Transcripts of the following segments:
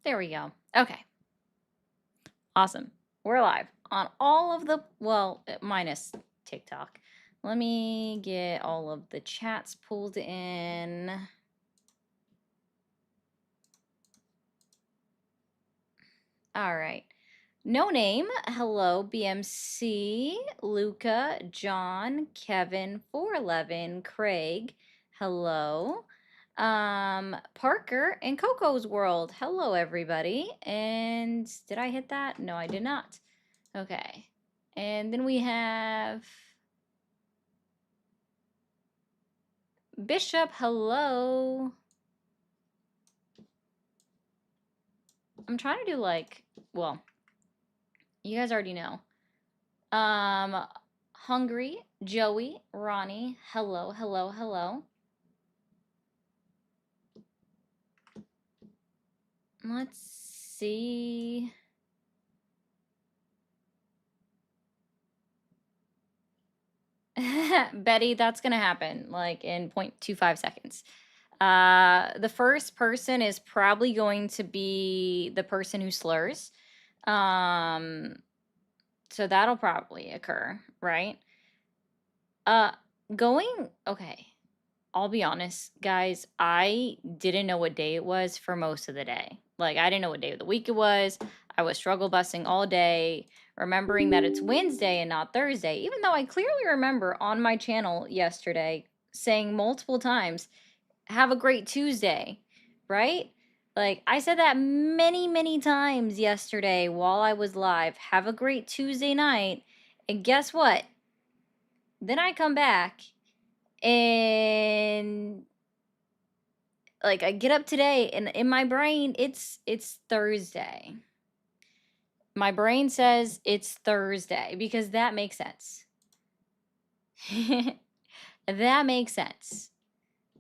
There we go. Okay. Awesome. We're live on all of the, well, minus TikTok. Let me get all of the chats pulled in. All right. No name. Hello, BMC, Luca, John, Kevin, 411, Craig. Hello. Parker and Coco's World. Hello, everybody. And did I hit that? No, I did not. Okay. And then we have Bishop. Hello. I'm trying to do like, well, you guys already know. Hungry, Joey, Ronnie. Hello, hello, hello. Let's see. Betty, that's going to happen like in 0.25 seconds. The first person is probably going to be the person who slurs. So that'll probably occur, right? Okay. I'll be honest, guys, I didn't know what day it was for most of the day. Like, I didn't know what day of the week it was. I was struggle busting all day, remembering that it's Wednesday and not Thursday, even though I clearly remember on my channel yesterday saying multiple times, have a great Tuesday, right? Like, I said that many, many times yesterday while I was live. Have a great Tuesday night. And guess what? Then I come back and like I get up today and in my brain it's Thursday. My brain says it's Thursday because that makes sense. That makes sense.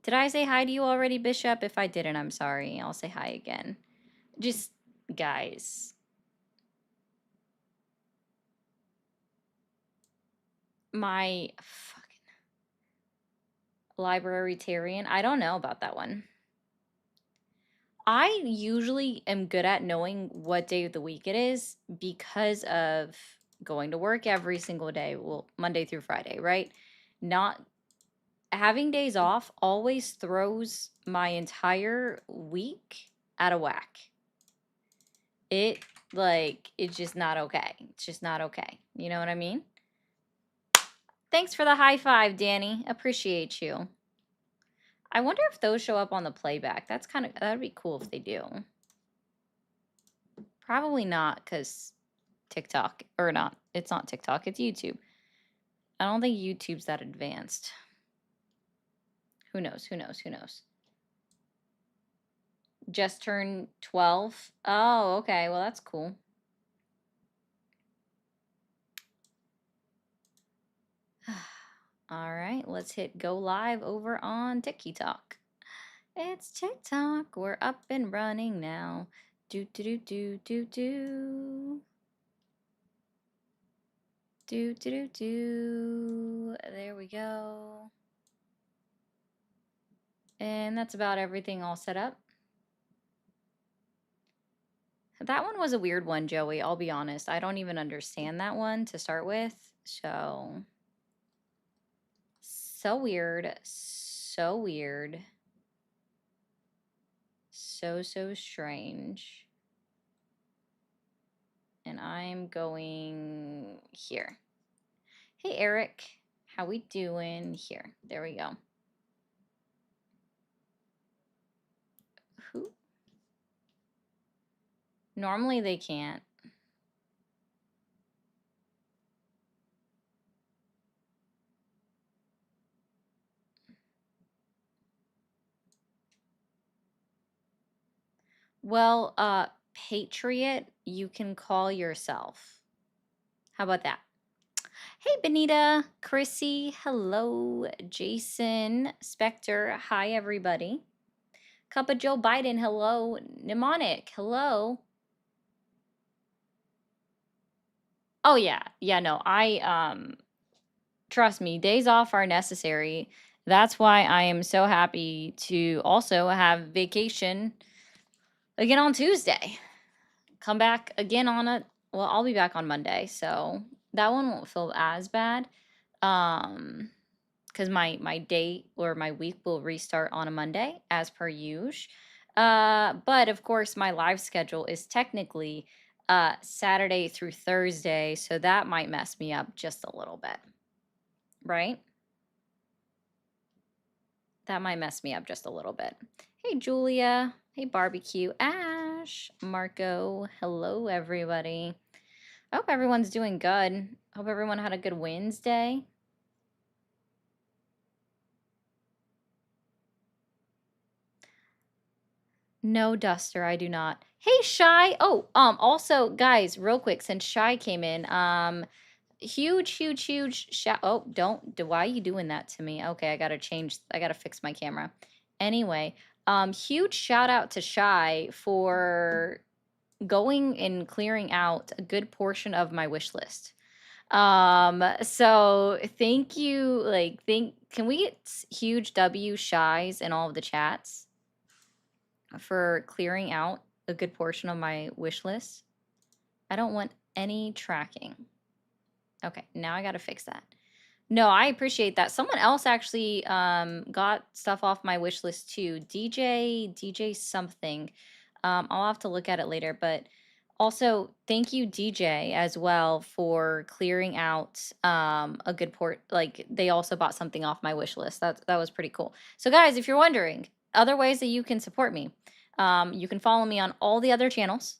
Did I say hi to you already, Bishop? If I didn't, I'm sorry. I'll say hi again. Just guys. My fucking librarytarian. I don't know about that one. I usually am good at knowing what day of the week it is because of going to work every single day, well, Monday through Friday, right? Not having days off always throws my entire week out of whack. It's just not okay. It's just not okay. You know what I mean? Thanks for the high five, Danny. Appreciate you. I wonder if those show up on the playback. That'd be cool if they do. Probably not, because TikTok, or not, it's not TikTok, it's YouTube. I don't think YouTube's that advanced. Who knows, who knows, who knows? Just turned 12. Oh, okay, well, that's cool. All right, let's hit go live over on TikTok. It's TikTok, we're up and running now. Do, do, do, do, do, do. Do, do, do, do. There we go. And that's about everything all set up. That one was a weird one, Joey. I'll be honest. I don't even understand that one to start with. So weird. So weird. So strange. And I'm going here. Hey, Eric. How we doing? Here. There we go. Who? Normally they can't. Well, Patriot, you can call yourself. How about that? Hey, Benita, Chrissy, hello, Jason, Spectre, hi, everybody. Cup of Joe Biden, hello, Mnemonic, hello. Oh, yeah, no, trust me, days off are necessary. That's why I am so happy to also have vacation again on Tuesday. Come back again on a, well, I'll be back on Monday, so that one won't feel as bad. Because my day or my week will restart on a Monday as per usual. But of course, my live schedule is technically Saturday through Thursday, so that might mess me up just a little bit, right? That might mess me up just a little bit. Hey, Julia. Hey, Barbecue. Ash. Marco. Hello, everybody. I hope everyone's doing good. Hope everyone had a good Wednesday. No, Duster, I do not. Hey, Shy. Oh, also, guys, real quick, since Shy came in, huge shout. Oh, why are you doing that to me? Okay, I gotta fix my camera. Anyway, huge shout out to Shy for going and clearing out a good portion of my wish list. So thank you. Can we get huge W Shies in all of the chats for clearing out a good portion of my wish list? I don't want any tracking. Okay, now I gotta fix that. No, I appreciate that. Someone else actually got stuff off my wish list too. DJ something. I'll have to look at it later, but also thank you DJ as well for clearing out a good port. Like they also bought something off my wish list. That was pretty cool. So guys, if you're wondering, other ways that you can support me, you can follow me on all the other channels.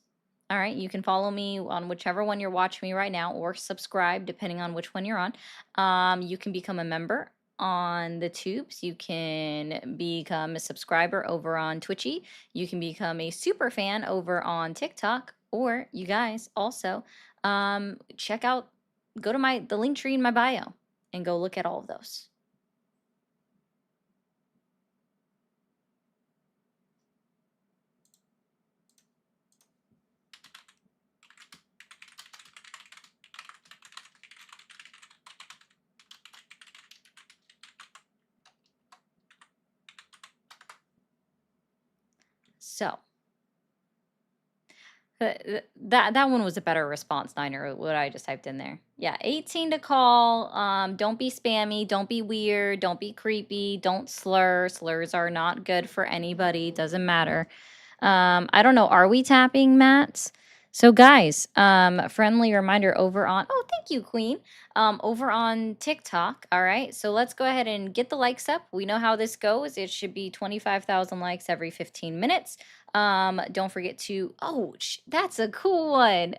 All right, you can follow me on whichever one you're watching me right now, or subscribe depending on which one you're on. You can become a member on the tubes. You can become a subscriber over on Twitchy. You can become a super fan over on TikTok, or you guys also check out, go to the link tree in my bio and go look at all of those. So that one was a better response, Niner, what I just typed in there. Yeah, 18 to call. Don't be spammy. Don't be weird. Don't be creepy. Don't slur. Slurs are not good for anybody. Doesn't matter. I don't know. Are we tapping, Matt? So guys, friendly reminder over on, oh, thank you, Queen. Over on TikTok. All right. So let's go ahead and get the likes up. We know how this goes. It should be 25,000 likes every 15 minutes. Don't forget to, oh, that's a cool one.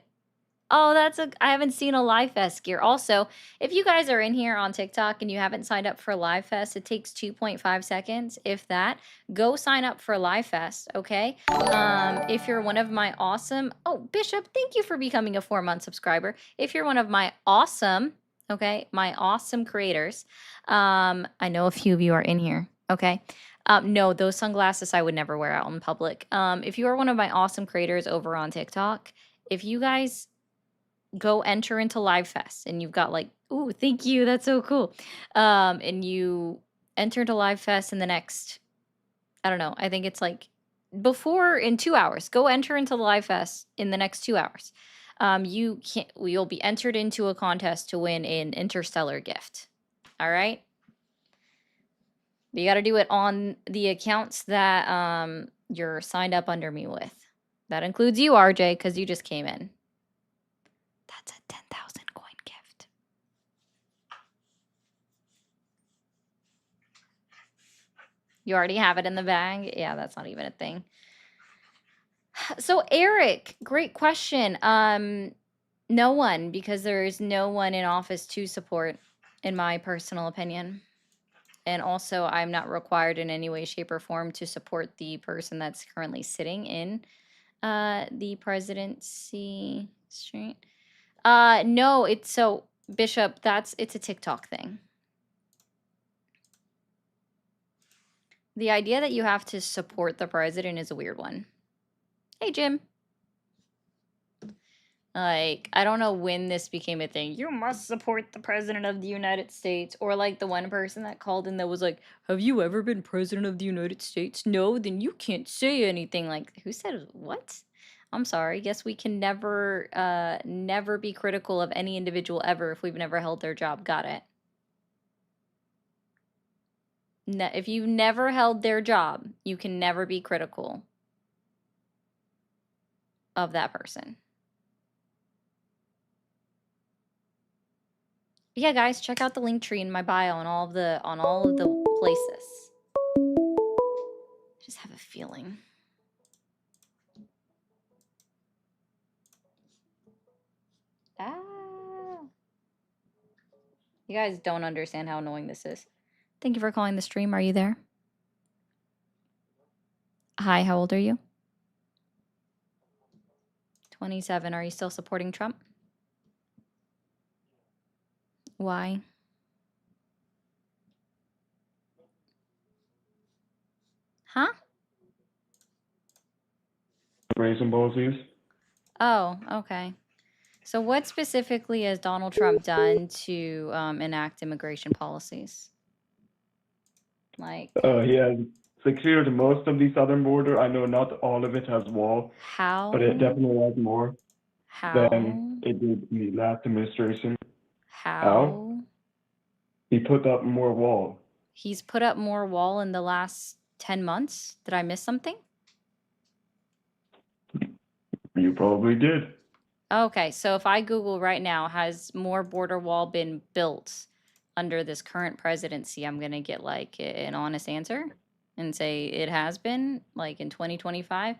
Oh, I haven't seen a Live Fest gear. Also, if you guys are in here on TikTok and you haven't signed up for Live Fest, it takes 2.5 seconds, if that. Go sign up for Live Fest, okay? If you're one of my awesome, oh, Bishop, thank you for becoming a 4-month subscriber. If you're one of my awesome, okay, my awesome creators, I know a few of you are in here, okay? No, those sunglasses I would never wear out in public. If you are one of my awesome creators over on TikTok, if you guys go enter into Live Fest and you've got like, ooh, thank you, that's so cool. And you enter into Live Fest in the next, I don't know, I think it's like in 2 hours. Go enter into the Live Fest in the next 2 hours. You'll be entered into a contest to win an Interstellar gift. All right. You got to do it on the accounts that you're signed up under me with. That includes you, RJ, because you just came in. That's a 10,000 coin gift. You already have it in the bag? Yeah, that's not even a thing. So Eric, great question. No one, because there's no one in office to support, in my personal opinion. And also, I'm not required in any way, shape, or form to support the person that's currently sitting in the presidency street. No, it's so Bishop, it's a TikTok thing. The idea that you have to support the president is a weird one. Hey, Jim. Like, I don't know when this became a thing. You must support the president of the United States. Or like the one person that called in that was like, have you ever been president of the United States? No, then you can't say anything. Like, who said what? I'm sorry. Guess we can never be critical of any individual ever if we've never held their job. Got it. If you've never held their job, you can never be critical of that person. Yeah, guys, check out the link tree in my bio on all of the places. I just have a feeling. You guys don't understand how annoying this is. Thank you for calling the stream. Are you there? Hi, how old are you? 27. Are you still supporting Trump? Why? Huh? Raising policies. Oh, okay. So what specifically has Donald Trump done to enact immigration policies? Like, He has secured most of the southern border. I know not all of it has wall, how? but it definitely has more How? than it did in the last administration. How? He put up more wall. He's put up more wall in the last 10 months? Did I miss something? You probably did. Okay, so if I Google right now, has more border wall been built under this current presidency, I'm going to get like an honest answer and say it has been, like in 2025.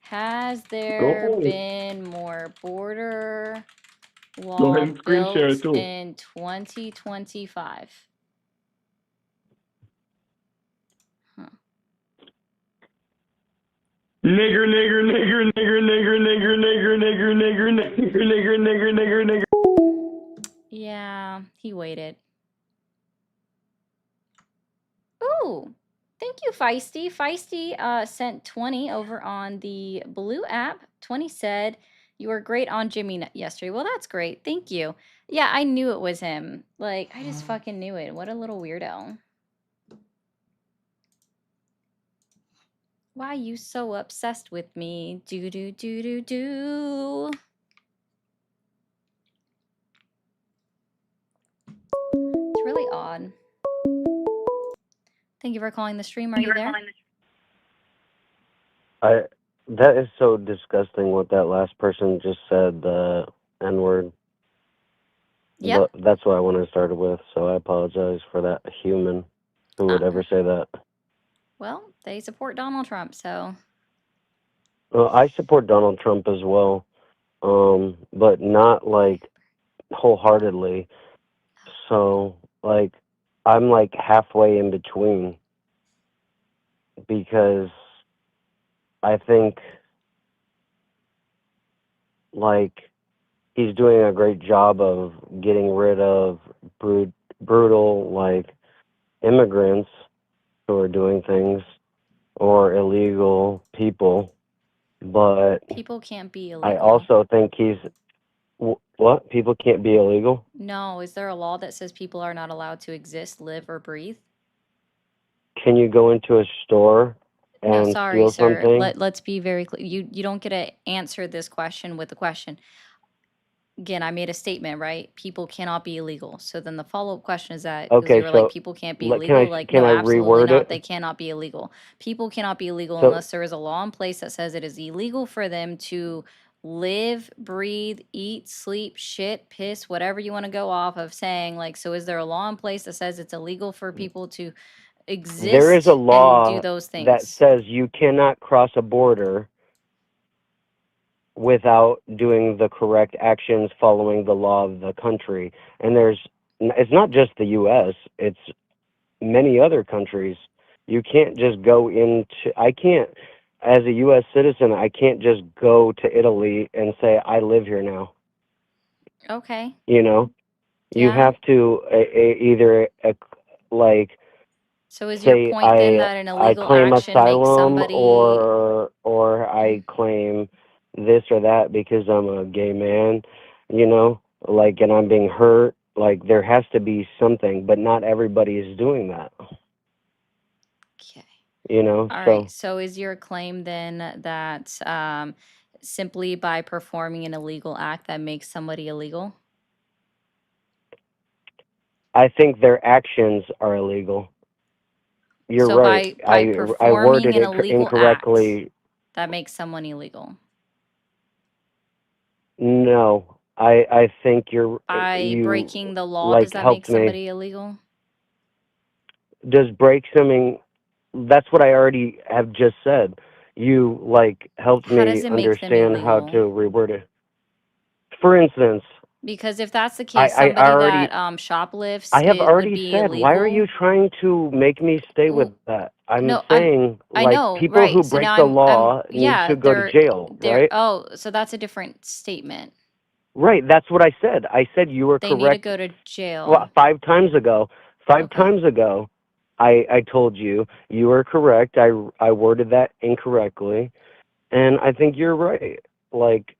Has there been more border wall built in 2025? Nigger, nigger, nigger, nigger, nigger, nigger, nigger, nigger, nigger, nigger, nigger, nigger, nigger, nigger. Yeah, he waited. Ooh, thank you, Feisty. Feisty sent 20 over on the Blue app. 20 said, you were great on Jimmy yesterday. Well, that's great. Thank you. Yeah, I knew it was him. Like, I just fucking knew it. What a little weirdo. Why you so obsessed with me? Do, do, do, do, do. It's really odd. Thank you for calling the stream. Are you there? That is so disgusting what that last person just said, the N-word. Yep. But that's what I wanted to start with, so I apologize for that human who would ever say that. Well, they support Donald Trump, so. Well, I support Donald Trump as well, but not, like, wholeheartedly. So, like, I'm, like, halfway in between because I think, like, he's doing a great job of getting rid of brutal, like, immigrants who are doing things or illegal people, but people can't be illegal. I also think he's what? People can't be illegal? No, is there a law that says people are not allowed to exist, live, or breathe? Can you go into a store and no, sorry, steal sir. something? Let's be very clear. You don't get to answer this question with a question. Again, I made a statement, right? People cannot be illegal. So then the follow-up question is that because Okay, you were so like, people can't be illegal. Like, can no, I absolutely reword not. it? They cannot be illegal. People cannot be illegal So- unless there is a law in place that says it is illegal for them to live, breathe, eat, sleep, shit, piss, whatever you want to go off of saying. Like, so is there a law in place that says it's illegal for people to exist There is a and law do those things? that says you cannot cross a border without doing the correct actions following the law of the country. And it's not just the U.S., it's many other countries. You can't just go as a U.S. citizen, I can't just go to Italy and say, I live here now. Okay. You know? You have to either, like, so is your point then that an illegal I claim action asylum makes somebody or I claim this or that because I'm a gay man, like, and I'm being hurt. Like, there has to be something, but not everybody is doing that, Okay. So. All right. So is your claim then that simply by performing an illegal act that makes somebody illegal? I think their actions are illegal. You're So right. by I performing worded an it illegal act incorrectly. that makes someone illegal. No, I think By you breaking the law, like does that make helped me. somebody illegal? Does break something? That's what I already have just said. You like helped How does me it make them understand how to illegal? reword it. For instance, Because if that's the I case, I somebody already that shoplifts I have would already be said. Why are illegal. you trying to make me stay with that? I'm No, saying I like know, people who right. So break now the I'm law need yeah, to go to jail, right? oh, so that's a different statement. Right, that's what I said. I said you were They need to correct. go to jail. Well, 5 times ago. Five Okay. times ago, I told you were correct. I worded that incorrectly, and I think you're right. Like,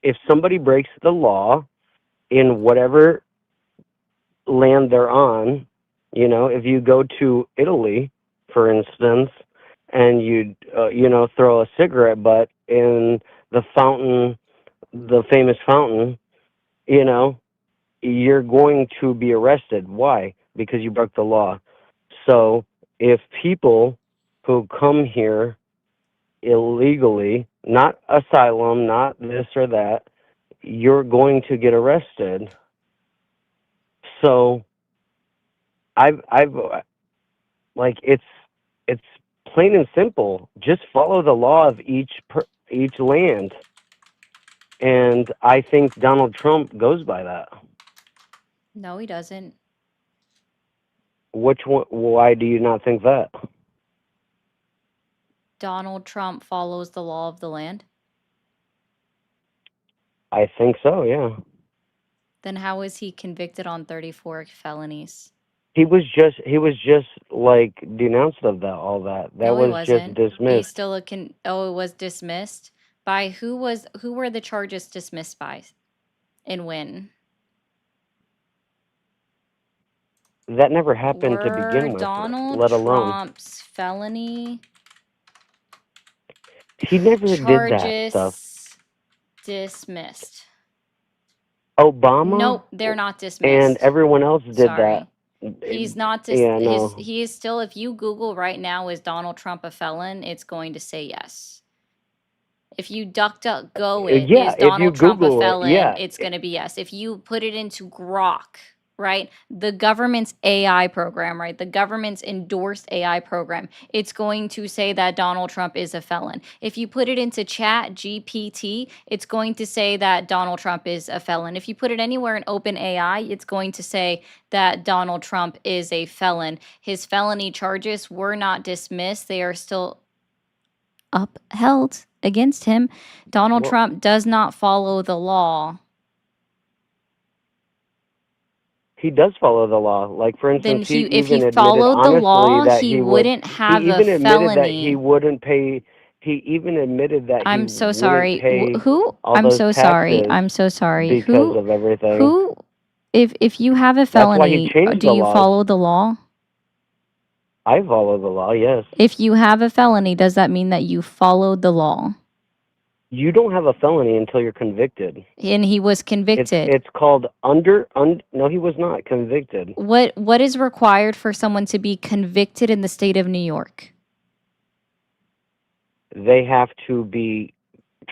if somebody breaks the law in whatever land they're on, if you go to Italy, for instance, and you throw a cigarette butt in the fountain, the famous fountain, you know, you're going to be arrested. Why? Because you broke the law. So if people who come here illegally, not asylum, not this or that, you're going to get arrested. So I've like it's plain and simple. Just follow the law of each land, and I think Donald Trump goes by that. No, he doesn't. Which one? Why do you not think that? Donald Trump follows the law of the land. I think so. Yeah. Then how is he convicted on 34 felonies? He was just like denounced of that all that. That No, he was just wasn't. He's dismissed. still it was dismissed. By who were the charges dismissed by? And when? That never happened to Were begin with, Donald let alone. Trump's felony He never did that stuff. charges dismissed? Obama Nope, they're not and dismissed. everyone else did Sorry. that. He's not Yeah, no. he is still, if you Google right now, is Donald Trump a felon, it's going to say yes. If you DuckDuckGo it, Yeah, is if you Donald Trump a Google it, felon, yeah. it's going to be yes. If you put it into Grok, right? The government's AI program, right? The government's endorsed AI program, it's going to say that Donald Trump is a felon. If you put it into Chat GPT, it's going to say that Donald Trump is a felon. If you put it anywhere in OpenAI, it's going to say that Donald Trump is a felon. His felony charges were not dismissed. They are still upheld against him. Donald Well, Trump does not follow the law. he does follow the law. Like, for Then instance, he if he even admitted followed the honestly law, that he he would. wouldn't He have a even admitted that he felony. wouldn't pay. He even admitted that he I'm so wouldn't sorry. pay Who? all I'm those so sorry. taxes I'm so sorry. because of everything. Who? If you have a That's why he felony, changed do the you laws. follow the law? I follow the law, yes. If you have a felony, does that mean that you followed the law? You don't have a felony until you're convicted. And he was convicted. It's called no, he was not convicted. What is required for someone to be convicted in the state of New York? They have to be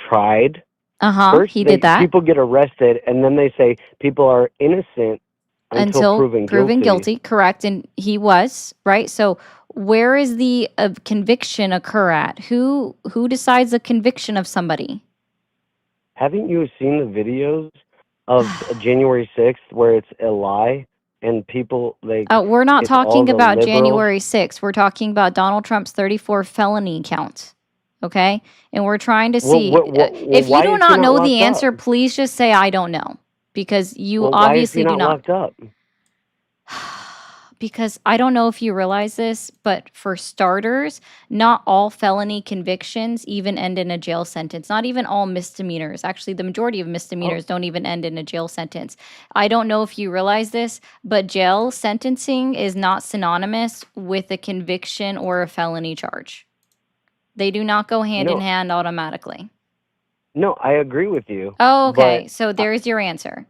tried. First, he did that. People get arrested, and then they say people are innocent until proven guilty. Correct, and he was, right? So where is the conviction occur at? Who decides the conviction of somebody? Haven't you seen the videos of January 6th where it's a lie and people we're not it's all talking the about liberals? January 6th. We're talking about Donald Trump's 34 felony count. Okay? And we're trying to see if you do not know the answer, please just say I don't know, because you why is obviously he not do not. locked up? because I don't know if you realize this, but for starters, not all felony convictions even end in a jail sentence. Not even all misdemeanors. Actually, the majority of Oh, misdemeanors don't even end in a jail sentence. I don't know if you realize this, but jail sentencing is not synonymous with a conviction or a felony charge. They do not go hand in no, hand automatically. no, I agree with you, Oh, but okay. So there's your answer.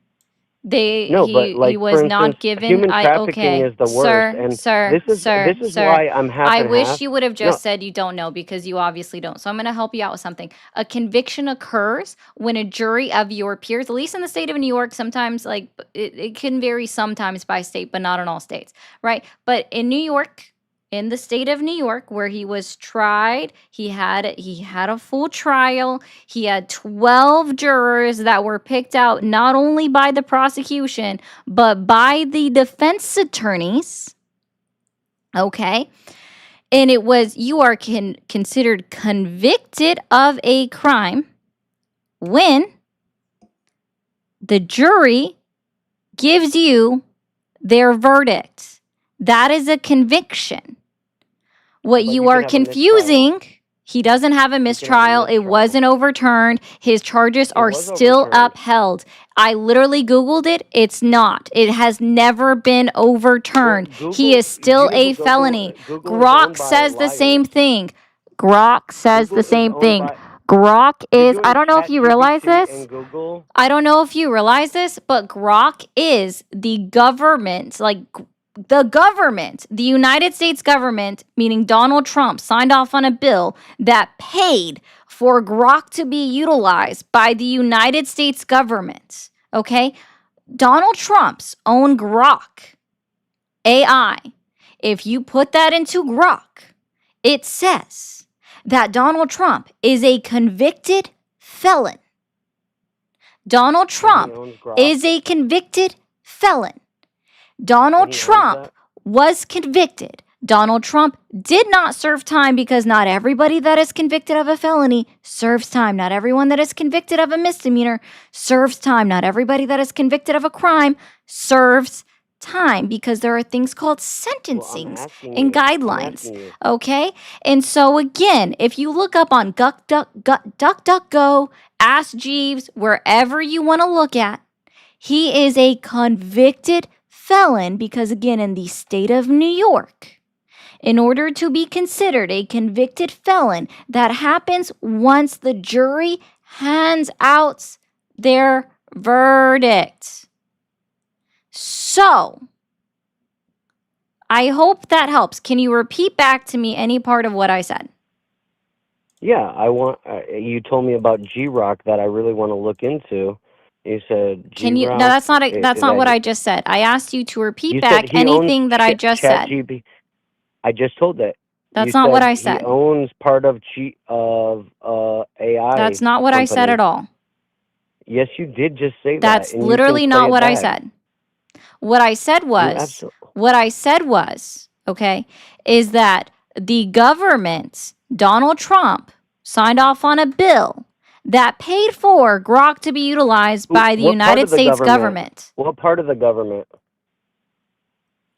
no, but He like was for not instance, given. human trafficking Okay, is the worst, sir, and sir, this sir, is sir. why I'm half I and wish half. you would have No, just said you don't know, because you obviously don't. So I'm going to help you out with something. A conviction occurs when a jury of your peers, at least in the state of New York, sometimes like it can vary sometimes by state, but not in all states, right? But in New York, in the state of New York, where he was tried, he had a full trial. He had 12 jurors that were picked out not only by the prosecution, but by the defense attorneys. Okay. And it was, you are considered convicted of a crime when the jury gives you their verdict. That is a conviction. What but you you are can have a mistrial. confusing, he doesn't have a You can have a mistrial. It mistrial. wasn't overturned. His charges It are was still overturned. upheld. I literally Googled it. It's not. It has never been Well, overturned. He Google, is still you a Google, felony. Google is Grok owned by says the same liars. thing. Grok says the Google is same owned thing. by. Grok You're is, I doing don't know if you realize ChatGPT this. and Google. I don't know if you realize this, but Grok is the government, like the government, the United States government, meaning Donald Trump, signed off on a bill that paid for Grok to be utilized by the United States government. Okay? Donald Trump's own Grok AI, if you put that into Grok, it says that Donald Trump is a convicted felon. Donald And he Trump owns Grok. is a convicted felon. Donald And he owns Trump that. was convicted. Donald Trump did not serve time, because not everybody that is convicted of a felony serves time. Not everyone that is convicted of a misdemeanor serves time. Not everybody that is convicted of a crime serves time, because there are things called Well, I'm sentencings asking and you. I'm guidelines. asking you. Okay? And so again, if you look up on DuckDuckGo, Ask Jeeves, wherever you want to look at, he is a convicted felon, because again, in the state of New York, in order to be considered a convicted felon, that happens once the jury hands out their verdict. So, I hope that helps. Can you repeat back to me any part of what I said? Yeah, I want. You told me about G-Rock that I really want to look into. You said Can you? No, G-Rock. that's not what That I just said. I asked you to repeat you back said he owns anything that I just said. ChatGPT. I just told that. That's You not what said I he said. owns part of AI That's not what I said at company. all. Yes, you did just say that, That's and you can literally play not it what I back. said. What I said You was, absolutely. okay, is that the government, Donald Trump, signed off on a bill that paid for Grok to be utilized by the What part United of the States government? government. What part of the government?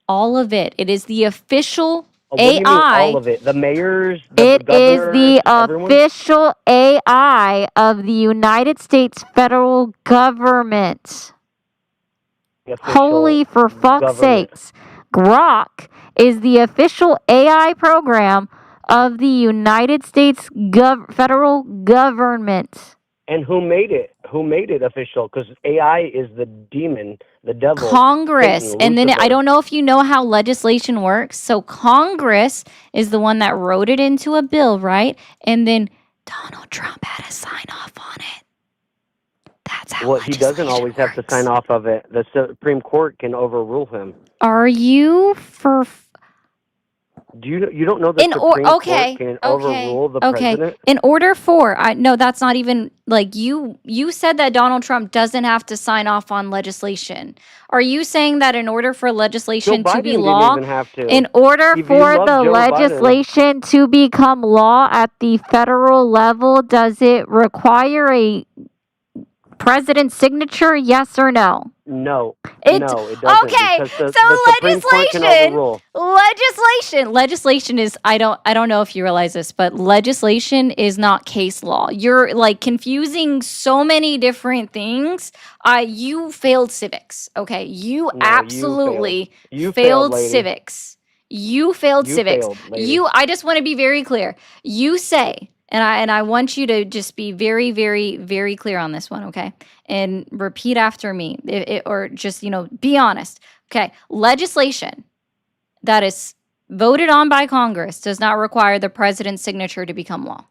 All of it. It is the official What do you mean AI. all of it? The mayors, the It is governors, the everyone? official AI of the United States federal government. The Holy official for fuck's government. sakes. Grok is the official AI program of the United States federal government. And who made it? Who made it official? Because AI is the demon, the devil, Congress. Satan, And then I Lucifer. don't know if you know how legislation works. So Congress is the one that wrote it into a bill, right? And then Donald Trump had to sign off on it. That's how Well, he doesn't legislation always have to works. sign off of it. The Supreme Court can overrule him. Are you for... You don't know the Supreme Court can overrule the president? In order for, no, that's not even, like, you said that Donald Trump doesn't have to sign off on legislation. Are you saying that in order for Joe legislation to Biden be didn't law, even have to. in order If you for love the Joe Biden, legislation to become law at the federal level, does it require a president's signature, yes or no? No, It no, it doesn't, okay. because So the Supreme Court can overrule. legislation is I don't know if you realize this, but legislation is not case law. You're like confusing so many different things. You failed civics. Okay, you No, absolutely you failed, failed lady. civics. You failed You civics. failed, lady. I just want to be very clear. You say, and I want you to just be very, very, very clear on this one, okay? And repeat after me, or just be honest. Okay, legislation that is voted on by Congress does not require the president's signature to become law.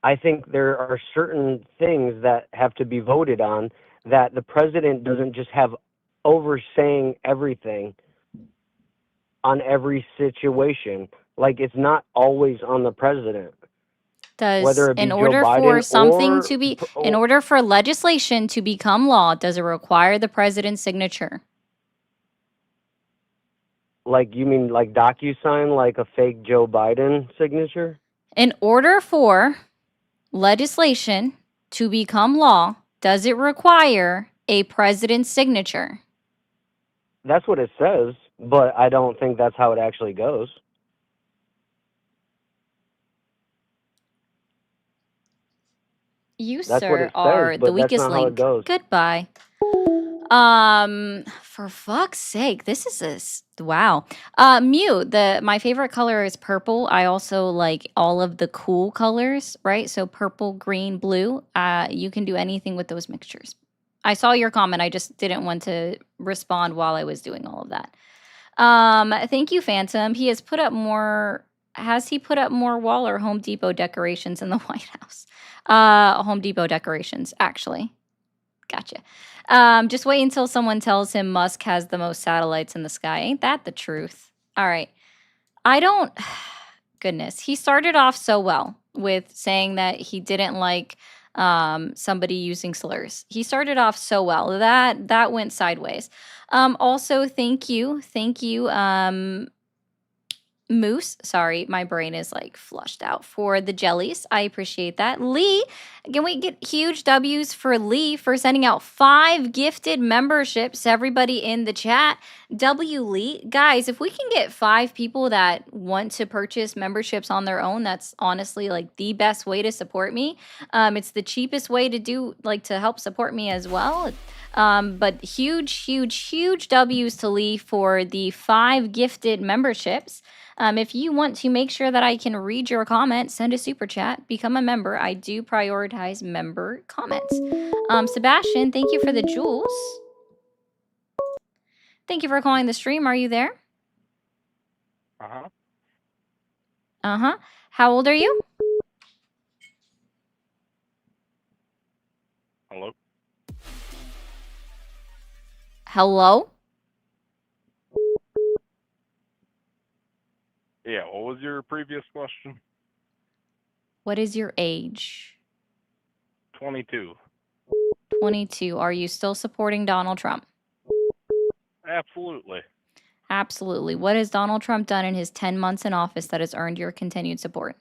I think there are certain things that have to be voted on that the president doesn't just have oversaying everything on every situation. Like, it's not always on the president. Does Whether it be in Joe order for Biden something or to be in order for legislation to become law, does it require the president's signature? like, you mean like DocuSign, like a fake Joe Biden signature? In order for legislation to become law, does it require a president's signature? That's what it says, but I don't think that's how it actually goes. You, That's what sir, it are says, the but that's weakest not how it link. goes. Goodbye. For fuck's sake, this is wow. Mew, my favorite color is purple. I also like all of the cool colors, right? So purple, green, blue. You can do anything with those mixtures. I saw your comment. I just didn't want to respond while I was doing all of that. Thank you, Phantom. He has put up more. Has he put up more wall or Home Depot decorations in the White House? Home Depot decorations, actually. Gotcha. Just wait until someone tells him Musk has the most satellites in the sky. Ain't that the truth? All right. I don't. Goodness. He started off so well with saying that he didn't like somebody using slurs. He started off so well. That went sideways. Also, thank you. Moose, sorry, my brain is like flushed out for the jellies. I appreciate that. Lee, can we get huge W's for Lee for sending out 5 gifted memberships? Everybody in the chat. W Lee, guys, if we can get 5 people that want to purchase memberships on their own, that's honestly like the best way to support me. It's the cheapest way to do to help support me as well. But huge W's to Lee for the 5 gifted memberships. If you want to make sure that I can read your comment, send a super chat, become a member. I do prioritize member comments. Sebastian, thank you for the jewels. Thank you for calling the stream. Are you there? Uh-huh. Uh-huh. How old are you? Hello? Hello? Yeah, what was your previous question? What is your age? 22. 22. Are you still supporting Donald Trump? Absolutely. Absolutely. What has Donald Trump done in his 10 months in office that has earned your continued support?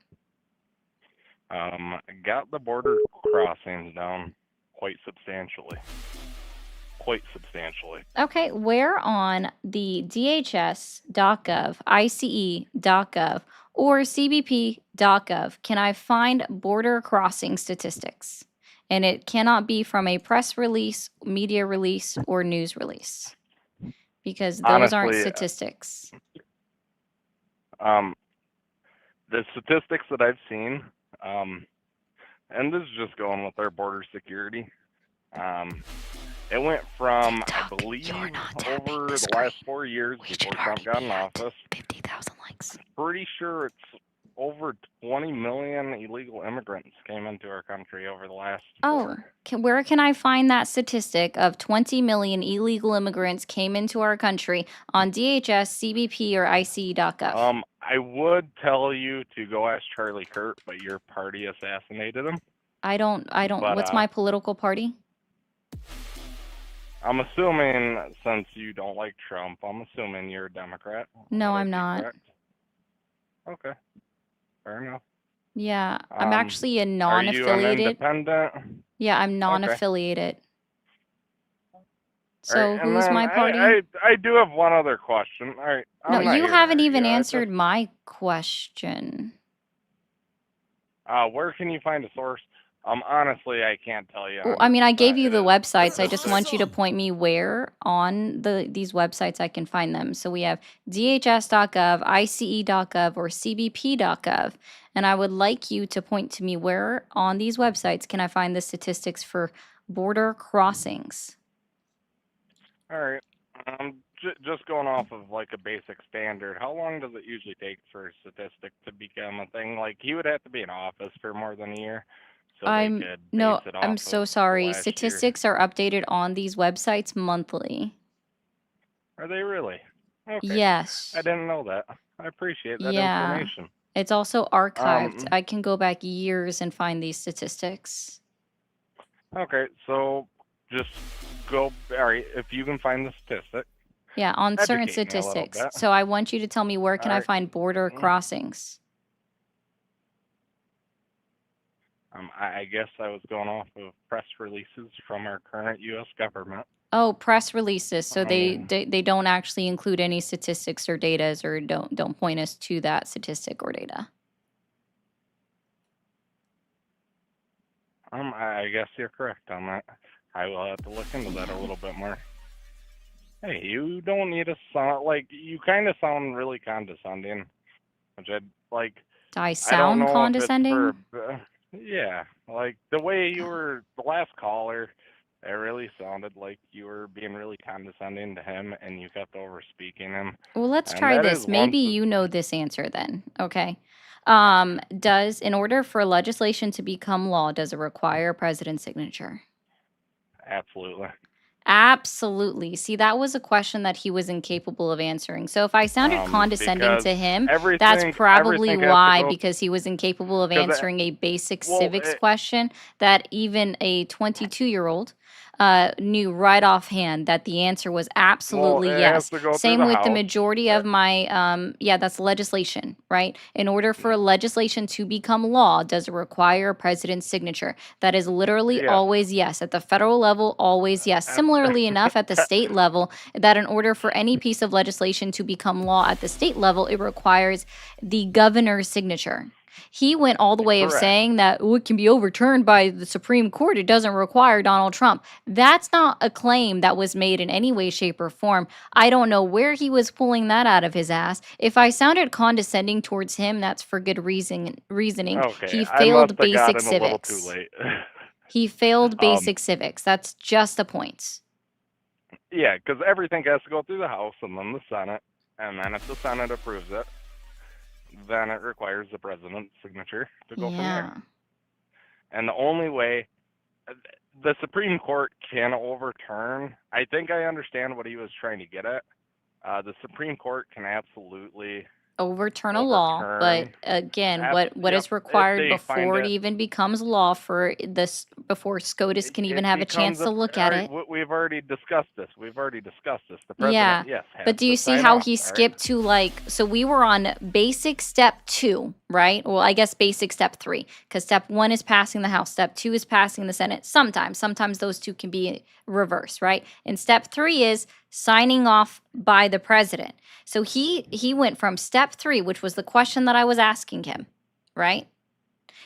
Got the border crossings down quite substantially. Okay, where on the DHS.gov, ICE.gov, or CBP.gov can I find border crossing statistics? And it cannot be from a press release, media release, or news release, because those aren't Honestly, statistics. The statistics that I've seen, and this is just going with our border security, it went from, I believe, over the last 4 years before Trump got in office, 50,000 likes. pretty sure it's over 20 million illegal immigrants came into our country over the last Where can I find that statistic of 20 million illegal immigrants came into our country on DHS, CBP, or ICE.gov? I would tell you to go ask Charlie Kirk, but your party assassinated him. I don't. But, What's my political party? I'm assuming, since you don't like Trump, I'm assuming you're a Democrat. No, Would I I'm be not. correct? Okay. Fair enough. Yeah, I'm Um, actually a are you an non-affiliated. independent? Yeah, I'm Okay. non-affiliated. All right, So and who's then my party? I do have one other question. All right, No, I'm not you here to haven't hurt even you. answered my question. Where can you find a source? Honestly, I can't tell you. Well, I mean, I gave you It the is websites. I just want you to specific. point me where on these websites I can find them. So we have dhs.gov, ice.gov, or cbp.gov. And I would like you to point to me where on these websites can I find the statistics for border crossings. All right. Just going off of like a basic standard, how long does it usually take for a statistic to become a thing? Like he would have to be in office for more than a year, so they could base it I'm off so of the sorry. last year. Statistics are updated on these websites monthly. Are they really? Okay. I Yes. didn't know that. I appreciate that Yeah. information. It's also archived. Um, I can go back years and find these statistics. okay, so just go, all right, if you can find the statistic, Yeah, on certain educate me a little statistics. bit. So I want you to tell me where can All I right. find border crossings? I guess I was going off of press releases from our current U.S. government. Oh, press releases. So Um, they don't actually include any statistics or datas, or don't point us to that statistic or data. I guess you're correct on that. I will have to look into that a little bit more. Hey, you don't need to sound like you kind of sound really condescending, which I like. Do I I don't sound know if it's for, condescending? yeah, like the way you were the last caller, it really sounded like you were being really condescending to him, and you kept over speaking him, Well, let's and try that this. is one. Maybe you know this answer then. Okay. In order for legislation to become law, does it require a president's signature? Absolutely. Absolutely. See, that was a question that he was incapable of answering. So if I sounded condescending Because to him, that's everything probably has to why, go. because he was incapable of Because answering a basic well, civics question that even a 22-year-old knew right offhand that the answer was absolutely it has yes. to go through Same the with the House. majority of my, yeah, that's legislation, right? In order for legislation to become law, does it require a president's signature? That is literally Yes. always yes. At the federal level, always yes. Similarly enough, at the state level, that in order for any piece of legislation to become law at the state level, it requires the governor's signature. He went all the way of Correct. saying that it can be overturned by the Supreme Court. It doesn't require Donald Trump. That's not a claim that was made in any way, shape, or form. I don't know where he was pulling that out of his ass. If I sounded condescending towards him, that's for good reasoning. Okay, He I must failed have got basic in a little too civics. late. He failed basic civics. That's just the point. Yeah, because everything has to go through the House and then the Senate, and then if the Senate approves it, then it requires the president's signature to go from there. Yeah. And the only way the Supreme Court can overturn, I think I understand what he was trying to get at. The Supreme Court can absolutely Overturn a law, but overturn. again, what Yep, is if required they find before it it. even becomes law for this, before SCOTUS can even It have a becomes chance to look at it? we've already discussed this. The president, Yeah, yes, has but do to you see sign how off. he All right. skipped to like, so we were on basic step 2, right? Well, I guess basic step 3, because step 1 is passing the House, step 2 is passing the Senate. Sometimes those two can be reversed, right? And step 3 is signing off by the president. So he went from step 3, which was the question that I was asking him, right?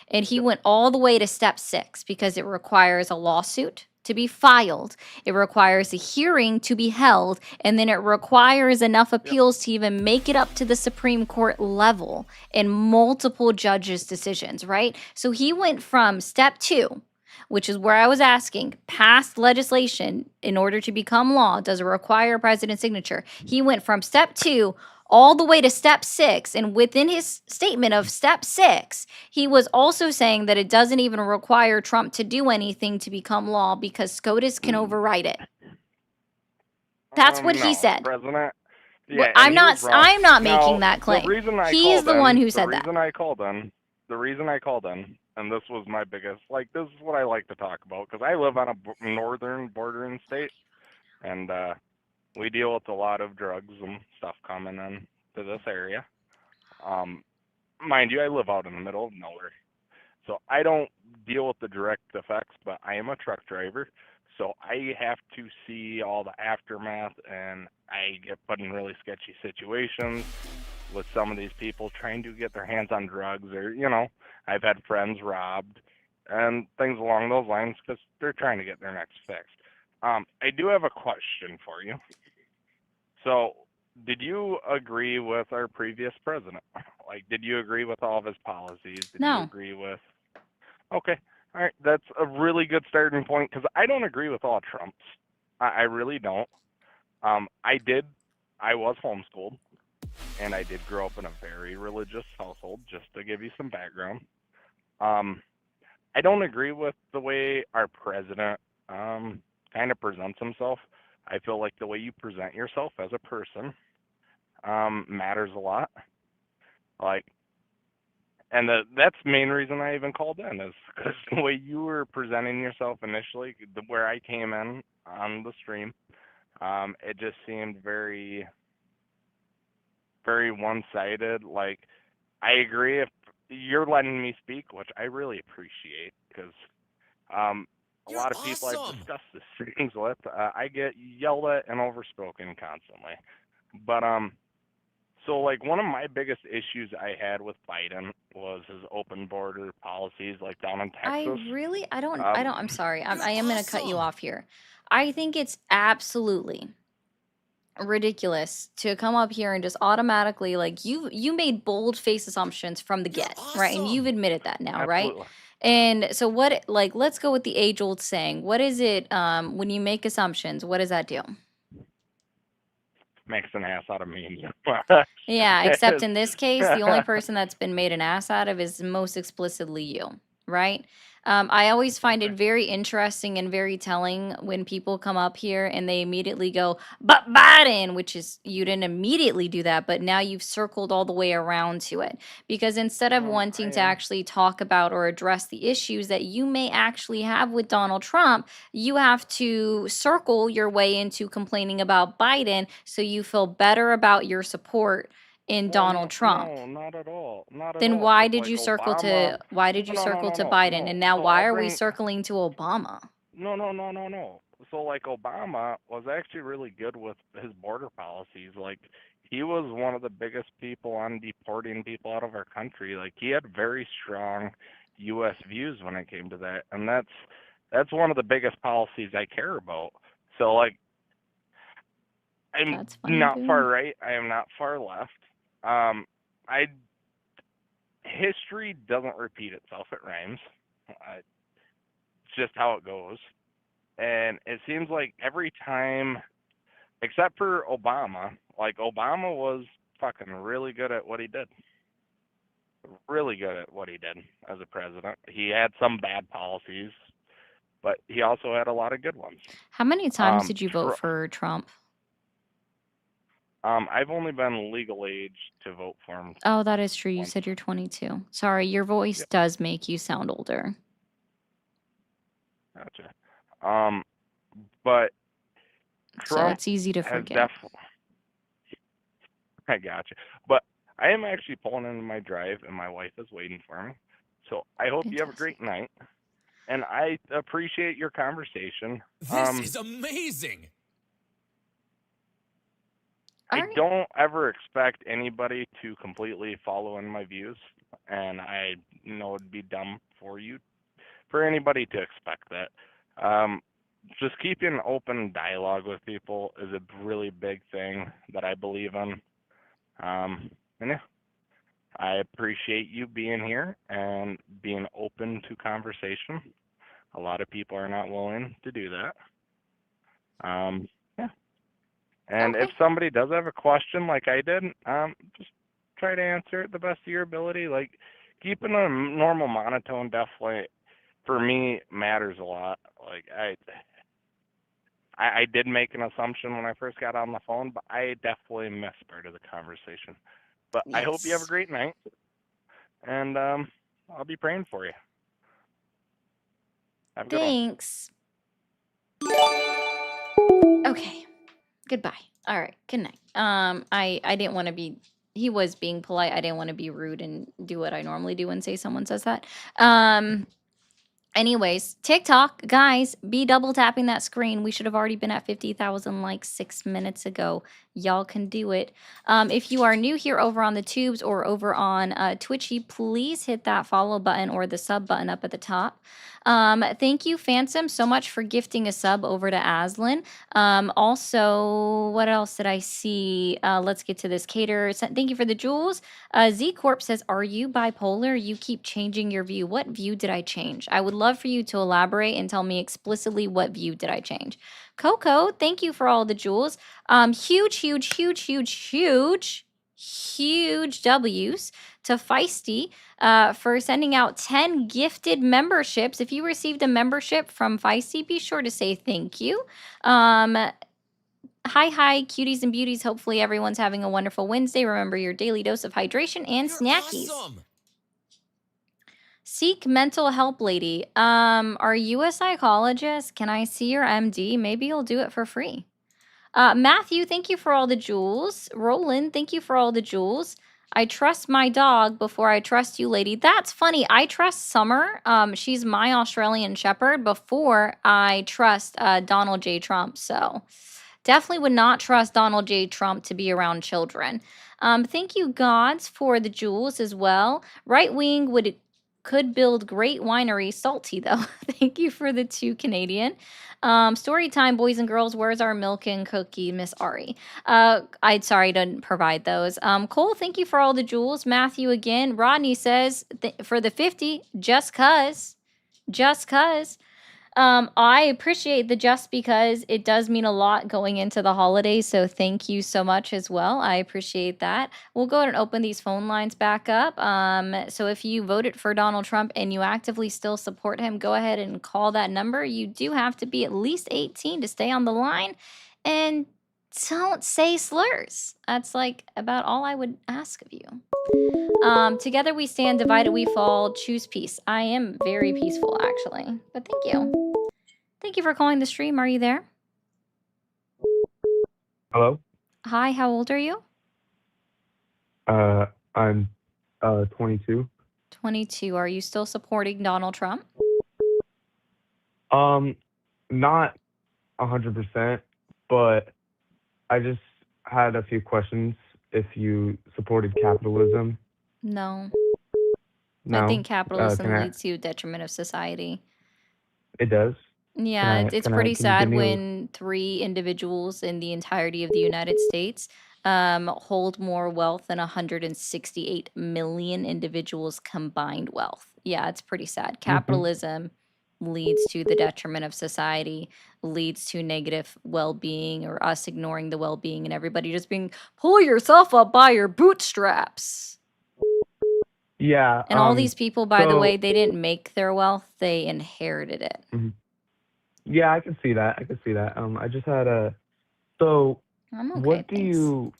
And he went all the way to step 6 because it requires a lawsuit to be filed. It requires a hearing to be held. And then it requires enough appeals to even make it up to the Supreme Court level and multiple judges' decisions, right? So he went from step 2, which is where I was asking, passed legislation in order to become law, does it require a president's signature? He went from step 2 all the way to step 6. And within his statement of step 6, he was also saying that it doesn't even require Trump to do anything to become law because SCOTUS can override it. That's what he No, said. President. Yeah, Well, and he was wrong. I'm not Now, making that claim. The reason I He is called the one in, who said that. the reason I called in, and this was my biggest, like, this is what I like to talk about, because I live on a northern bordering state, and we deal with a lot of drugs and stuff coming in to this area. mind you, I live out in the middle of nowhere, so I don't deal with the direct effects. But I am a truck driver, so I have to see all the aftermath, and I get put in really sketchy situations with some of these people trying to get their hands on drugs, or I've had friends robbed and things along those lines because they're trying to get their next fix. I do have a question for you. So, did you agree with our previous president? Like, did you agree with all of his policies? Did you No. agree with? Okay, all right, that's a really good starting point because I don't agree with all Trump's. I really don't. I was homeschooled, and I did grow up in a very religious household. Just to give you some background, I don't agree with the way our president kind of presents himself. I feel like the way you present yourself as a person matters a lot. Like, and that's the main reason I even called in is because the way you were presenting yourself initially, where I came in on the stream, it just seemed very, very one-sided. Like, I agree if you're letting me speak, which I really appreciate because a lot of people I've discussed these things with, I get yelled at and overspoken constantly. But so like one of my biggest issues I had with Biden was his open border policies, like down in Texas. I'm sorry. I am going to cut you off here. I think it's absolutely ridiculous to come up here and just automatically, like, you made bold face assumptions from the get, right? And you've admitted that now, right? Absolutely. And so what, like, let's go with the age old saying. What is it when you make assumptions, what does that do? Makes an ass out of me and you. Yeah, except in this case, the only person that's been made an ass out of is most explicitly you, right? I always find it very interesting and very telling when people come up here and they immediately go, but Biden, which is, you didn't immediately do that, but now you've circled all the way around to it. Because instead of wanting to actually talk about or address the issues that you may actually have with Donald Trump, you have to circle your way into complaining about Biden so you feel better about your support in Donald Trump. No, not at all. Not at Then all. why 'Cause, did like, you circle Obama. to why did you No, circle to Biden? And now So why I'll are we bring. circling to Obama? No. So like Obama was actually really good with his border policies. Like he was one of the biggest people on deporting people out of our country. Like he had very strong U.S. views when it came to that, and that's one of the biggest policies I care about. So like I'm That's funny, not dude. far right. I am not far left. I history doesn't repeat itself. It rhymes. It's just how it goes. And it seems like every time, except for Obama, like Obama was fucking really good at what he did. Really good at what he did as a president. He had some bad policies, but he also had a lot of good ones. How many times did you vote for Trump? I've only been legal age to vote for him. Oh, that is true. You once. said you're 22. Sorry, your voice Yep. does make you sound older. Gotcha. But So Trump it's easy to has forget. I gotcha. But I am actually pulling into my drive, and my wife is waiting for me. So I hope you have a great night, and I appreciate your conversation. This is amazing. I don't ever expect anybody to completely follow in my views, and I know it'd be dumb for anybody to expect that. Just keeping open dialogue with people is a really big thing that I believe in. And yeah, I appreciate you being here and being open to conversation. A lot of people are not willing to do that. Yeah. And if somebody does have a question like I did, just try to answer it the best of your ability. Like keeping a normal monotone definitely for me matters a lot. Like I did make an assumption when I first got on the phone, but I definitely missed part of the conversation. But I hope you have a great night, and I'll be praying for you. Have a good one. Thanks. Okay. Goodbye. All right. Good night. I didn't want to be he was being polite. I didn't want to be rude and do what I normally do and say someone says that. Anyways, TikTok, guys, be double tapping that screen. We should have already been at 50,000 likes 6 minutes ago. Y'all can do it. If you are new here over on the tubes or over on Twitchy, please hit that follow button or the sub button up at the top. Thank you, Phantom, so much for gifting a sub over to Aslan. Also, what else did I see? Let's get to this. Cater, thank you for the jewels. Z Corp says, "Are you bipolar? You keep changing your view. What view did I change? I would love for you to elaborate and tell me explicitly what view did I change." Coco, thank you for all the jewels. Huge W's to Feisty for sending out 10 gifted memberships. If you received a membership from Feisty, be sure to say thank you. Hi, cuties and beauties. Hopefully everyone's having a wonderful Wednesday. Remember your daily dose of hydration and You're snackies. awesome. Seek mental help lady. Are you a psychologist? Can I see your MD? Maybe you'll do it for free. Matthew, thank you for all the jewels. Roland, thank you for all the jewels. I trust my dog before I trust you, lady. That's funny. I trust Summer. She's my Australian Shepherd before I trust Donald J. Trump. So definitely would not trust Donald J. Trump to be around children. Thank you, gods, for the jewels as well. Right wing could build great winery. Salty though. Thank you for the 2 Canadian. Story time, boys and girls. Where's our milk and cookie, Miss Ari? I'd sorry to provide those. Cole, thank you for all the jewels. Matthew again. Rodney says for the 50, just cuz. I appreciate the just because it does mean a lot going into the holidays. So thank you so much as well. I appreciate that. We'll go ahead and open these phone lines back up. So if you voted for Donald Trump and you actively still support him, go ahead and call that number. You do have to be at least 18 to stay on the line. And don't say slurs. That's like about all I would ask of you. Together we stand, divided we fall. Choose peace. I am very peaceful, actually. But thank you. Thank you for calling the stream. Are you there? Hello? Hi, how old are you? I'm 22. 22. Are you still supporting Donald Trump? Not 100%, but I just had a few questions. If you supported capitalism? No. No. I think capitalism can I- leads to detriment of society. It does. Yeah, it's can I- pretty can you sad give me a- when 3 individuals in the entirety of the United States hold more wealth than 168 million individuals combined wealth. Yeah, it's pretty sad. Capitalism leads to the detriment of society, leads to negative well-being or us ignoring the well-being and everybody just being, pull yourself up by your bootstraps. Yeah. And all these people, by the so- way, they didn't make their wealth, they inherited it. Yeah, I can see that. I just had a. So, I'm okay. what do thanks. you?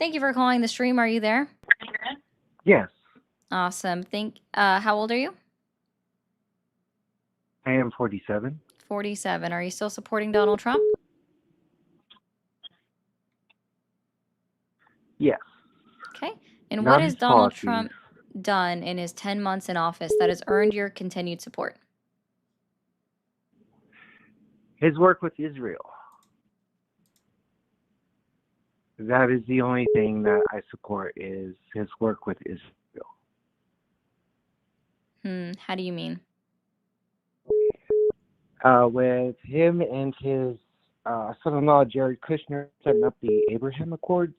Thank you for calling the stream. Are you there? Yes, Awesome. How old are you? I am 47. 47. Are you still supporting Donald Trump? Yes. Okay. And Not what has his Donald policies. Trump done in his 10 months in office that has earned your continued support? His work with Israel. That is the only thing that I support is his work with Israel. How do you mean? With him and his son-in-law Jared Kushner setting up the Abraham Accords.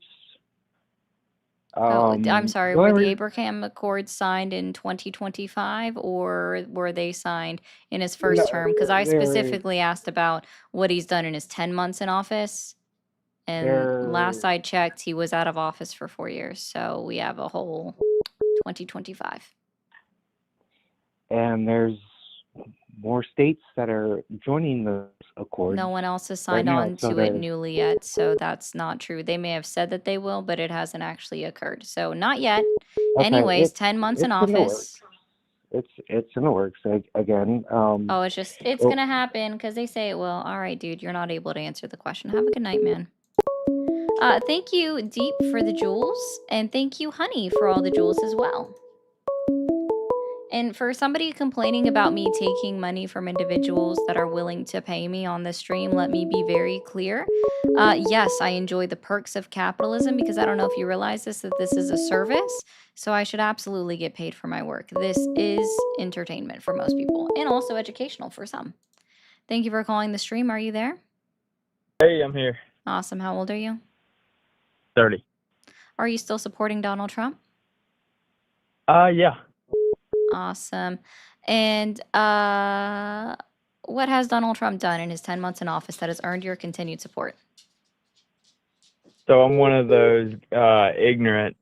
I'm sorry, the were only the rea- Abraham Accords signed in 2025 or were they signed in his first No, term? Because I they're- specifically asked about what he's done in his 10 months in office. And last They're- I checked, he was out of office for 4 years. So we have a whole 2025. And there's more states that are joining those accords. No one else has signed now, on so to it there's- newly yet, so that's not true. They may have said that they will, but it hasn't actually occurred. So not yet. Okay, Anyways, it- 10 months in it's in the office. It's in the works again. Oh, it's well- gonna happen because they say it will. All right, dude, you're not able to answer the question. Have a good night, man. Thank you, Deep, for the jewels, and thank you, Honey, for all the jewels as well. And for somebody complaining about me taking money from individuals that are willing to pay me on the stream, let me be very clear. Yes, I enjoy the perks of capitalism because I don't know if you realize this, that this is a service. So I should absolutely get paid for my work. This is entertainment for most people and also educational for some. Thank you for calling the stream. Are you there? Hey, I'm here. Awesome. How old are you? 30. Are you still supporting Donald Trump? Yeah. Awesome. And what has Donald Trump done in his 10 months in office that has earned your continued support? So I'm one of those ignorant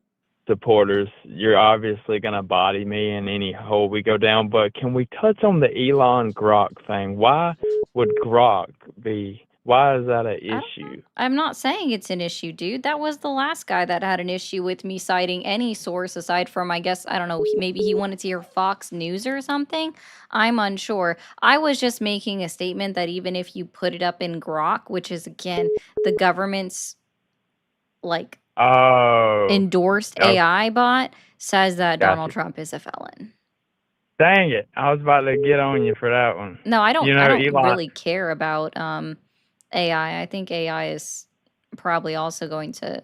supporters. You're obviously going to body me in any hole we go down, but can we touch on the Elon Grok thing? Why would Grok be, why is that an issue? I'm not saying it's an issue, dude. That was the last guy that had an issue with me citing any source aside from, I guess, I don't know, maybe he wanted to hear Fox News or something. I'm unsure. I was just making a statement that even if you put it up in Grok, which is, again, the government's, like, endorsed okay. AI bot, says that Gotcha. Donald Trump is a felon. Dang it. I was about to get on you for that one. No, I don't, You know, I don't Elon, really care about AI. I think AI is probably also going to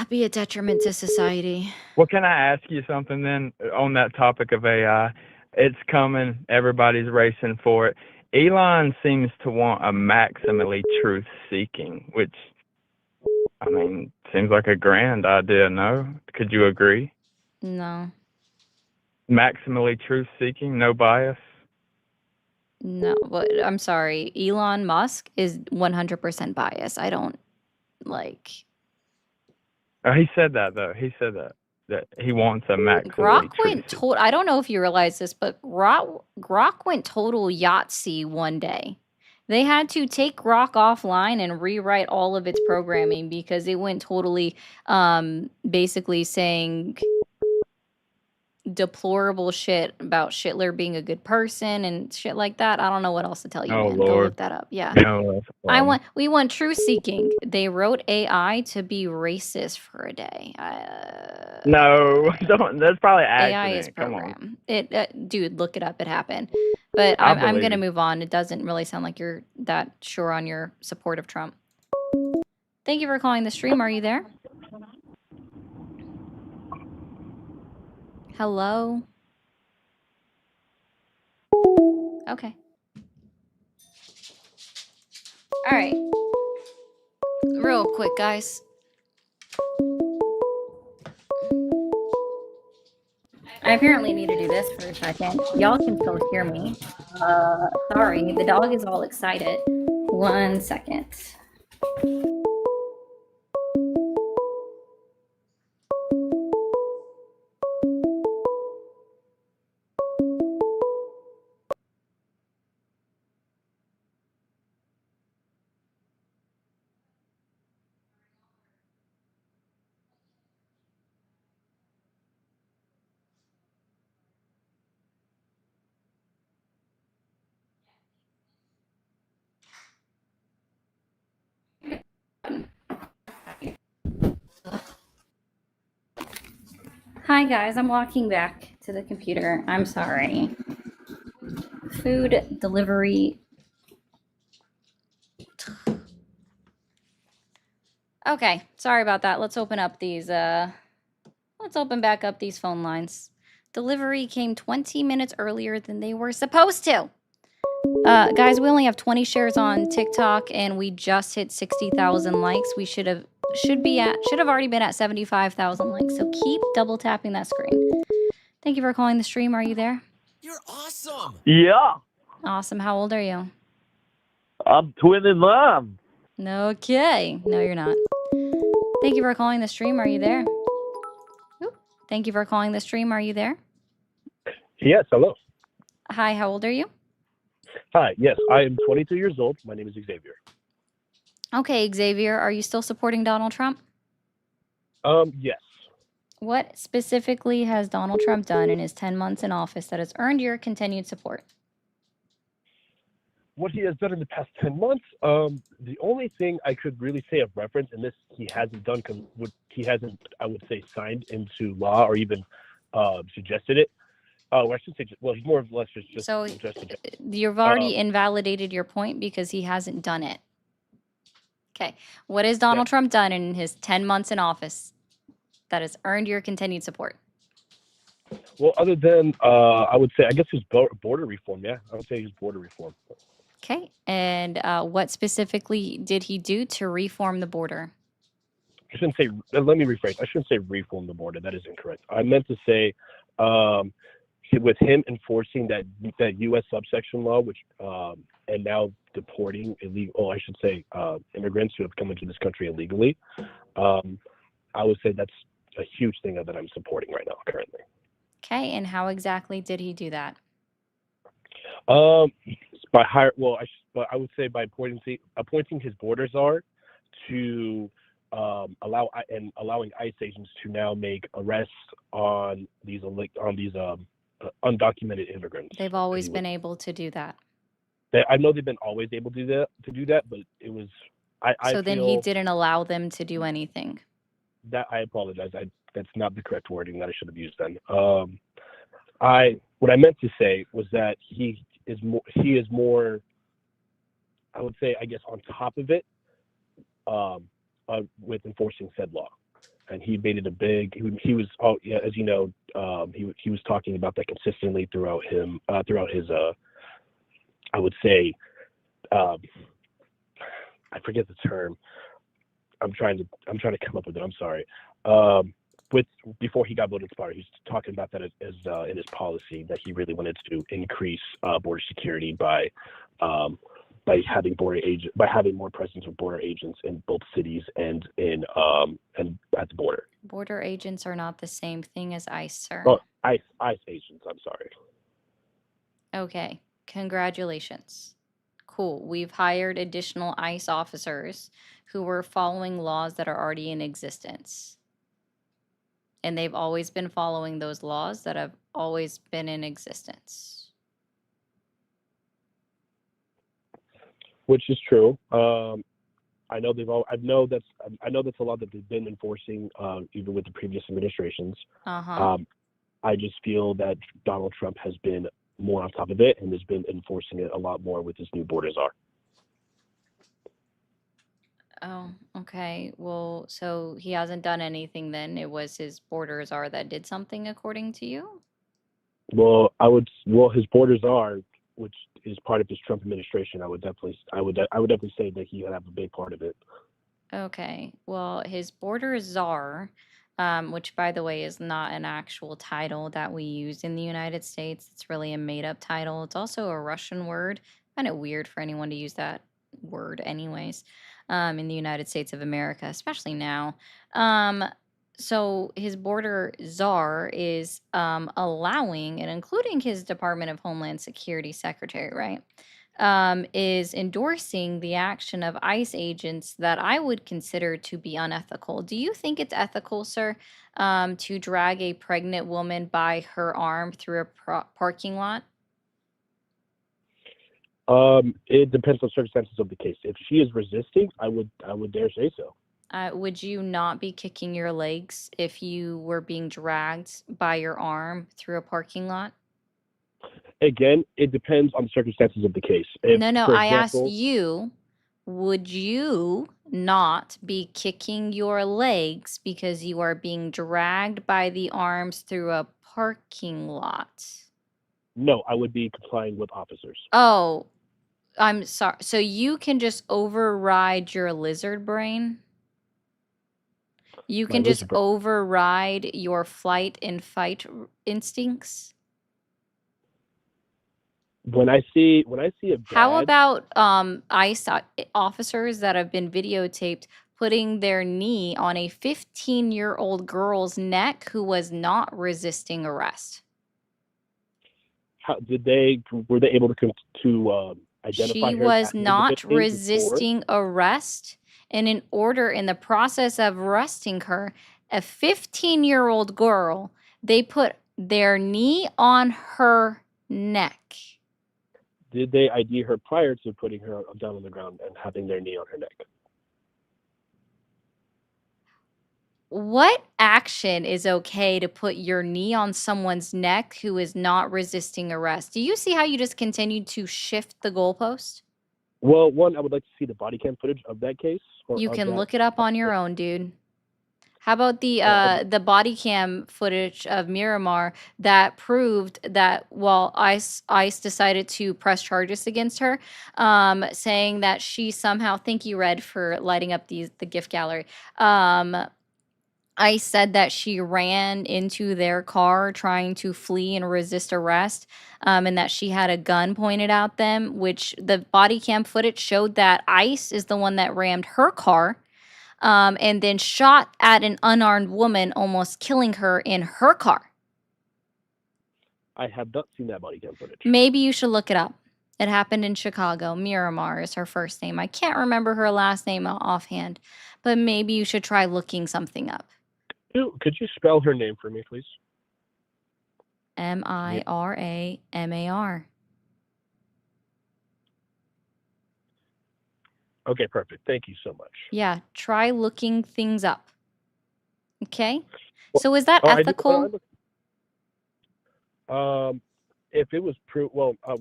be a detriment to society. well, can I ask you something then on that topic of AI? It's coming. Everybody's racing for it. Elon seems to want a maximally truth-seeking, which, I mean, seems like a grand idea, no? Could you agree? No, Maximally truth-seeking, no bias? no, but I'm sorry. Elon Musk is 100% biased. I don't like. He said that, though. He said that he wants a maximally Grok went truth-seeking. total. I don't know if you realize this, but Grok went total Yahtzee one day. They had to take Grok offline and rewrite all of its programming because it went totally, basically saying deplorable shit about Shitler being a good person and shit like that. I don't know what else to tell you, Oh, man. Go Lord. look that up. Yeah. No, that's We want truth seeking. They wrote AI to be racist for a day. no, that's probably an AI is accident. Come on. program. It, dude, look it up. It happened. But I I'm believe gonna you. move on. It doesn't really sound like you're that sure on your support of Trump. Thank you for calling the stream. Are you there? Hello? Okay. All right. Real quick, guys. I apparently need to do this for a second. Y'all can still hear me. Sorry, the dog is all excited. 1 second. Hi guys, I'm walking back to the computer. I'm sorry. Food delivery. Okay, sorry about that. Let's open up these let's open back up these phone lines. Delivery came 20 minutes earlier than they were supposed to. Guys, we only have 20 shares on TikTok and we just hit 60,000 likes. We should have already been at 75,000 likes. So keep double tapping that screen. Thank you for calling the stream. Are you there? You're awesome. Yeah, Awesome. How old are you? I'm 29. Okay. No, you're not. Thank you for calling the stream. Are you there? Oop. Thank you for calling the stream. Are you there? Yes, hello. Hi, how old are you? Hi, yes, I am 22 years old. My name is Xavier. Okay, Xavier, are you still supporting Donald Trump? Yes. What specifically has Donald Trump done in his 10 months in office that has earned your continued support? What he has done in the past 10 months, the only thing I could really say of reference, and this he hasn't done, he hasn't, I would say, signed into law or even suggested it. Well, I should say, well, he's more or less just So suggested it. you've already invalidated your point because he hasn't done it. Okay. What has Donald Trump done in his 10 months in office that has earned your continued support? Well, other than, I would say, I guess his border reform, yeah. I would say his border reform. Okay. And what specifically did he do to reform the border? I shouldn't say, let me rephrase. I shouldn't say reform the border. That is incorrect. I meant to say, with him enforcing that U.S. subsection law, which and now deporting illegal, I should say, immigrants who have come into this country illegally, I would say that's a huge thing that I'm supporting right now currently. Okay. And how exactly did he do that? By hire, well, I would say by appointing his border czar to allowing ICE agents to now make arrests on these undocumented immigrants. They've always been able to do that. I know they've been always able to do that, but it was So then he didn't allow them to do anything. That I apologize. That's not the correct wording that I should have used then. What I meant to say was that he is more, I would say, I guess, on top of it with enforcing said law. And he made it a big. He was, as you know, he was talking about that consistently throughout his. I would say, I forget the term. I'm trying to come up with it. I'm sorry. Before he got voted into power, he was talking about that as in his policy that he really wanted to increase border security by having more presence of border agents in both cities and and at the border. Border agents are not the same thing as ICE, sir. Oh, ICE agents. I'm sorry. Okay. Congratulations. Cool. We've hired additional ICE officers who were following laws that are already in existence. And they've always been following those laws that have always been in existence. Which is true. I know that's a law that they've been enforcing even with the previous administrations. I just feel that Donald Trump has been more on top of it and has been enforcing it a lot more with his new border czar. Oh, okay. Well, so he hasn't done anything then. It was his border czar that did something according to you? Well, his border czar, which is part of his Trump administration, I would definitely say that he would have a big part of it. Okay. Well, his border czar, which by the way is not an actual title that we use in the United States. It's really a made-up title. It's also a Russian word. Kind of weird for anyone to use that word anyways, in the United States of America, especially now. So his border czar is allowing, and including his Department of Homeland Security secretary, right, is endorsing the action of ICE agents that I would consider to be unethical. Do you think it's ethical, sir, to drag a pregnant woman by her arm through a parking lot? It depends on circumstances of the case. If she is resisting, I would dare say so. Would you not be kicking your legs if you were being dragged by your arm through a parking lot? Again, it depends on the circumstances of the case. If, No, for I asked example, you, would you not be kicking your legs because you are being dragged by the arms through a parking lot? No, I would be complying with officers. Oh, I'm sorry. So you can just override your lizard brain? You My can just lizard brain. override your flight and fight instincts? When I see a How bad, about ICE officers that have been videotaped putting their knee on a 15-year-old girl's neck who was not resisting arrest? were they able to identify She her was as an not individual before? resisting arrest, and in the process of arresting her, a 15-year-old girl, they put their knee on her neck. did they ID her prior to putting her down on the ground and having their knee on her neck? What action is okay to put your knee on someone's neck who is not resisting arrest? Do you see how you just continued to shift the goalpost? Well, one, I would like to see the body cam footage of that case. Or You of can that. look it up on your own, dude. How about the body cam footage of Miramar that proved that while ICE decided to press charges against her, saying that she somehow, thank you, Red, for lighting up the gift gallery. ICE said that she ran into their car trying to flee and resist arrest, and that she had a gun pointed at them, which the body cam footage showed that ICE is the one that rammed her car, and then shot at an unarmed woman, almost killing her in her car. I have not seen that body cam footage. Maybe you should look it up. It happened in Chicago. Miramar is her first name. I can't remember her last name offhand, but maybe you should try looking something up. Could you spell her name for me, please? Miramar. Okay, perfect. Thank you so much. Yeah, try looking things up. Okay? Well, So is that ethical? If it was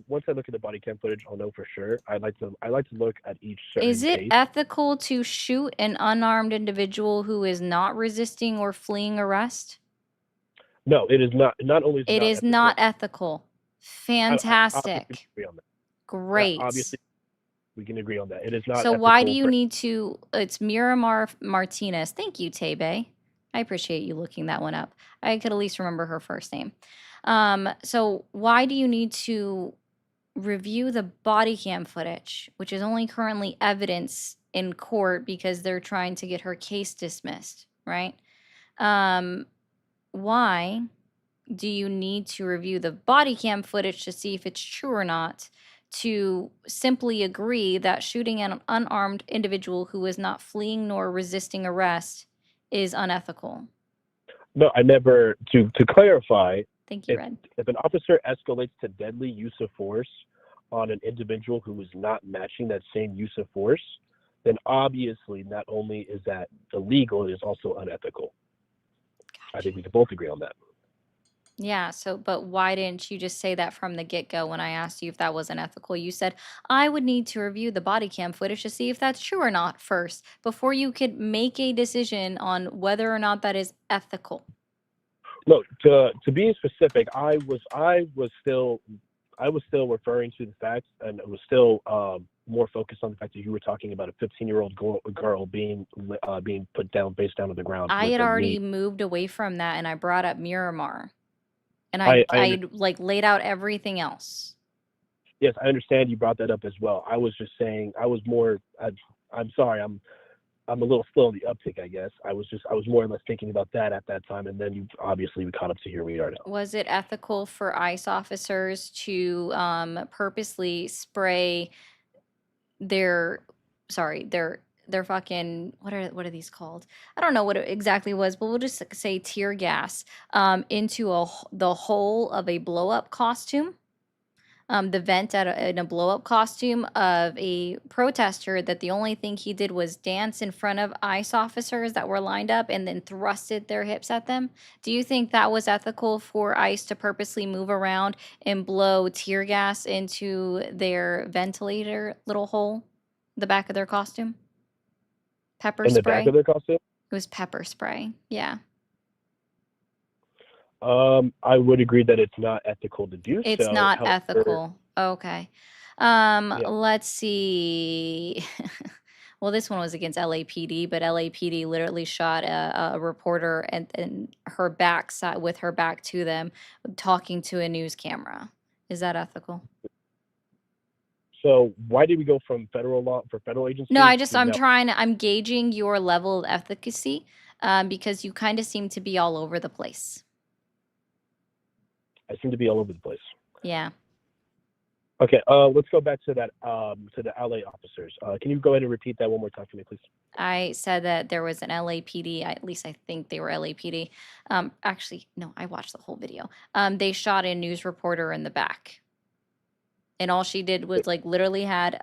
once I look at the body cam footage, I'll know for sure. I like to look at each certain Is it case. ethical to shoot an unarmed individual who is not resisting or fleeing arrest? No, it is not. Not only is It is not ethical. Fantastic. agree on that. Great. Obviously, we can agree on that. It is not. So why do ethical you for- need to? It's Miramar Martinez. Thank you, Tebe. I appreciate you looking that one up. I could at least remember her first name. So why do you need to review the body cam footage, which is only currently evidence in court because they're trying to get her case dismissed, right? Why do you need to review the body cam footage to see if it's true or not, to simply agree that shooting an unarmed individual who is not fleeing nor resisting arrest is unethical? No, I never. To clarify, Thank you, Red. if an officer escalates to deadly use of force on an individual who is not matching that same use of force, then obviously not only is that illegal, it is also unethical. I think we can both agree on that. Yeah, but why didn't you just say that from the get-go when I asked you if that was unethical? You said, I would need to review the body cam footage to see if that's true or not first, before you could make a decision on whether or not that is ethical. Look, to be specific, I was still referring to the facts, and it was still more focused on the fact that you were talking about a 15-year-old girl being put down, face down on the ground. I with had a already knee. moved away from that, and I brought up Miramar, and I I like laid out everything else. Yes, I understand you brought that up as well. I was just saying, I'm sorry, I'm a little slow on the uptick, I guess. I was more or less thinking about that at that time, and then we caught up to here we are now. Was it ethical for ICE officers to purposely spray their fucking, what are these called? I don't know what it exactly was, but we'll just say tear gas into the hole of a blow up costume, the vent in a blow up costume of a protester, that the only thing he did was dance in front of ICE officers that were lined up and then thrusted their hips at them? Do you think that was ethical for ICE to purposely move around and blow tear gas into their ventilator little hole, the back of their costume? Pepper In spray. the back of their costume? It was pepper spray. Yeah. I would agree that it's not ethical to do so. It's not However, ethical. Okay. Let's see. Well, this one was against LAPD, but LAPD literally shot a reporter and her backside with her back to them, talking to a news camera. Is that ethical? So why did we go from federal law for federal agencies? No, I'm gauging your level of efficacy, because you kind of seem to be all over the place. I seem to be all over the place. Yeah. Okay, let's go back to that to the LA officers. Can you go ahead and repeat that one more time for me, please? I said that there was an LAPD, at least I think they were LAPD. Actually, no, I watched the whole video. They shot a news reporter in the back. And all she did was like literally had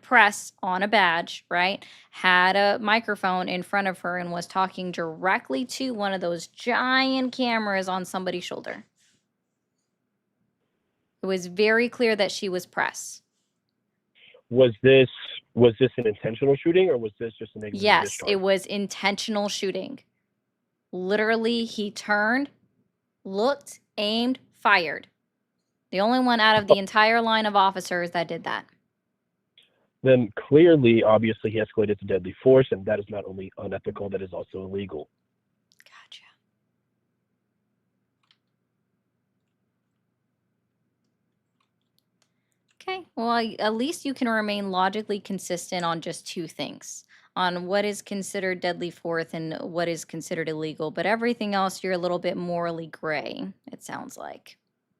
press on a badge, right? Had a microphone in front of her and was talking directly to one of those giant cameras on somebody's shoulder. It was very clear that she was press. Was this an intentional shooting, or was this just a negative Yes, discharge? it was intentional shooting. Literally, he turned, looked, aimed, fired. The only one out of the entire line of officers that did that. Then clearly, obviously, he escalated to deadly force, and that is not only unethical, that is also illegal. Gotcha. Okay, well, at least you can remain logically consistent on just two things, on what is considered deadly force and what is considered illegal, but everything else you're a little bit morally gray, it sounds like.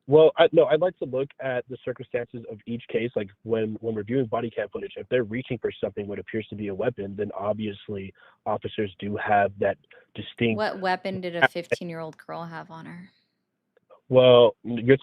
Well, I'd like to look at the circumstances of each case. Like when reviewing body cam footage, if they're reaching for something what appears to be a weapon, then obviously officers do have that distinct. What weapon did a 15-year-old girl have on her? Well, if we're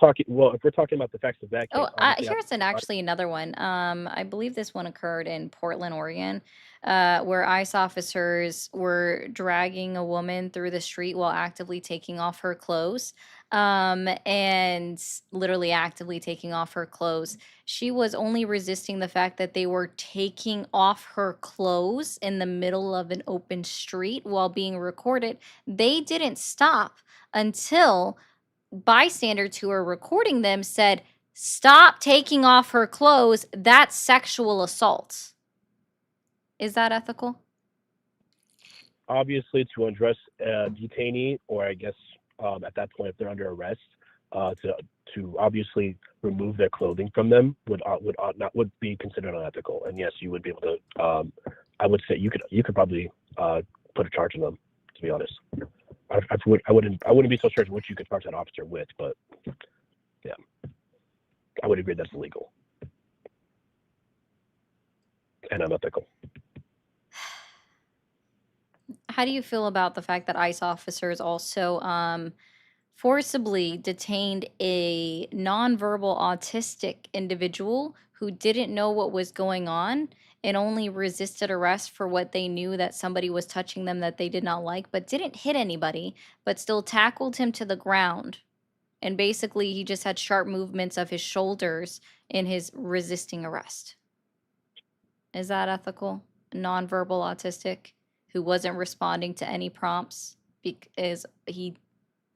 talking about the facts of that case. Oh, here's actually another one. I believe this one occurred in Portland, Oregon, where ICE officers were dragging a woman through the street while actively taking off her clothes, and literally actively taking off her clothes. She was only resisting the fact that they were taking off her clothes in the middle of an open street while being recorded. They didn't stop until bystanders who are recording them said, "Stop taking off her clothes. That's sexual assault." Is that ethical? Obviously, to undress a detainee, or I guess at that point, if they're under arrest, to obviously remove their clothing from them would be considered unethical. And yes, you would be able to. I would say you could probably put a charge on them. To be honest, I wouldn't be so certain what you could charge that officer with, but yeah, I would agree that's illegal and unethical. How do you feel about the fact that ICE officers also forcibly detained a nonverbal autistic individual who didn't know what was going on and only resisted arrest for what they knew that somebody was touching them that they did not like, but didn't hit anybody, but still tackled him to the ground? And basically, he just had sharp movements of his shoulders in his resisting arrest. Is that ethical? Nonverbal autistic who wasn't responding to any prompts because he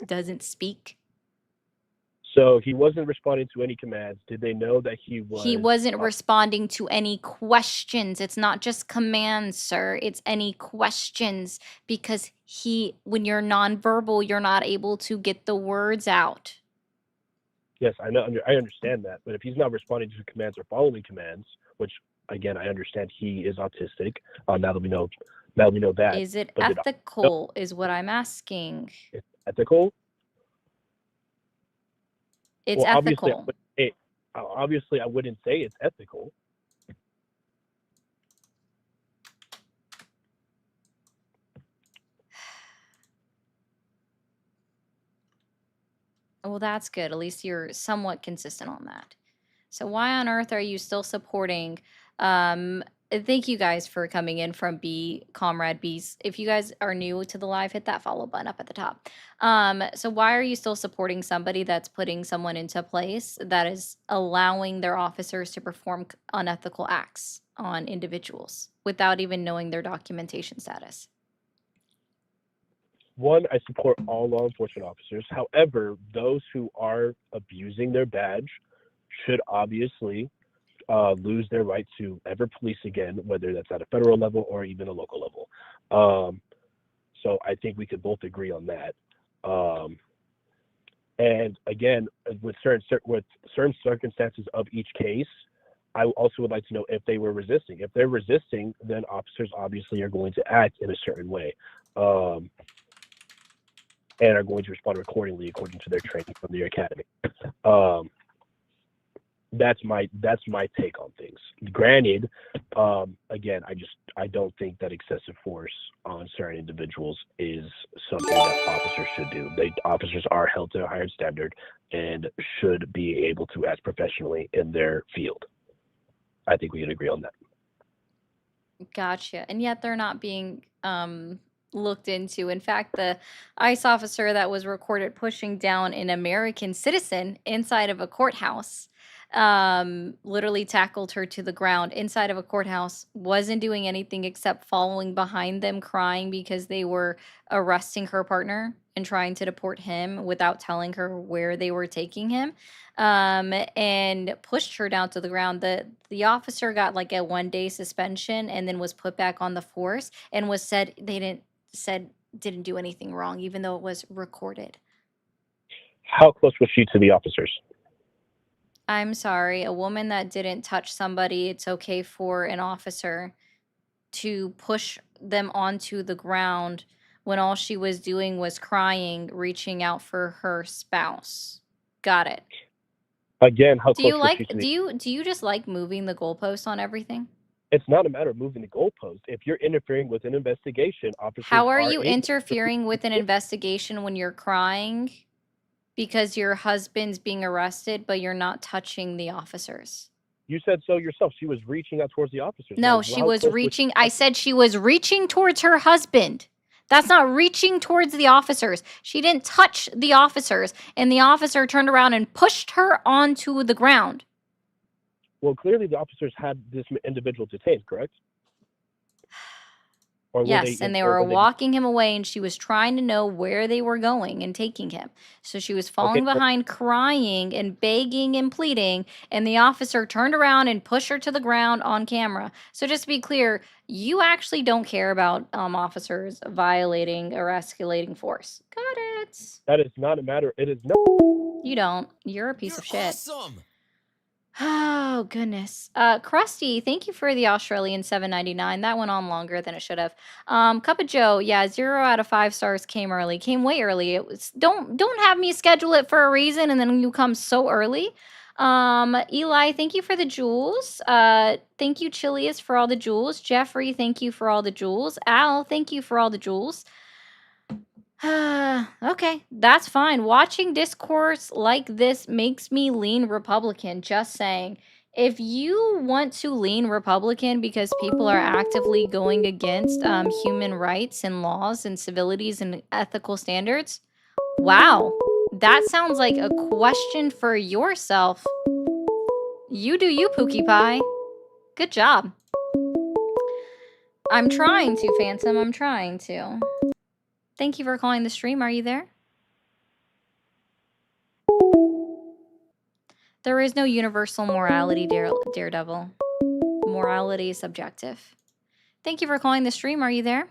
doesn't speak? So he wasn't responding to any commands. Did they know that he was? He wasn't responding to any questions. It's not just commands, sir. It's any questions, because when you're nonverbal, you're not able to get the words out. Yes, I know. I understand that. But if he's not responding to commands or following commands, which again I understand he is autistic. Now that we know that. Is it ethical? Is what I'm asking. It's ethical. It's ethical. Obviously, I wouldn't say it's ethical. Well, that's good. At least you're somewhat consistent on that. So why on earth are you still supporting? Thank you guys for coming in from Comrade Bees. If you guys are new to the live, hit that follow button up at the top. So why are you still supporting somebody that's putting someone into place that is allowing their officers to perform unethical acts on individuals without even knowing their documentation status? One, I support all law enforcement officers. However, those who are abusing their badge should obviously lose their right to ever police again, whether that's at a federal level or even a local level. So I think we could both agree on that. And again, with certain circumstances of each case, I also would like to know if they were resisting. If they're resisting, then officers obviously are going to act in a certain way. And are going to respond accordingly according to their training from the academy. that's my take on things. Granted, again, I don't think that excessive force on certain individuals is something that officers should do. Officers are held to a higher standard and should be able to act professionally in their field. I think we can agree on that. Gotcha. And yet they're not being looked into. In fact, the ICE officer that was recorded pushing down an American citizen inside of a courthouse literally tackled her to the ground inside of a courthouse, wasn't doing anything except following behind them, crying because they were arresting her partner and trying to deport him without telling her where they were taking him, and pushed her down to the ground. The officer got like a 1-day suspension and then was put back on the force and was said didn't do anything wrong, even though it was recorded. How close was she to the officers? I'm sorry, a woman that didn't touch somebody, it's okay for an officer to push them onto the ground when all she was doing was crying, reaching out for her spouse. Got it. Again, how Do close you was like she to do you just like moving the goalposts on everything? It's not a matter of moving the goalpost. If you're interfering with an investigation, officers How are are you able. interfering with an investigation when you're crying because your husband's being arrested, but you're not touching the officers? You said so yourself. She was reaching out towards the officers. No, Like, she how was close reaching. I said she was reaching towards her husband. That's not reaching towards the officers. She didn't touch the officers, and the officer turned around and pushed her onto the ground. Well, clearly the officers had this individual detained, correct? Or Yes, and they were walking him away, and she was trying to know where they were going and taking him. So she was falling behind, crying and begging and pleading, and the officer turned around and pushed her to the ground on camera. So just to be clear, you actually don't care about officers violating or escalating force. Got it. That is not a matter. It is no. You don't. You're a piece of shit. Awesome. Oh, goodness. Krusty, thank you for the Australian $7.99. That went on longer than it should have. Cup of Joe, yeah, 0 out of 5 stars came early. Came way early. It was don't have me schedule it for a reason and then you come so early. Eli, thank you for the jewels. Thank you, Chilius, for all the jewels. Jeffrey, thank you for all the jewels. Al, thank you for all the jewels. Okay, that's fine. Watching discourse like this makes me lean Republican, just saying. If you want to lean Republican because people are actively going against human rights and laws and civilities and ethical standards, wow, that sounds like a question for yourself. You do you, Pookie Pie. Good job. I'm trying to, Phantom. I'm trying to. Thank you for calling the stream. Are you there? There is no universal morality, Daredevil. Morality is subjective. Thank you for calling the stream. Are you there?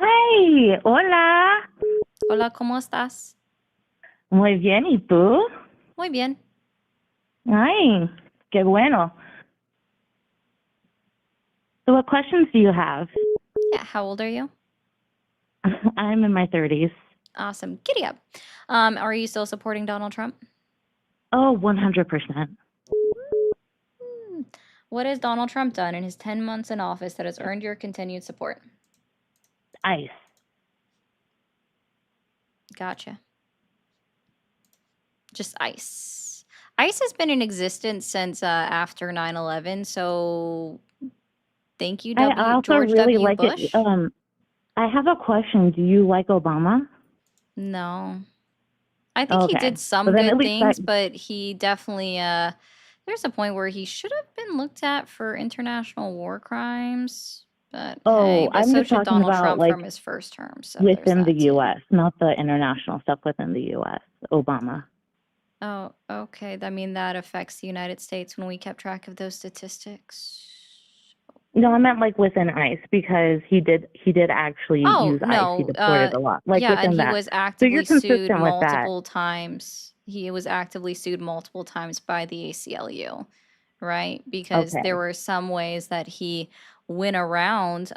Hi, hola. Hola, ¿cómo estás? Muy bien, ¿y tú? Muy bien. Ay, qué bueno. So what questions do you have? Yeah, how old are you? I'm in my 30s. Awesome. Giddy up. Are you still supporting Donald Trump? Oh, 100%. What has Donald Trump done in his 10 months in office that has earned your continued support? ICE. Gotcha. Just ICE. ICE has been in existence since after 9/11, so thank you, I also George really W. like Bush. it. I have a question. Do you like Obama? No. I think he Okay. did some Well, then good at least things, but he definitely there's a point where he should have been looked at for international war crimes. But hey, but I'm so just should talking Donald about, Trump like, from his first term. So there's within the that too. U.S., not the international stuff within the U.S. Obama. Oh, okay. I mean, that affects the United States when we kept track of those statistics. No, I meant like within ICE because he did actually Oh, use ICE. He no. deported a lot. Like Yeah, within and he that. was So actively you're sued consistent with that. multiple times. He was actively sued multiple times by the ACLU, right? Because Okay. there were some ways that he went around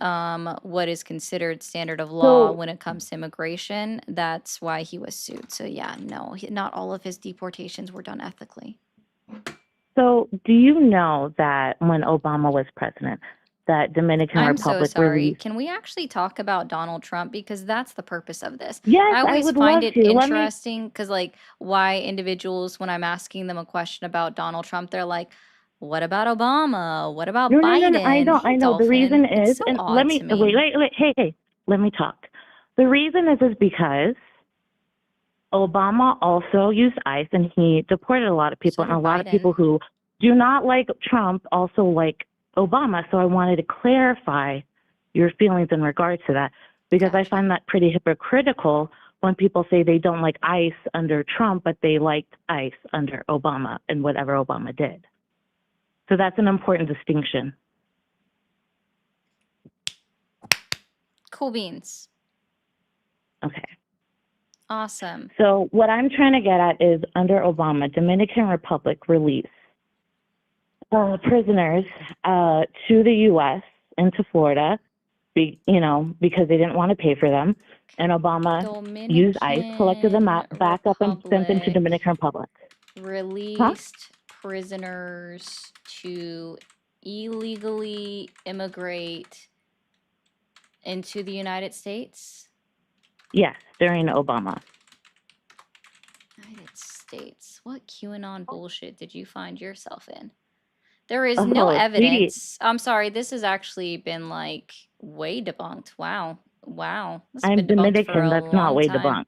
what is considered standard of law So when it comes to immigration. That's why he was sued. So yeah, no, not all of his deportations were done ethically. So, do you know that when Obama was president, that Dominican I'm so Republic sorry. released? Can we actually talk about Donald Trump? Because that's the purpose of this. Yes, I I always would find love it to. Let me. interesting because, like, why individuals, when I'm asking them a question about Donald Trump, they're like, what about Obama? What about No, no, no, no. I Biden? know, Hey, I know. The reason Dolphin. It's is, so and let odd me to wait, me. wait. Hey, let me talk. The reason is because Obama also used ICE, and he deported a lot of people, So and did a lot of people Biden. who do not like Trump also like Obama. So I wanted to clarify your feelings in regards to that, because I Gotcha. find that pretty hypocritical when people say they don't like ICE under Trump, but they liked ICE under Obama and whatever Obama did. So that's an important distinction. Cool beans. Okay. Awesome. So what I'm trying to get at is, under Obama, Dominican Republic released prisoners to the U.S. and to Florida, because they didn't want to pay for them. And Obama used ICE, collected them Dominican back up, and sent them to Republic Dominican Republic. released prisoners to illegally immigrate into the United States? Yes, during Obama. United States. What QAnon bullshit did you find yourself in? There is no Oh, sweetie. evidence. I'm sorry, this has actually been like way debunked. Wow. This has I'm been debunked for Dominican. a That's not long way time. debunked.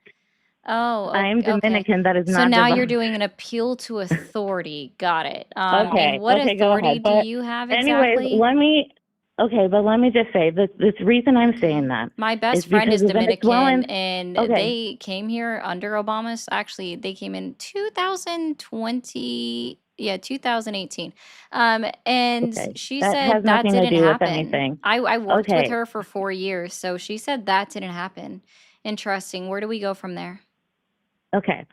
Oh, I'm okay. Dominican. That is So not now you're debunked. doing an appeal to authority. Got it. Okay, And what okay, go authority ahead. do But you have anyways, exactly? let me just say this reason I'm saying that My is best friend because is the Dominican, Venezuelans. and Okay, they came here under Obama's. Actually, they came in 2018. And okay. she That said has that nothing to didn't do with happen. anything. I worked with Okay, her for 4 years, so she said that didn't happen. Interesting. Where do we go from there? okay.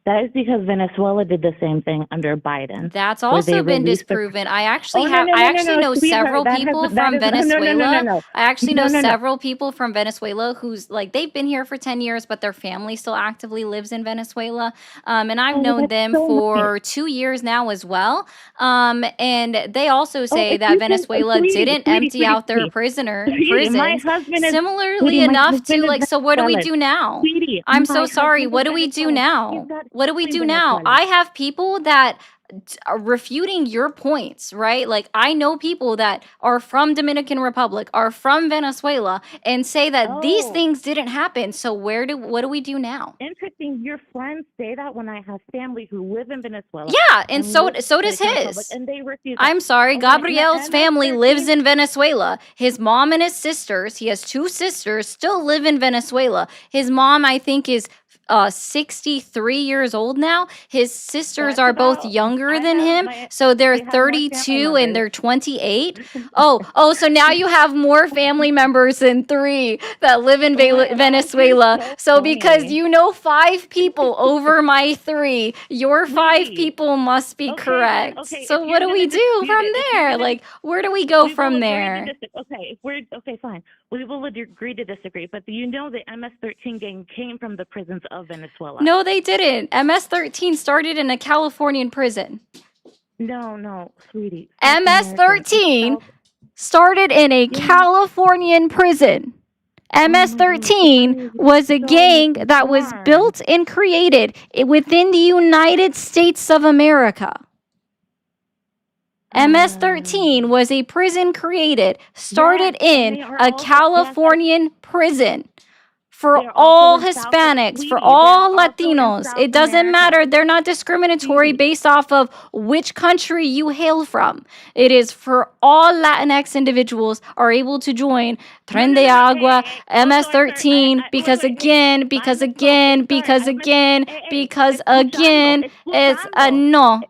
That is because Venezuela did the same thing under Biden, That's where they also been released the. disproven. I actually Oh, have no, I no, no, actually no, know sweetheart. several That people is from no, no, no, no, Venezuela. no, I actually no, know no, no. several people from Venezuela who's like they've been here for 10 years, but their family still actively lives in Venezuela. And I've Oh, known that's them so nice. for 2 years now as well. And they also Oh, say if that you can, Venezuela didn't empty out their sweetie, my prisons. husband is, Similarly sweetie, my enough husband to is like, so what do we Venezuelan. do now? Sweetie, I'm my so sorry. husband What is do we do Venezuelan. He's now? got What do we family do now? Venezuelan. I have people that are refuting your points, right? Like I know people that are from Dominican Republic, are from Venezuela, and say that these Oh, things didn't happen. So what do we do now? interesting. Your friends say that when I have family who live in Venezuela Yeah, and and so live in so does Dominican Republic, his. and they refuse that. I'm sorry, Okay, now Gabriel's family lives MS-13. in Venezuela. His mom and his sisters, he has 2 sisters, still live in Venezuela. His mom, I think, is 63 years old now. His sisters That's are both about. younger I than have him, my. so they're They have more family 32 and members. they're 28. Oh, so now you have more family members than 3 that live in Oh my God, you're Venezuela. so So because funny. you know 5 people over my 3, your 5 Sweetie. people must be Okay, correct. okay. So If what you're do we gonna do dispute from it, if you're there? gonna, Like, where do we go we will from agree to there? disagree. Okay, if we're okay, fine. We will agree to disagree. But you know the MS-13 gang came from the prisons of Venezuela. No, they didn't. MS-13 started in a Californian prison. No, sweetie. South American. MS-13 started in a Yeah. Californian prison. MS-13 was a gang that was built and created within the United States of America. MS-13 was a prison created, started in a Californian prison. For all Hispanics, for all Latinos, it doesn't matter. They're not discriminatory based off of which country you hail from. It is for all Latinx individuals are able to join Tren de Agua, MS-13, because again, it's a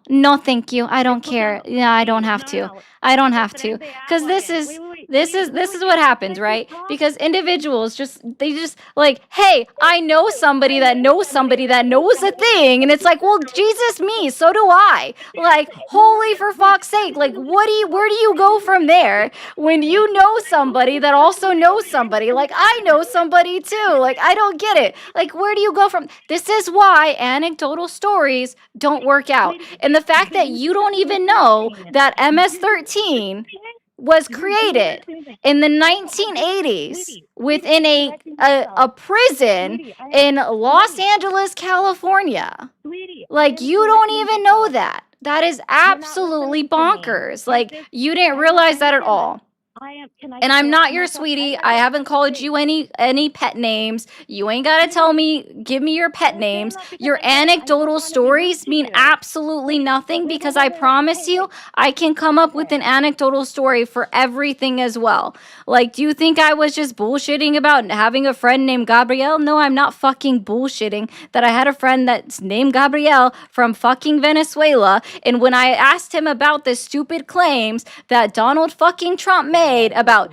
no, thank you. I don't care. Yeah, I don't have to. I don't have to. Because this is, This is what happens, right? Because individuals they just like, hey, I know somebody that knows somebody that knows a thing, and it's like, well, Jesus me, so do I. Like, holy for fuck's sake, like where do you go from there when you know somebody that also knows somebody? Like, I know somebody too. Like, I don't get it. Like, where do you go from? This is why anecdotal stories don't work out. And the fact that you don't even know that MS-13 was created in the 1980s within a prison in Los Angeles, California. Like, you don't even know that. That is absolutely bonkers. Like, you didn't realize that at all. And I'm not your sweetie. I haven't called you any pet names. You ain't got to tell me, give me your pet names. Your anecdotal stories mean absolutely nothing, because I promise you, I can come up with an anecdotal story for everything as well. Like, do you think I was just bullshitting about having a friend named Gabrielle? No, I'm not fucking bullshitting that I had a friend that's named Gabrielle from fucking Venezuela. And when I asked him about the stupid claims that Donald fucking Trump made about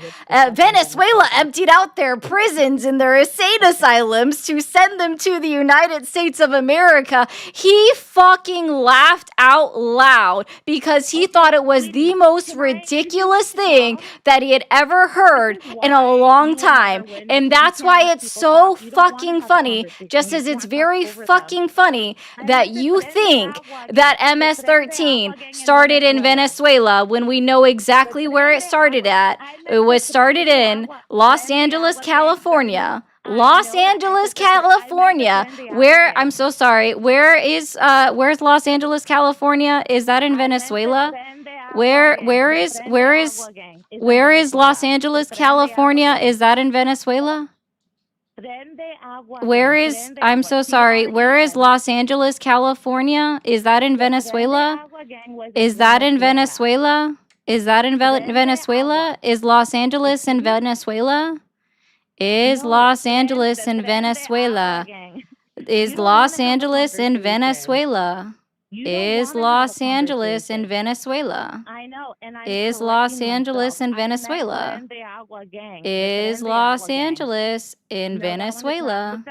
Venezuela emptied out their prisons and their insane asylums to send them to the United States of America, he fucking laughed out loud because he thought it was the most ridiculous thing that he had ever heard in a long time. And that's why it's so fucking funny, just as it's very fucking funny that you think that MS-13 started in Venezuela when we know exactly where it started at. It was started in Los Angeles, California. Los Angeles, California. Where, I'm so sorry, where's Los Angeles, California? Is that in Venezuela? Where is Los Angeles, California? Is that in Venezuela? I'm so sorry, where is Los Angeles, California? Is that in Venezuela? Is that in Venezuela? Is that in Venezuela? Is Los Angeles in Venezuela? Is Los Angeles in Venezuela? Is Los Angeles in Venezuela? Is Los Angeles in Venezuela? Is Los Angeles in Venezuela? Is Los Angeles in Venezuela?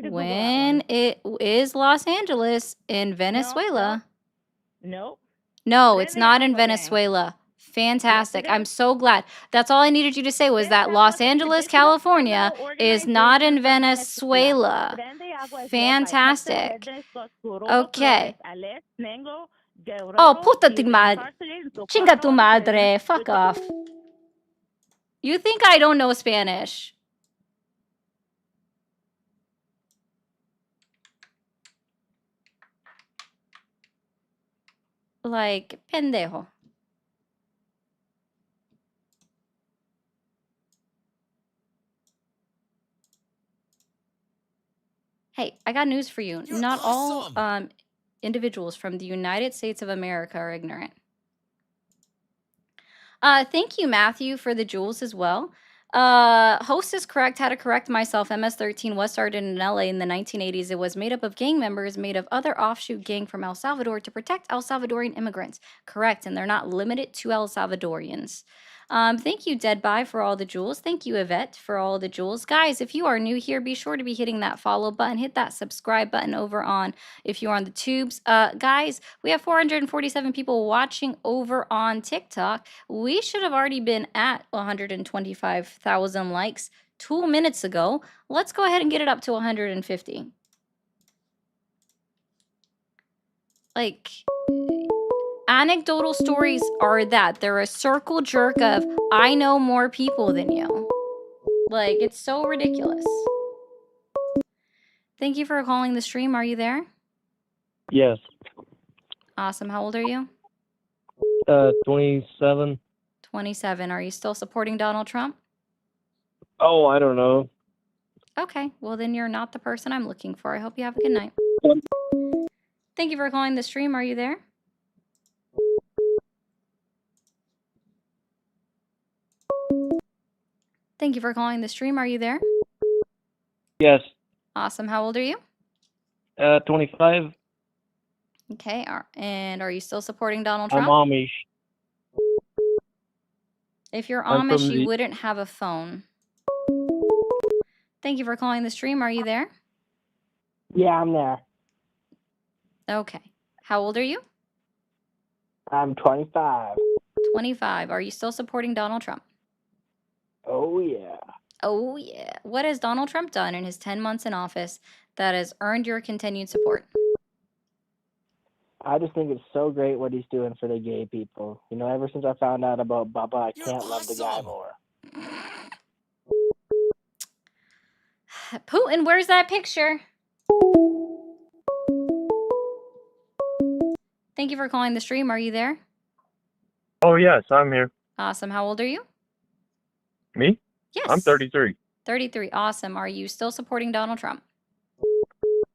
When it is Los Angeles in Venezuela? No, it's not in Venezuela. Fantastic. I'm so glad. That's all I needed you to say was that Los Angeles, California is not in Venezuela. Fantastic. Okay. Oh, puta tu madre. Chinga tu madre. Fuck off. You think I don't know Spanish? Like, pendejo. Hey, I got news for you. You're Not awesome. all individuals from the United States of America are ignorant. Thank you, Matthew, for the jewels as well. Host is correct. How to correct myself. MS-13 was started in LA in the 1980s. It was made up of gang members made of other offshoot gang from El Salvador to protect El Salvadorian immigrants. Correct, and they're not limited to El Salvadorians. Thank you, Deadby, for all the jewels. Thank you, Yvette, for all the jewels. Guys, if you are new here, be sure to be hitting that follow button. Hit that subscribe button over on, if you're on the tubes. Guys, we have 447 people watching over on TikTok. We should have already been at 125,000 likes 2 minutes ago. Let's go ahead and get it up to 150. Like, anecdotal stories are that. They're a circle jerk of, I know more people than you. Like, it's so ridiculous. Thank you for calling the stream. Are you there? Yes. Awesome. How old are you? 27. 27. Are you still supporting Donald Trump? Oh, I don't know. Okay. Well, then you're not the person I'm looking for. I hope you have a good night. Thank you for calling the stream. Are you there? Thank you for calling the stream. Are you there? Yes. Awesome. How old are you? 25. Okay. And are you still supporting Donald I'm Trump? Amish. If you're I'm Amish, from you the. wouldn't have a phone. Thank you for calling the stream. Are you there? Yeah, I'm there. Okay. How old are you? I'm 25. 25. Are you still supporting Donald Trump? Oh, yeah. Oh, yeah. What has Donald Trump done in his 10 months in office that has earned your continued support? I just think it's so great what he's doing for the gay people. You know, ever since I found out about Bubba, I can't love the guy more. Putin, where's that picture? Thank you for calling the stream. Are you there? Oh yes, I'm here. Awesome. How old are you? Me? Yes. I'm 33. 33. Awesome. Are you still supporting Donald Trump?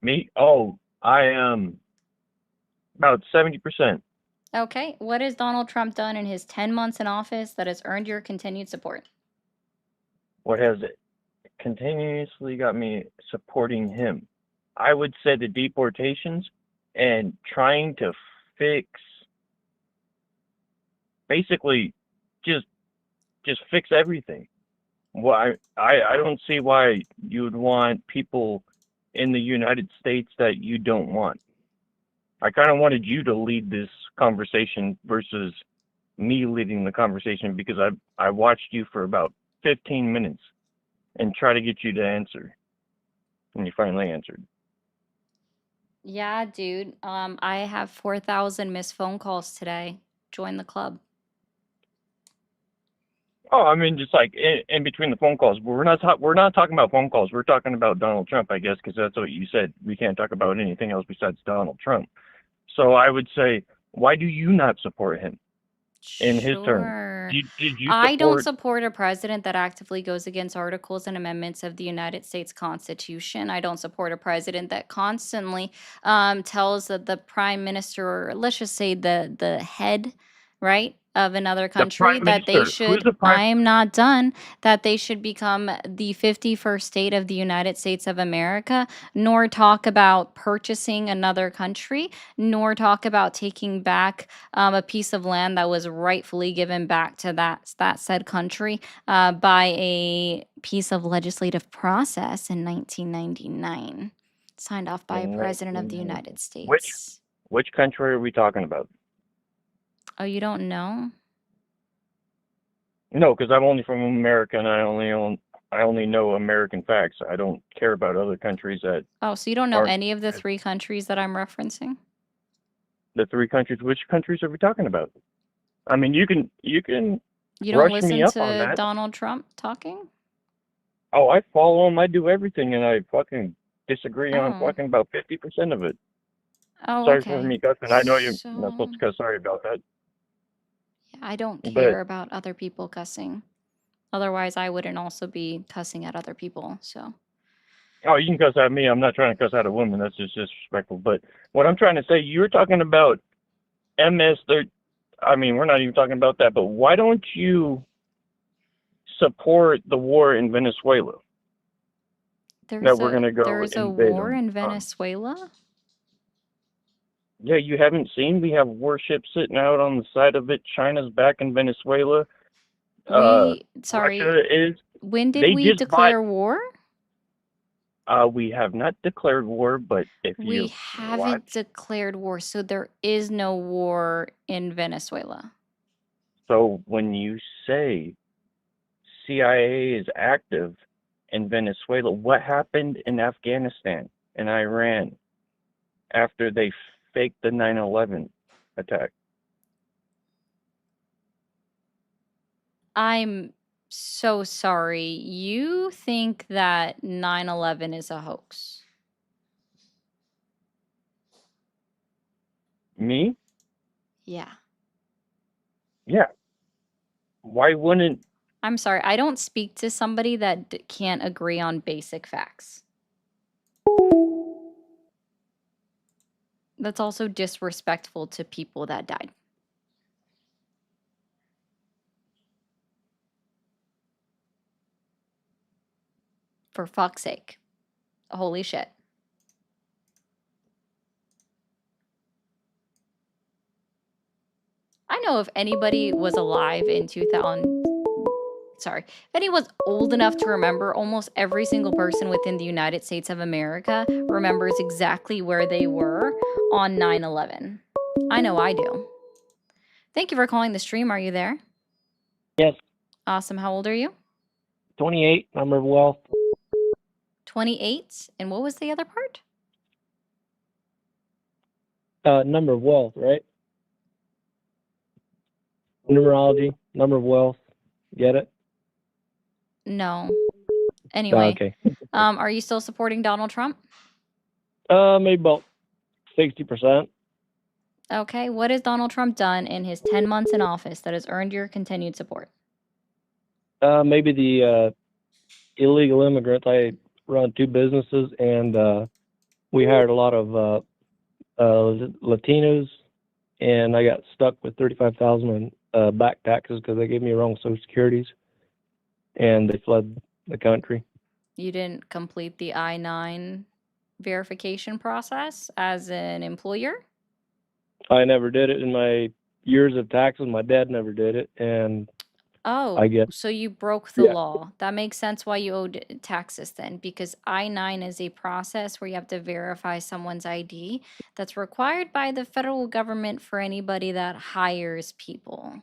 Me? Oh, I am about 70%. Okay. What has Donald Trump done in his 10 months in office that has earned your continued support? What has it continuously got me supporting him? I would say the deportations and trying to fix, basically, just fix everything. Why I don't see why you would want people in the United States that you don't want. I kind of wanted you to lead this conversation versus me leading the conversation, because I watched you for about 15 minutes and try to get you to answer, and you finally answered. Yeah, dude. I have 4,000 missed phone calls today. Join the club. Oh, I mean, just like in between the phone calls, we're not talking about phone calls. We're talking about Donald Trump, I guess, because that's what you said. We can't talk about anything else besides Donald Trump. So I would say, why do you not support him in his term? Sure. Did you I don't support? support a president that actively goes against articles and amendments of the United States Constitution. I don't support a president that constantly tells the prime minister, or let's just say the head, right, of another The country prime that they minister. Who's should, the prime? I am not done, that they should become the 51st state of the United States of America, nor talk about purchasing another country, nor talk about taking back a piece of land that was rightfully given back to that said country by a piece of legislative process in 1999, signed off by a In president of the 1990. United States. Which country are we talking about? Oh, you don't know? No, because I'm only from America, and I only know American facts. I don't care about other countries that Oh, so you don't know aren't any of the 3 countries that I'm referencing? the 3 countries. Which countries are we talking about? I mean, you can You don't brush me listen up on to that. Donald Trump talking? Oh, I follow him. I do everything, and I fucking disagree on Oh. fucking about 50% of it. Oh, Sorry for okay. me cussing. I know you're not supposed So, to cuss. Sorry about that. I don't But care about other people cussing. Otherwise, I wouldn't also be cussing at other people. So, oh, you can cuss at me. I'm not trying to cuss at a woman. That's just disrespectful. But what I'm trying to say, you're talking about MS. I mean, we're not even talking about that. But why don't you support the war in Venezuela that we're gonna go there's a invade war them? in Venezuela? Yeah, you haven't seen? We have warships sitting out on the side of it. China's back in Venezuela. Sorry, Russia is. when did They we just bought. declare war? We have not declared war, but if We you haven't watch, declared war, so there is no war in Venezuela. so when you say CIA is active in Venezuela, what happened in Afghanistan and Iran after they faked the 9/11 attack? I'm so sorry. You think that 9/11 is a hoax? Me? Yeah. Yeah. Why wouldn't? I'm sorry. I don't speak to somebody that can't agree on basic facts. That's also disrespectful to people that died. For fuck's sake. Holy shit. I know if anybody was alive in 2000, sorry, if anyone's old enough to remember, almost every single person within the United States of America remembers exactly where they were on 9/11. I know I do. Thank you for calling the stream. Are you there? Yes. Awesome. How old are you? 28, number of wealth. 28. And what was the other part? Number of wealth, right? Numerology, number of wealth. Get it? No. Anyway, Okay. are you still supporting Donald Trump? Maybe about 60%. Okay. What has Donald Trump done in his 10 months in office that has earned your continued support? Maybe the illegal immigrants. I run 2 businesses, and we hired a lot of Latinos, and I got stuck with $35,000 in back taxes because they gave me wrong Social Securities, and they fled the country. You didn't complete the I-9 verification process as an employer? I never did it in my years of taxes. My dad never did it, and Oh, I guess so you broke the yeah. law. That makes sense why you owed taxes then, because I-9 is a process where you have to verify someone's ID that's required by the federal government for anybody that hires people.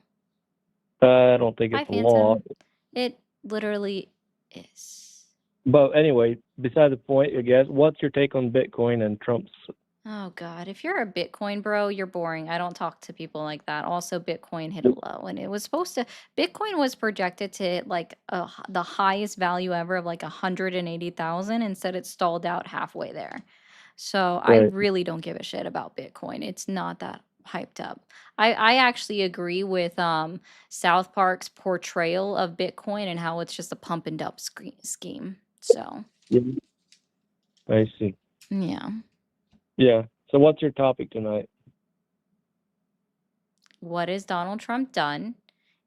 I don't think Hi, it's a law. Phantom. It literally is. But anyway, beside the point, I guess, what's your take on Bitcoin and Trump's? Oh God, if you're a Bitcoin bro, you're boring. I don't talk to people like that. Also, Bitcoin hit a low, and it was supposed to. Bitcoin was projected to hit like the highest value ever of like 180,000. Instead, it stalled out halfway there. So I Right. really don't give a shit about Bitcoin. It's not that hyped up. I actually agree with South Park's portrayal of Bitcoin and how it's just a pump and dump scheme. So Yeah. I see. yeah. Yeah. So what's your topic tonight? What has Donald Trump done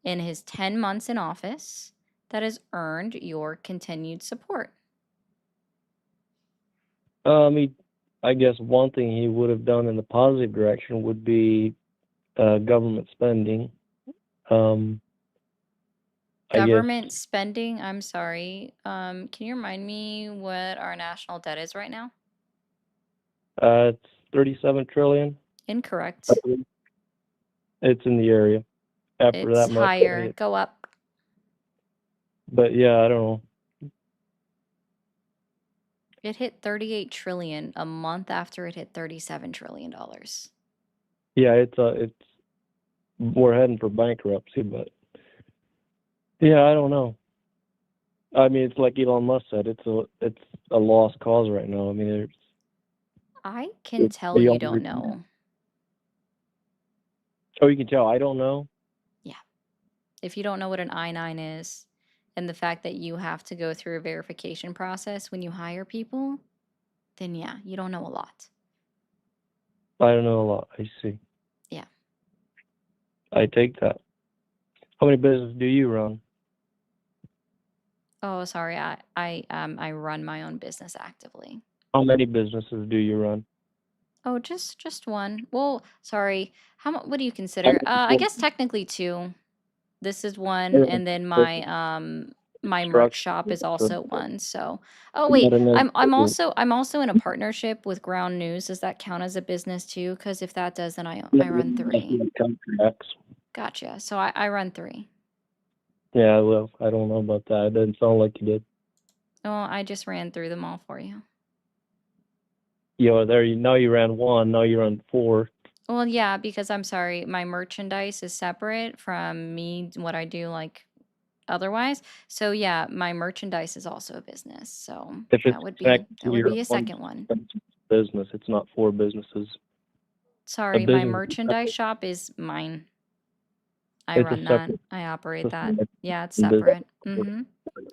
in his 10 months in office that has earned your continued support? I guess one thing he would have done in the positive direction would be government spending. I guess Government spending, I'm sorry. Can you remind me what our national debt is right now? it's 37 trillion. Incorrect. I believe. It's in the area. After It's that much, higher. Go up. but yeah, I don't know. It hit 38 trillion a month after it hit $37 trillion. Yeah, it's we're heading for bankruptcy, but yeah, I don't know. I mean, it's like Elon Musk said, it's a lost cause right now. I mean, I can it's tell the you only don't know. Oh, you can tell I don't know. Yeah. If you don't know what an I-9 is and the fact that you have to go through a verification process when you hire people, then yeah, you don't know a lot. I don't know a lot. I see. Yeah. I take that. How many businesses do you run? Oh, sorry. I run my own business actively. How many businesses do you run? Oh, just one. Well, sorry. What do you consider? I guess technically 2. This is one, and then my my merch shop is also one. So, oh wait, I'm also in a partnership with Ground News. Does that count as a business too? Because if that does, then I run 3. Gotcha. So I run 3. Yeah, well, I don't know about that. It didn't sound like you did. Oh, I just ran through them all for you. Now you ran 1, now you run 4. Well, yeah, because I'm sorry, my merchandise is separate from me, what I do like otherwise. So yeah, my merchandise is also a business. So If it's that would connected to be your a own second one. business, it's not 4 businesses. Sorry, my business- merchandise shop is mine. I It's a run that. separate- I operate it's a that. separate Yeah, it's business. separate.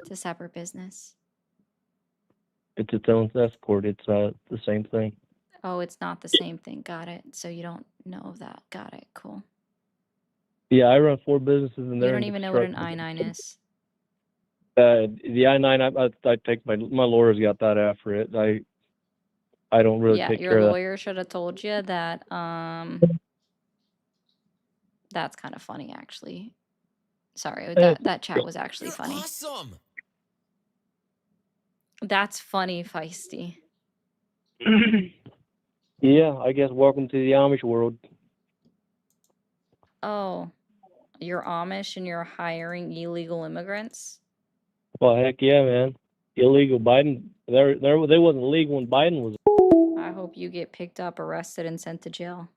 It's a separate business. It's its own escort. It's the same thing. Oh, it's not the same thing. Got it. So you don't know of that. Got it. Cool. Yeah, I run 4 businesses, and You they're don't in even know what an construction. I-9 is. The I-9, I take my lawyer's got that after it. I don't really Yeah, take your care of that. lawyer should have told you that. That's kind of funny, actually. Sorry, Eh, that chat was actually You're funny. awesome. That's funny, Feisty. Yeah, I guess welcome to the Amish world. Oh, you're Amish and you're hiring illegal immigrants? Well, heck yeah, man. Illegal Biden. They wasn't legal when Biden was. I hope you get picked up, arrested, and sent to jail.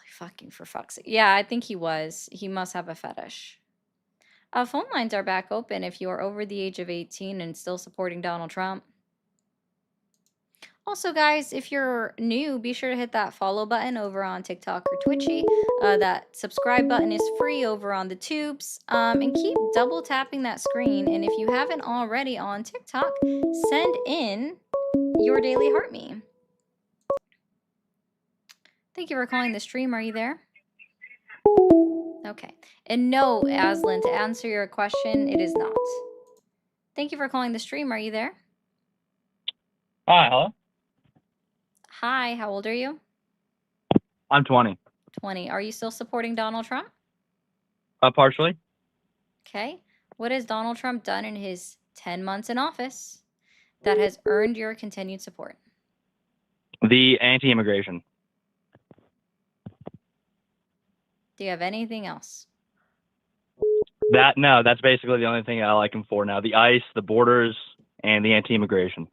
Fucking for fuck's sake. Yeah, I think he was. He must have a fetish. Phone lines are back open if you are over the age of 18 and still supporting Donald Trump. Also, guys, if you're new, be sure to hit that follow button over on TikTok or Twitchy. That subscribe button is free over on the tubes. And keep double tapping that screen. And if you haven't already on TikTok, send in your daily heart meme. Thank you for calling the stream. Are you there? Okay. And no, Aslan, to answer your question, it is not. Thank you for calling the stream. Are you there? Hi, hello. Hi, how old are you? I'm 20. 20. Are you still supporting Donald Trump? Partially. Okay. What has Donald Trump done in his 10 months in office that has earned your continued support? The anti-immigration. Do you have anything else? That's basically the only thing I like him for now. The ICE, the borders, and the anti-immigration.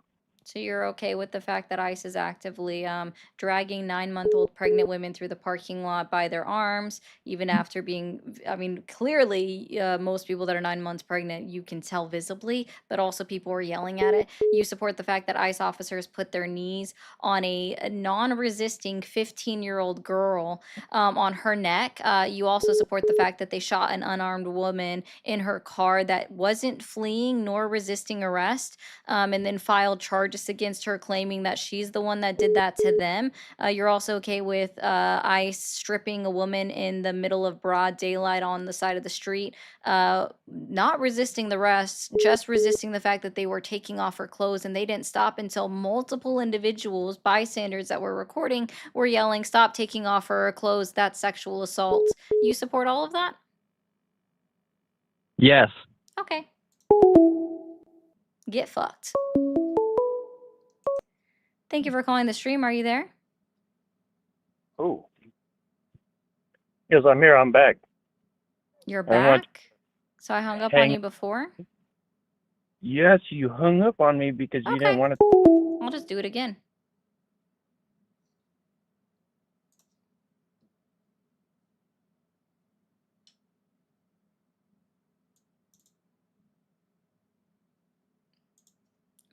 So you're okay with the fact that ICE is actively dragging 9-month-old pregnant women through the parking lot by their arms, even after being, I mean, clearly most people that are 9 months pregnant, you can tell visibly, but also people are yelling at it. You support the fact that ICE officers put their knees on a non-resisting 15-year-old girl on her neck. You also support the fact that they shot an unarmed woman in her car that wasn't fleeing nor resisting arrest, and then filed charges against her, claiming that she's the one that did that to them. You're also okay with ICE stripping a woman in the middle of broad daylight on the side of the street, not resisting the arrest, just resisting the fact that they were taking off her clothes, and they didn't stop until multiple individuals, bystanders that were recording, were yelling, "Stop taking off her clothes, that's sexual assault." You support all of that? Yes. Okay. Get fucked. Thank you for calling the stream. Are you there? Oh. Yes, I'm here. I'm back. You're I want- back? So I hung up on you before? Yes, you hung up on me because you didn't want to. I'll just do it again.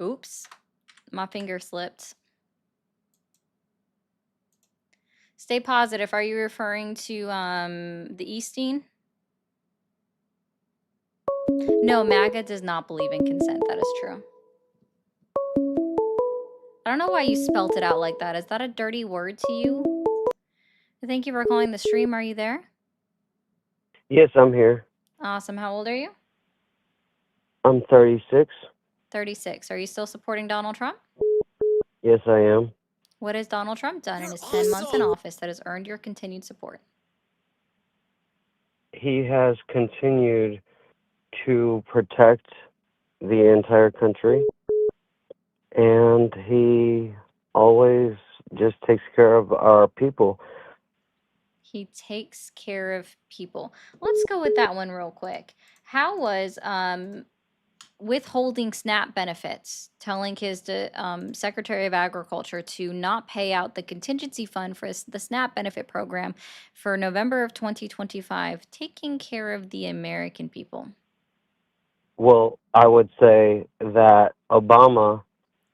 Oops. My finger slipped. Stay positive. Are you referring to the Easteen? No, MAGA does not believe in consent. That is true. I don't know why you spelt it out like that. Is that a dirty word to you? Thank you for calling the stream. Are you there? Yes, I'm here. Awesome. How old are you? I'm 36. 36. Are you still supporting Donald Trump? Yes, I am. What has Donald Trump done in his 10 months in office that has earned your continued support? He has continued to protect the entire country, and he always just takes care of our people. He takes care of people. Let's go with that one real quick. How was withholding SNAP benefits, telling his Secretary of Agriculture to not pay out the contingency fund for the SNAP benefit program for November of 2025, taking care of the American people? Well, I would say that Obama,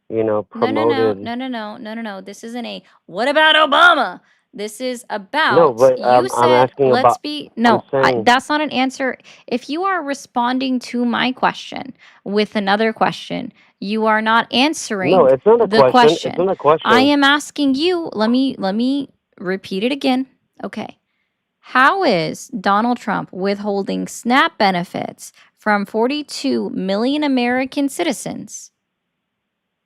promoted. No. This isn't a what about Obama? This is about No, but you I'm said asking let's about. be I'm no. saying That's not an answer. If you are responding to my question with another question, you are not answering no, it's not a the question. It's not a question. I am asking you. Let me repeat it again. Okay. How is Donald Trump withholding SNAP benefits from 42 million American citizens,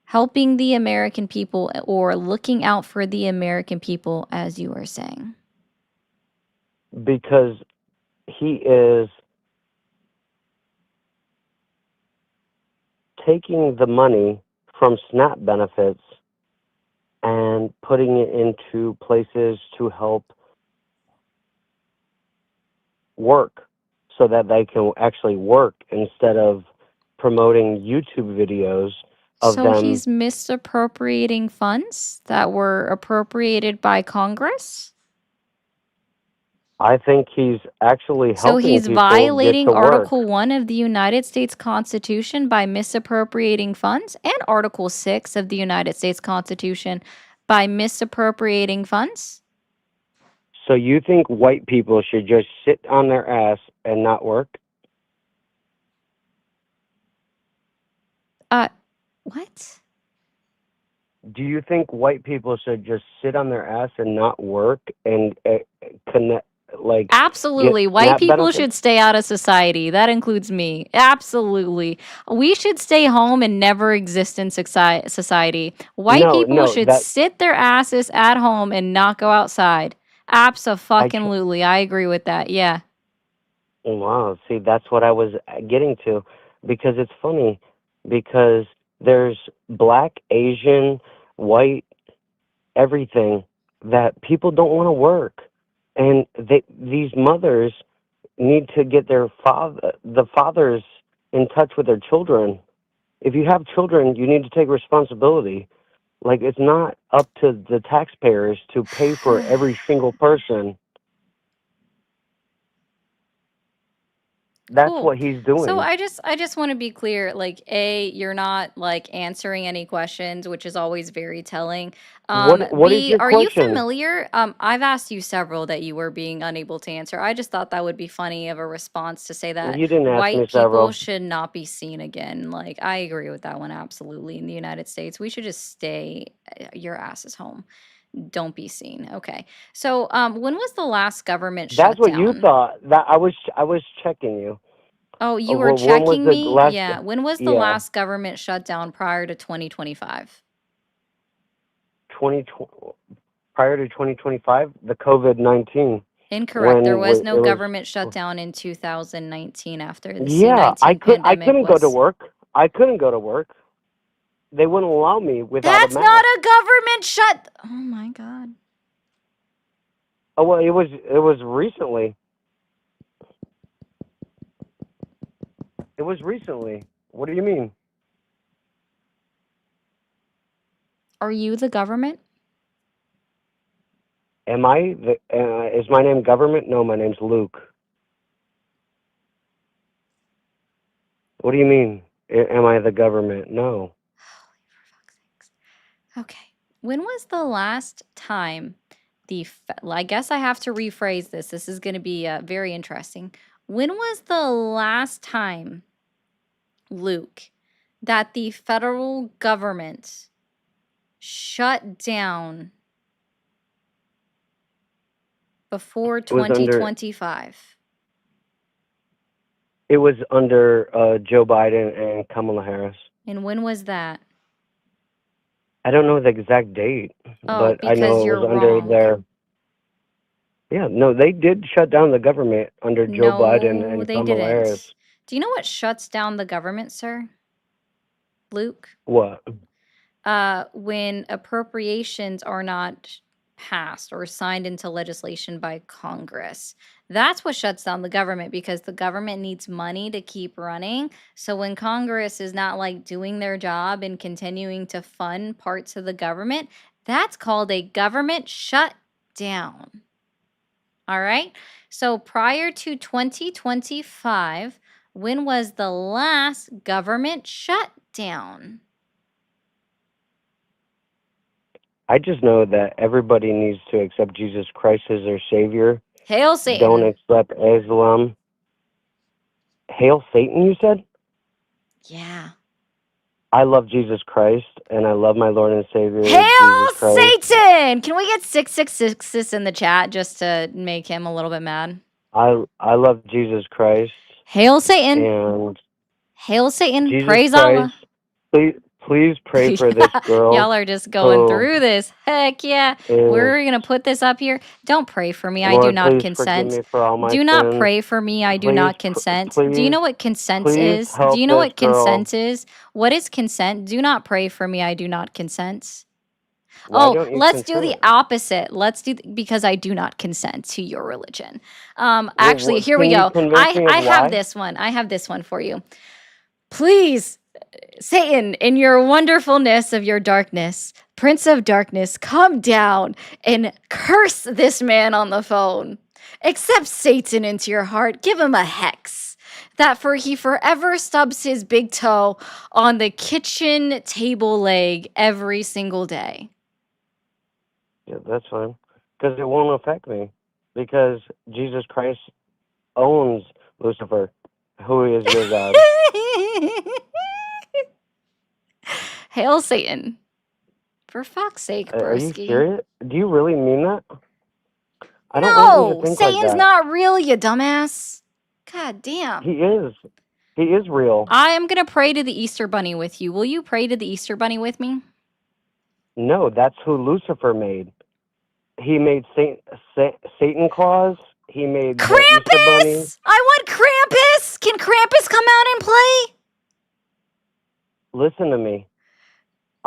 helping the American people or looking out for the American people, as you were saying? because he is taking the money from SNAP benefits and putting it into places to help work so that they can actually work instead of promoting YouTube videos of So them. he's misappropriating funds that were appropriated by Congress? I think he's actually So helping he's people get violating to work. Article 1 of the United States Constitution by misappropriating funds and Article 6 of the United States Constitution by misappropriating funds? So you think white people should just sit on their ass and not work? What? Do you think white people should just sit on their ass and not work and connect, like, get Absolutely. White SNAP people benefits? should stay out of society. That includes me. Absolutely. We should stay home and never exist in society. White No, people no, should that sit their asses at home and not go outside. Abso-fucking-lutely. I agree with that. Yeah. wow. See, that's what I was getting to, because it's funny because there's black, Asian, white, everything that people don't want to work, and these mothers need to get the fathers in touch with their children. If you have children, you need to take responsibility. Like, it's not up to the taxpayers to pay for every single person. That's Cool. what he's So doing. I just want to be clear, like, A, you're not like answering any questions, which is always very telling. What is B, your are you question? familiar? I've asked you several that you were being unable to answer. I just thought that would be funny of a response to say that You didn't ask me white people several. should not be seen again. Like, I agree with that one absolutely. In the United States, we should just stay your asses home. Don't be seen. Okay. So, when was the last government That's what you shutdown? thought. That I was checking you. Oh, you Oh, were well, when was checking the me? last? Yeah. When was the Yeah, last government shutdown prior to 2025? 2020, prior to 2025, the COVID-19. Incorrect. There was It no was. government shutdown in 2019 after the Yeah, C-19 I pandemic couldn't go to was. work. I couldn't go to work. They wouldn't allow me without a That's not mask. a government shut. Oh my God. Oh well, it was recently. It was recently. What do you mean? Are you the government? Am I is my name government? No, my name's Luke. What do you mean? Am I the government? No. Okay. When was the last time I guess I have to rephrase this. This is going to be very interesting. When was the last time, Luke, that the federal government shut down before It was under 2025? it was under Joe Biden and Kamala Harris. And when was that? I don't know the exact date, Oh, but I know because it you're was under wrong. their. Yeah, no, they did shut down the government under Joe Biden No, and they Kamala Harris. didn't. Do you know what shuts down the government, sir? Luke? What? When appropriations are not passed or signed into legislation by Congress. That's what shuts down the government, because the government needs money to keep running. So when Congress is not like doing their job and continuing to fund parts of the government, that's called a government shutdown. All right. So prior to 2025, when was the last government shutdown? I just know that everybody needs to accept Jesus Christ as their Savior. Hail Don't Satan. accept Islam. Hail Satan, you said? Yeah. I love Jesus Christ, and I love my Lord and Savior, Hail Jesus Christ. Satan! Can we get 666 in the chat just to make him a little bit mad? I love Jesus Christ, Hail Satan! and Hail Satan! Jesus Praise Christ. Allah! please pray for this girl. Y'all are just going who through this. Heck yeah. is, We're going to put this up here. Don't pray for me. I do Lord, not please forgive consent. me for all my Do not sins. pray for me. I do Please, not consent. Do you please, know what consent please is? Do help you know this what girl. consent is? What is consent? Do not pray for me. I do not consent. Why Oh, don't you let's do the consent? opposite. Let's do because I do not consent to your religion. Well, Actually, here we can you go. convince me I of have why? this one. I have this one for you. Please, Satan, in your wonderfulness of your darkness, Prince of Darkness, come down and curse this man on the phone. Accept Satan into your heart. Give him a hex. That for he forever stubs his big toe on the kitchen table leg every single day. Yeah, that's fine. Because it won't affect me. Because Jesus Christ owns Lucifer, who is your God. Hail Satan. For fuck's sake, Are you broski. serious? Do you really mean that? I don't want you to No, think like Satan's that. not real, you dumbass. God damn. He is. He is real. I am going to pray to the Easter Bunny with you. Will you pray to the Easter Bunny with me? No, that's who Lucifer made. He made Satan Claus. He made the Easter Bunny. Krampus! I want Krampus! Can Krampus come out and play? Listen to me.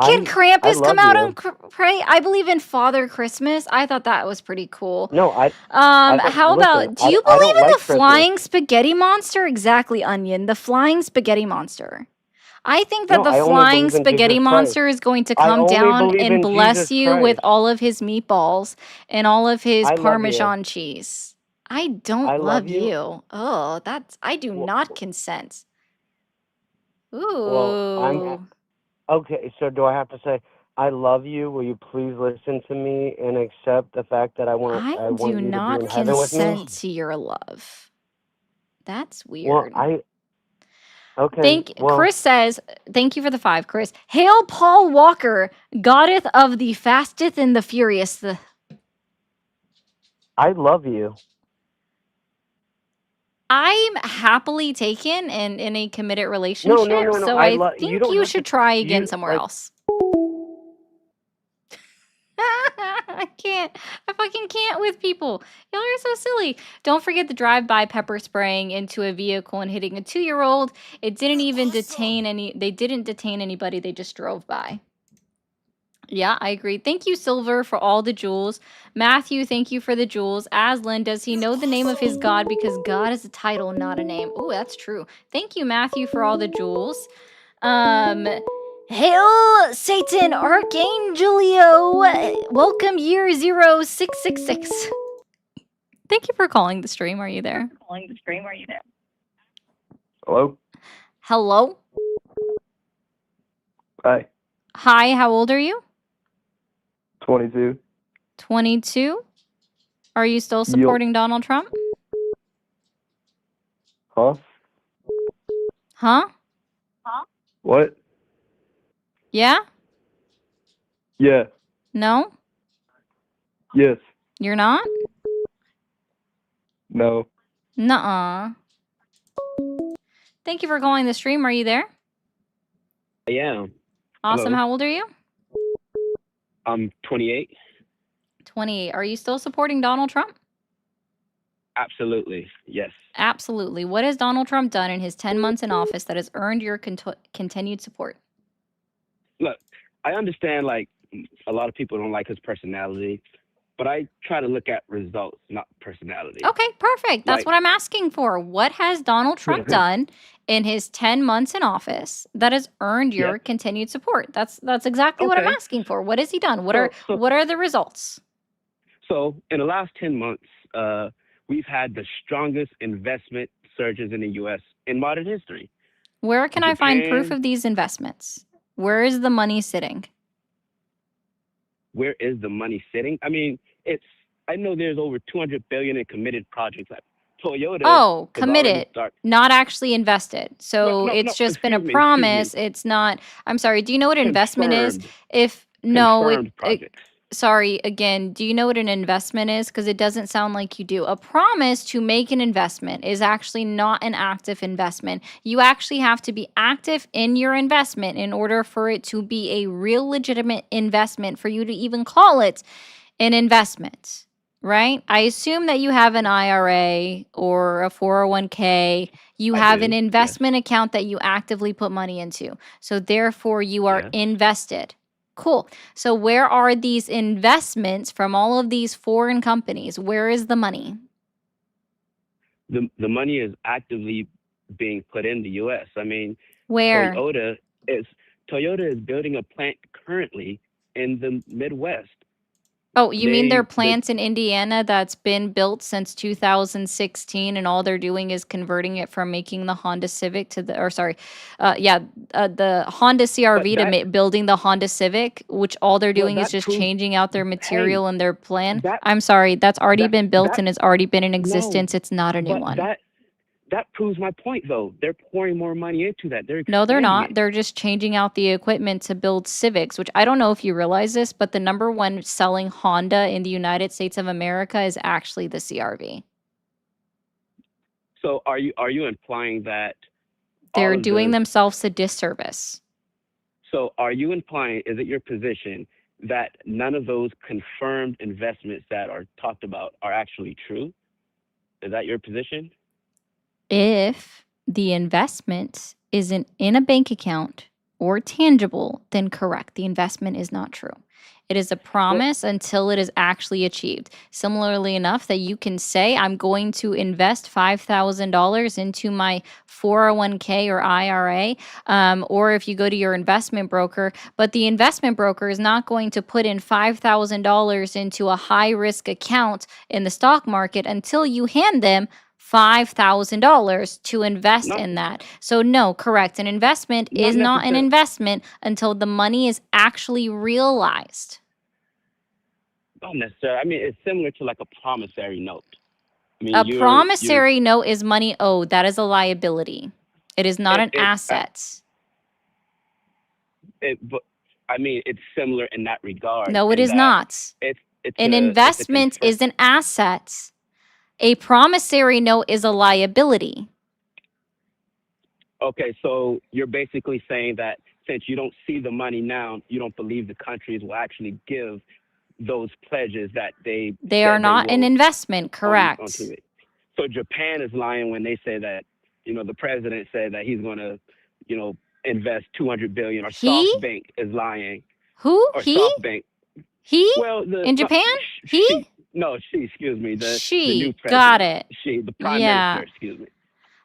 Can I Krampus love come out you. and pray? I believe in Father Christmas. I thought that was pretty cool. No, I How listen, about, do you I believe don't in like the Christmas. flying spaghetti monster? Exactly, Onion. The flying spaghetti monster. I think that No, the I only flying believe in spaghetti Jesus Christ. monster is going to I come only down believe and in bless Jesus you with Christ. all of his meatballs and all of his I love you. Parmesan cheese. I don't I love love you. you. Oh, I do not consent. Well, I'm Ooh. okay. So do I have to say I love you? Will you please listen to me and accept the fact that I want I do you to be not in heaven with me? consent to your love. That's Well, weird. okay. Well, Chris says, thank you for the 5, Chris. Hail Paul Walker, goddess of the fasteth and the furious. I love you. I'm happily taken and in a committed No, relationship, no. so I I love you. think Don't you have should to. try again You somewhere like. else. I can't. I fucking can't with people. Y'all are so silly. Don't forget the drive-by pepper spraying into a vehicle and hitting a 2-year-old. It didn't even detain any. They didn't detain anybody. They just drove by. Yeah, I agree. Thank you, Silver, for all the jewels. Matthew, thank you for the jewels. Aslan, does he know the name of his God? Because God is a title, not a name. Oh, that's true. Thank you, Matthew, for all the jewels. Hail Satan Archangelio! Welcome year 0666. Thank you for calling the stream. Are you there? Hello? Hello? Hi. Hi, how old are you? 22. 22? Are you still supporting Donald Trump? Huh? Huh? What? Yeah? Yeah. No? Yes. You're not? No. Nuh-uh. Thank you for calling the stream. Are you there? I am. Awesome. Hello. How old are you? I'm 28. 28. Are you still supporting Donald Trump? Absolutely. Yes. Absolutely. What has Donald Trump done in his 10 months in office that has earned your continued support? Look, I understand like a lot of people don't like his personality, but I try to look at results, not personality. Okay, perfect. That's Like- what I'm asking for. What has Donald Trump done in his 10 months in office that has earned your continued support? That's exactly what I'm Okay. asking for. What has he done? What So- are the results? So in the last 10 months, we've had the strongest investment surges in the U.S. in modern history. Where can I find proof Japan- of these investments? Where is the money sitting? Where is the money sitting? I mean, I know there's over 200 billion in committed projects. Like Toyota. Oh, has already committed, start- not actually invested. So No, it's just been a excuse me. promise. It's not. I'm sorry. Do you know what investment is? Confirmed. If no, Confirmed projects. sorry, again, do you know what an investment is? Because it doesn't sound like you do. A promise to make an investment is actually not an active investment. You actually have to be active in your investment in order for it to be a real legitimate investment for you to even call it an investment, right? I assume that you have an IRA or a 401k. You I have an do. Yes. investment account that you actively put money into. So therefore, you are Yes. invested. Cool. So where are these investments from all of these foreign companies? Where is the money? The money is actively being put in the U.S. I mean, Where? Toyota is building a plant currently in the Midwest. Oh, you mean their The plants in Indiana that's been built since 2016 and all they're doing is converting it from making the Honda Civic to the, or sorry, the Honda but CRV to that building the Honda Civic, which all they're well doing is that just proves changing out their hey material and their plan? that I'm sorry, that's already that been built that and has already been in no, existence. It's not a new but one. that proves my point though. They're pouring more money into that. They're No, they're expanding not. it. They're just changing out the equipment to build Civics, which I don't know if you realize this, but the number one selling Honda in the United States of America is actually the CRV. So are you implying that all They're of doing the themselves a disservice. so are you implying, is it your position that none of those confirmed investments that are talked about are actually true? Is that your position? If the investment isn't in a bank account or tangible, then correct. The investment is not true. It is a Well, promise until it is actually achieved. Similarly enough, that you can say, I'm going to invest $5,000 into my 401k or IRA, or if you go to your investment broker, but the investment broker is not going to put in $5,000 into a high risk account in the stock market until you hand them $5,000 to invest not in that. So no, correct. An investment not is not an necessarily. investment until the money is actually realized. Not necessarily. I mean, it's similar to like a promissory note. I mean, A you're promissory note is money owed. That is a liability. It is not an it asset. but I mean, it's similar in that regard, No, it in is that not. it's An a investment is an asset. A promissory note is a liability. Okay, so you're basically saying that since you don't see the money now, you don't believe the countries will actually give those pledges that they They are said they not an will investment, on correct. TV. So Japan is lying when they say that, the president said that he's going to, invest 200 billion, or He? SoftBank is lying, Who? or He? SoftBank. He? Well, In Japan? He? Excuse me, the new She. president. Got it. The prime Yeah. minister, excuse me.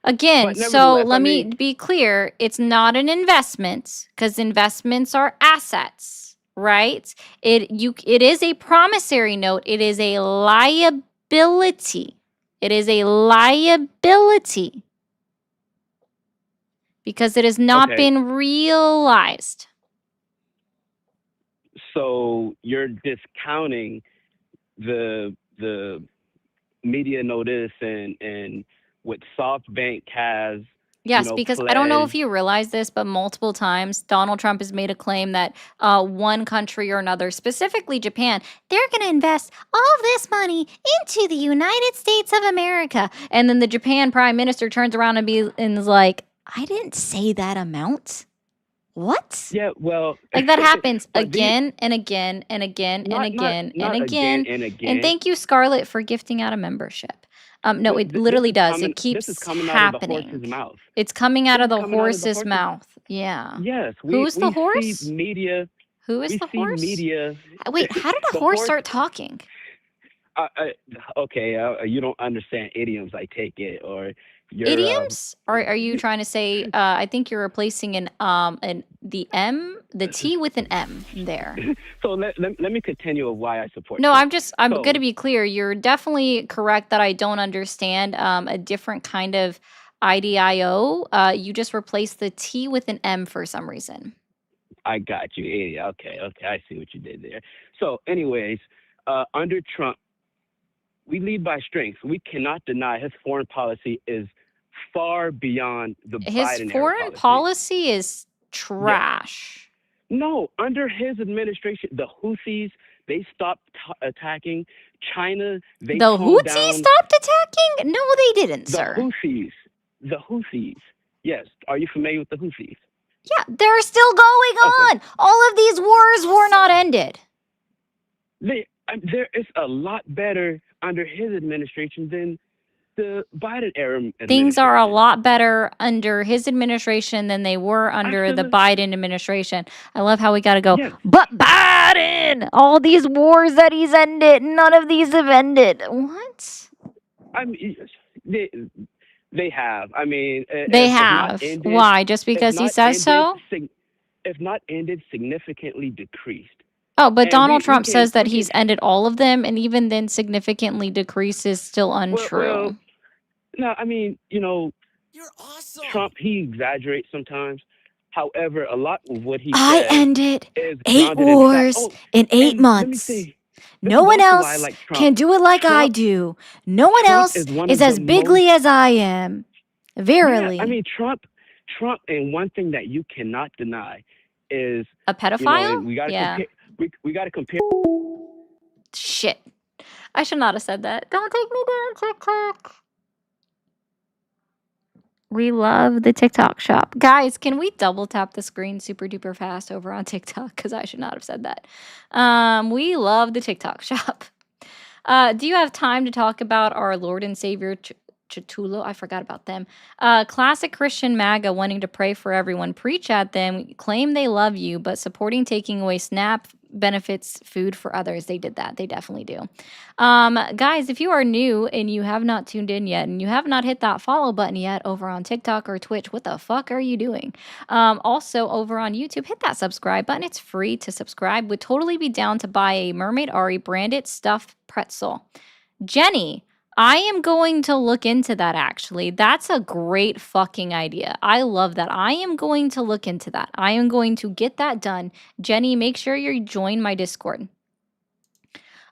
Again, But so nevertheless, I let me mean, be clear. It's not an investment because investments are assets, right? It is a promissory note. It is a liability. It is a liability because it has not okay, been realized. so you're discounting the media notice and what SoftBank has, Yes, because I don't know if pledged. you realize this, but multiple times Donald Trump has made a claim that one country or another, specifically Japan, they're going to invest all this money into the United States of America. And then the Japan prime minister turns around and is like, I didn't say that amount. What? Yeah, well, Like that happens but again and again and again and not again and not again. again and And again. thank you, Scarlett, for gifting out a membership. No, But it literally does. It this keeps is coming out of the horse's happening. mouth. It's coming out This of is the coming out of the horse's horse's mouth. Yeah. Yes, Who's the we horse? see media. Who is We the see horse? media. Wait, how did a The horse horse. start talking? Okay, you don't understand idioms, I take it, or you're Idioms? Are you trying to say? I think you're replacing the T with an M there. So let me continue of why I support No, Trump. I'm So going to be clear. You're definitely correct that I don't understand a different kind of IDIO. You just replaced the T with an M for some reason. I got you. Yeah, okay, I see what you did there. So, anyways, under Trump, we lead by strength. We cannot deny his foreign policy is far beyond the His Biden era foreign policy. policy is Yes. trash. No, under his administration, the Houthis, they stopped attacking. China, they The toned Houthis down stopped attacking? No, they didn't, the sir. Houthis. The Houthis. Yes. Are you familiar with the Houthis? Yeah, they're still going on. All of these wars were not ended. There is a lot better under his administration than the Biden era administration. Things are a lot better under his administration than they were under the Absolutely. Biden administration. I love how we got to go, Yes. but Biden, all these wars that he's ended, none of these have ended. What? I mean, they have. I mean, They if not have. ended, Why? Just if because he not says ended, so? if not ended, significantly decreased. Oh, but And Donald we Trump can says that we he's can ended all of them, and even then, significantly decreased is still untrue. well, no, I mean, you know, You're awesome. Trump, he exaggerates sometimes. However, a lot of what he I says ended is 8 grounded in fact. wars Oh, in 8 and let me months. say, No this one is also why I else like Trump. can do it like I Trump, do. No one Trump else is one is of as the bigly most. as I am. Yeah, Verily. I mean, Trump, and one thing that you cannot deny is, A pedophile? and we got to Yeah. compare. We got to compare. Shit. I should not have said that. Don't take me down, TikTok. We love the TikTok shop. Guys, can we double tap the screen super duper fast over on TikTok? Because I should not have said that. We love the TikTok shop. Do you have time to talk about our Lord and Savior Chitulo? I forgot about them. Classic Christian MAGA wanting to pray for everyone, preach at them, claim they love you, but supporting taking away SNAP benefits, food for others. They did that. They definitely do. Guys, if you are new and you have not tuned in yet and you have not hit that follow button yet over on TikTok or Twitch, what the fuck are you doing? Also over on YouTube, hit that subscribe button. It's free to subscribe. Would totally be down to buy a Mermaid Ari branded stuffed pretzel. Jenny, I am going to look into that actually. That's a great fucking idea. I love that. I am going to look into that. I am going to get that done. Jenny, make sure you join my Discord.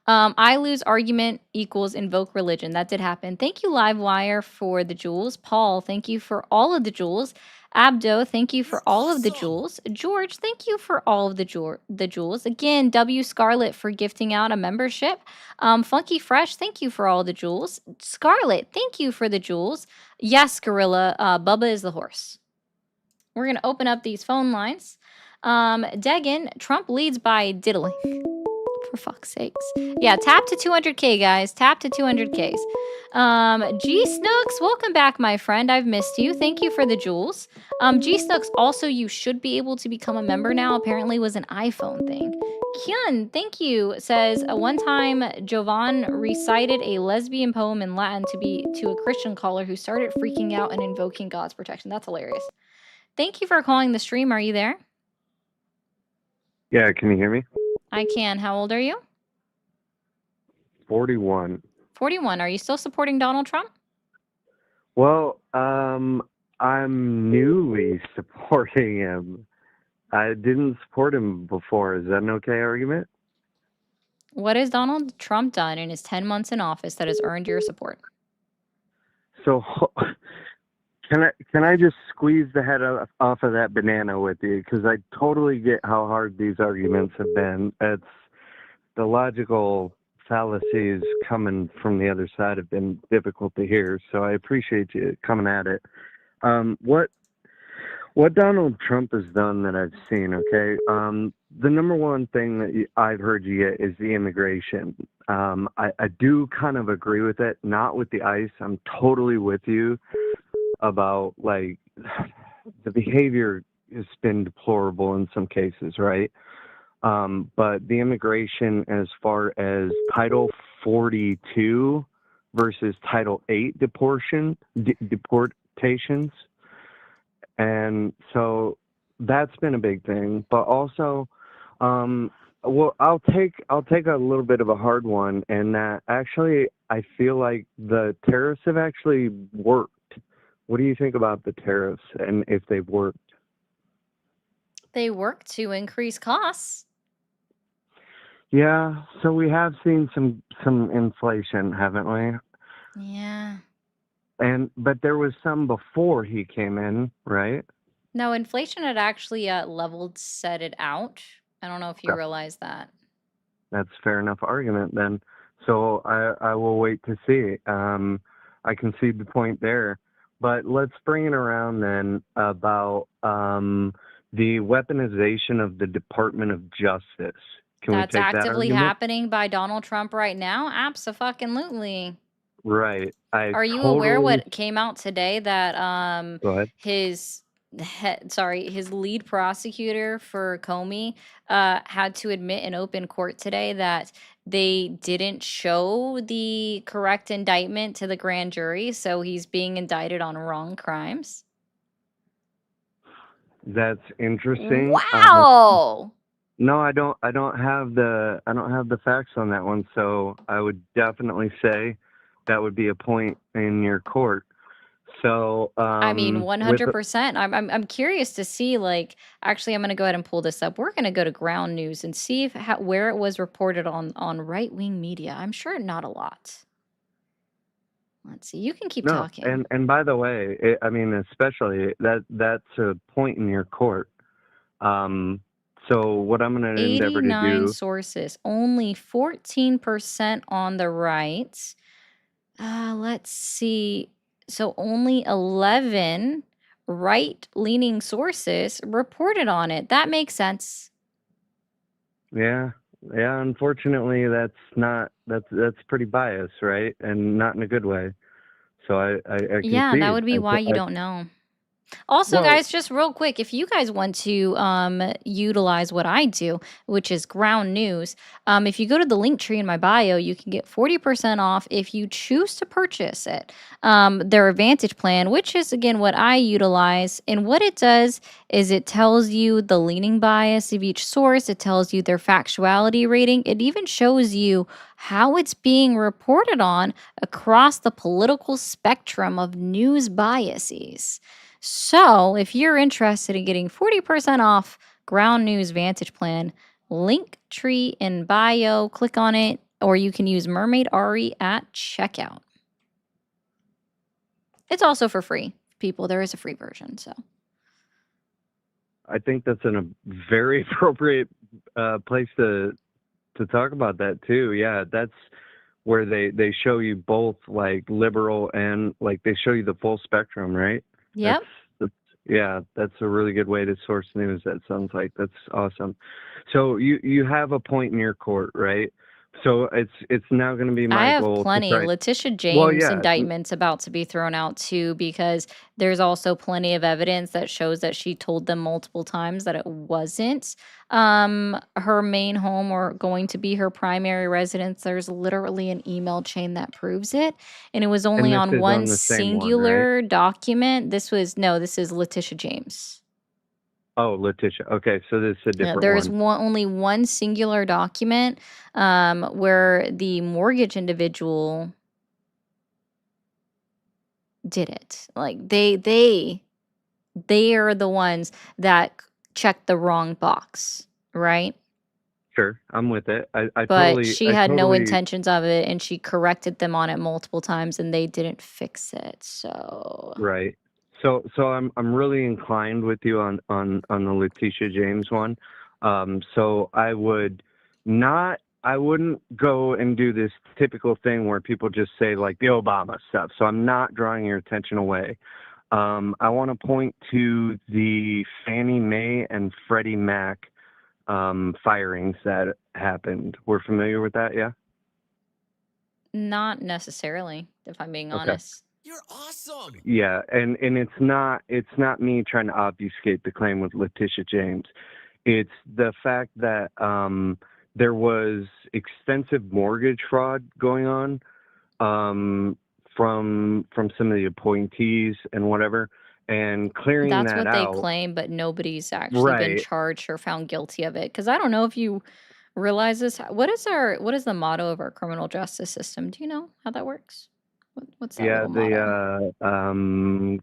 I lose argument equals invoke religion. That did happen. Thank you, Livewire, for the jewels. Paul, thank you for all of the jewels. Abdo, thank you for all of the jewels. George, thank you for all of the jewels. Again, W Scarlet for gifting out a membership. Funky Fresh, thank you for all the jewels. Scarlet, thank you for the jewels. Yes, Gorilla, Bubba is the horse. We're going to open up these phone lines. Degan, Trump leads by diddling. For fuck's sakes. Yeah, tap to 200K, guys. Tap to 200Ks. G Snooks, welcome back, my friend. I've missed you. Thank you for the jewels. G Snooks, also, you should be able to become a member now. Apparently, was an iPhone thing. Kyun, thank you. Says one time Jovan recited a lesbian poem in Latin to a Christian caller who started freaking out and invoking God's protection. That's hilarious. Thank you for calling the stream. Are you there? Yeah, can you hear me? I can. How old are you? 41. 41. Are you still supporting Donald Trump? Well, I'm newly supporting him. I didn't support him before. Is that an okay argument? What has Donald Trump done in his 10 months in office that has earned your support? So can I just squeeze the head off of that banana with you? Because I totally get how hard these arguments have been. It's the logical fallacies coming from the other side have been difficult to hear. So I appreciate you coming at it. What Donald Trump has done that I've seen, okay? The number one thing that I've heard you get is the immigration. I do kind of agree with it, not with the ICE. I'm totally with you about, like, the behavior has been deplorable in some cases, right? But the immigration as far as Title 42 versus Title 8 deportations. And so that's been a big thing. But also, well, I'll take a little bit of a hard one, and that actually I feel like the tariffs have actually worked. What do you think about the tariffs and if they've worked? They work to increase costs. Yeah, so we have seen some inflation, haven't we? Yeah. But there was some before he came in, right? No, inflation had actually leveled set it out. I don't know if you realize that. that's a fair enough argument then. So I will wait to see. I can see the point there. But let's bring it around then about the weaponization of the Department of Justice. Can That's we take that actively argument? happening by Donald Trump right now? Abso-fucking-lutely. Right. I Are you aware totally. what came out today that Go ahead. his his lead prosecutor for Comey had to admit in open court today that they didn't show the correct indictment to the grand jury, so he's being indicted on wrong crimes? That's interesting. Wow. No, I don't. I don't have the facts on that one. So I would definitely say that would be a point in your court. So I mean, with 100%. I'm curious to see, like, actually, I'm gonna go ahead and pull this up. We're gonna go to Ground News and see if where it was reported on right-wing media. I'm sure not a lot. Let's see. You can keep no, talking. and by the way, I mean especially that's a point in your court. So what I'm going to endeavor to 89 do. sources, only 14% on the right. Let's see. So only 11 right-leaning sources reported on it. That makes sense. Yeah, unfortunately that's pretty biased, right? And not in a good way. So I can Yeah, that see. would be why you don't know. Also, Well, guys, just real quick, if you guys want to utilize what I do, which is Ground News, if you go to the link tree in my bio, you can get 40% off if you choose to purchase it. Their Advantage plan, which is again what I utilize, and what it does is it tells you the leaning bias of each source. It tells you their factuality rating. It even shows you how it's being reported on across the political spectrum of news biases. So, if you're interested in getting 40% off Ground News Vantage Plan, link tree in bio, click on it, or you can use Mermaid Ari at checkout. It's also for free. People, there is a free version, so. I think that's a very appropriate place to talk about that too. Yeah, that's where they show you both like liberal and like they show you the full spectrum, right? Yep. That's a really good way to source news. That sounds like that's awesome. So you have a point in your court, right? So it's now going to be I my have goal to plenty. try. Letitia Well, James yeah, indictment's about to be thrown out too, because there's also plenty of evidence that shows that she told them multiple times that it wasn't her main home or going to be her primary residence. There's literally an email chain that proves it. And it was and only this on is one on the same one, right? singular document. This is Letitia James. Oh, Letitia. Okay, so this is a different There's one. only one singular document where the mortgage individual did it. Like they are the ones that checked the wrong box, right? Sure, I'm with it. But she had no intentions of it, and she corrected them on it multiple times, and they didn't fix it. So Right. So I'm really inclined with you on the Letitia James one. So I wouldn't go and do this typical thing where people just say like the Obama stuff. So I'm not drawing your attention away. I want to point to the Fannie Mae and Freddie Mac firings that happened. We're familiar with that, yeah? not necessarily, if I'm being Okay. honest. You're awesome. Yeah, and it's not me trying to obfuscate the claim with Letitia James. It's the fact that there was extensive mortgage fraud going on from some of the appointees and whatever, and clearing That's that what they out. claim, but nobody's actually been Right. charged or found guilty of it. Because I don't know if you realize this. What is the motto of our criminal justice system? Do you know how that works? What's that Yeah, little motto? the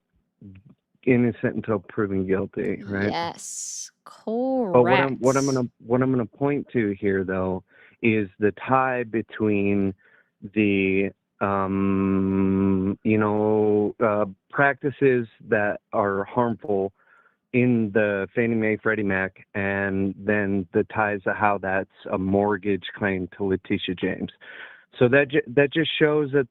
innocent until proven guilty, right? Yes, But what I'm correct. gonna point to here though is the tie between the practices that are harmful in the Fannie Mae Freddie Mac, and then the ties of how that's a mortgage claim to Letitia James. So that just shows that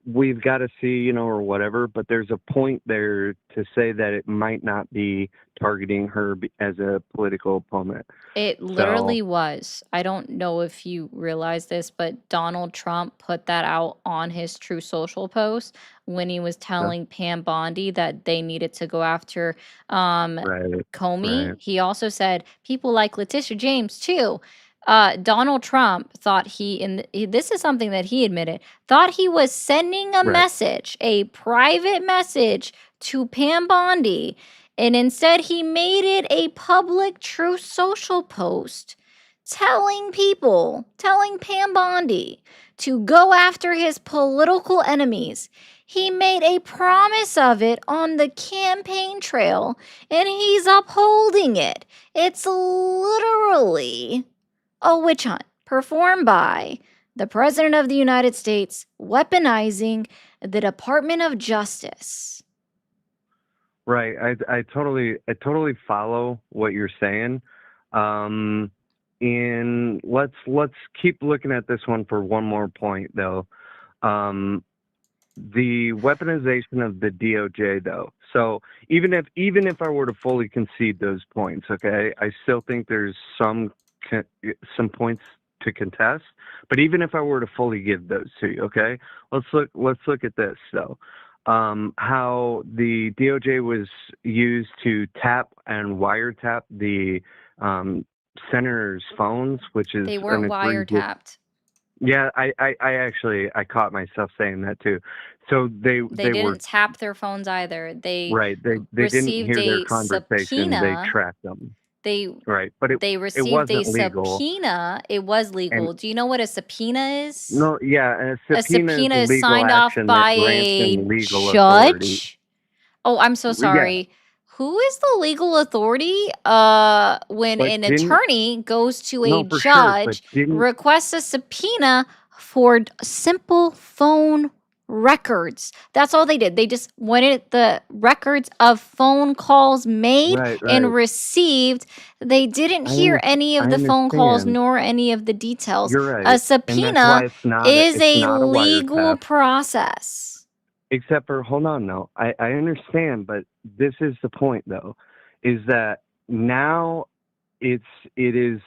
we've got to see, or whatever, but there's a point there to say that it might not be targeting her as a political opponent. It So, literally was. I don't know if you realize this, but Donald Trump put that out on his True Social post when he was telling Pam Bondi that they needed to go after right, Comey. right, He also said people like Letitia James too. Donald Trump thought this is something that he admitted, thought he was sending a right. message, a private message to Pam Bondi, and instead he made it a public True Social post telling Pam Bondi to go after his political enemies. He made a promise of it on the campaign trail, and he's upholding it. It's literally a witch hunt performed by the President of the United States, weaponizing the Department of Justice. Right. I totally follow what you're saying. And let's keep looking at this one for one more point though. The weaponization of the DOJ though. So even if I were to fully concede those points, okay, I still think there's some points to contest. But even if I were to fully give those to you, okay, let's look at this though. How the DOJ was used to tap and wiretap the senators' phones, which is They weren't wiretapped. Yeah, I actually caught myself saying that too. So they didn't were tap their phones either. They right. They didn't received hear their a conversation. They subpoena. tracked them. They Right, but they it received a wasn't legal. subpoena. It was And legal. Do you know what a subpoena is? no, yeah, A subpoena is legal signed off action by that grants a them legal authority. judge. Oh, I'm so Yeah, sorry. Who is the legal authority when but an didn't attorney goes to a no for sure, but judge, didn't requests a subpoena for simple phone records? That's all they did. They just wanted the records of phone calls made right, and right. received. They didn't hear any I of the phone calls understand. nor any of the details. You're A right, and that's subpoena why is it's a not a legal wiretap. process. Except for, hold on, no, I understand, but this is the point though, is that now it is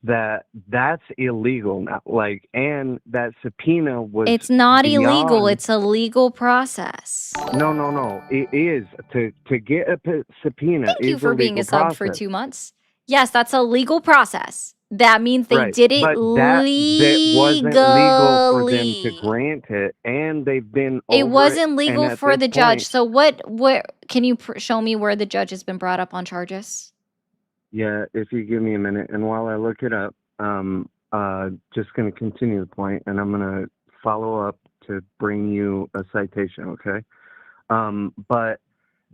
that's illegal now. Like, and that subpoena was It's not illegal. beyond. It's a legal process. No, it is to get a subpoena Thank you is a for being legal a sub for process. 2 months. Yes, that's a legal process. That means they Right, did it but that wasn't legal for them to legally. grant it, and they've been It over it. wasn't And legal at for this the judge. point, So what can you show me where the judge has been brought up on charges? yeah, if you give me a minute, and while I look it up, just going to continue the point, and I'm going to follow up to bring you a citation, okay? But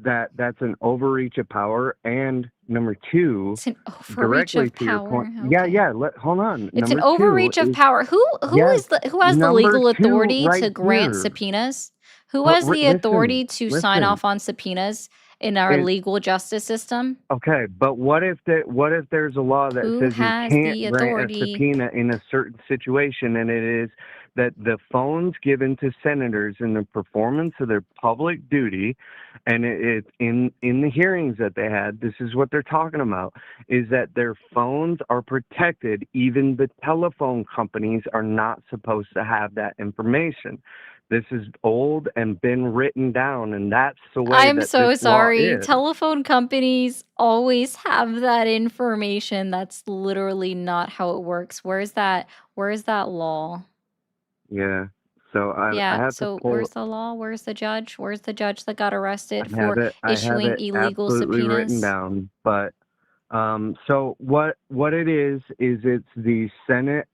that's an overreach of power, and number two, It's an overreach directly of to your power. point. Yeah, Okay. yeah. Hold on. It's an Number two overreach of is power. Who yes. has the Number legal two, authority right to grant here. subpoenas? Who has the authority to sign off on subpoenas in our It, legal justice system? okay, but what if there's a law that Who says you has can't the grant a authority? subpoena in a certain situation, and it is that the phones given to senators in the performance of their public duty, and it in the hearings that they had, this is what they're talking about, is that their phones are protected. Even the telephone companies are not supposed to have that information. This is old and been written down, and that's the way I'm that so this law sorry. is. Telephone companies always have that information. That's literally not how it works. Where's that law? Yeah. So I Yeah, have to so pull. where's the law? Where's the judge? Where's the judge that got I arrested have for it. I have issuing it illegal absolutely written subpoenas? down. But so what it is it's the Senate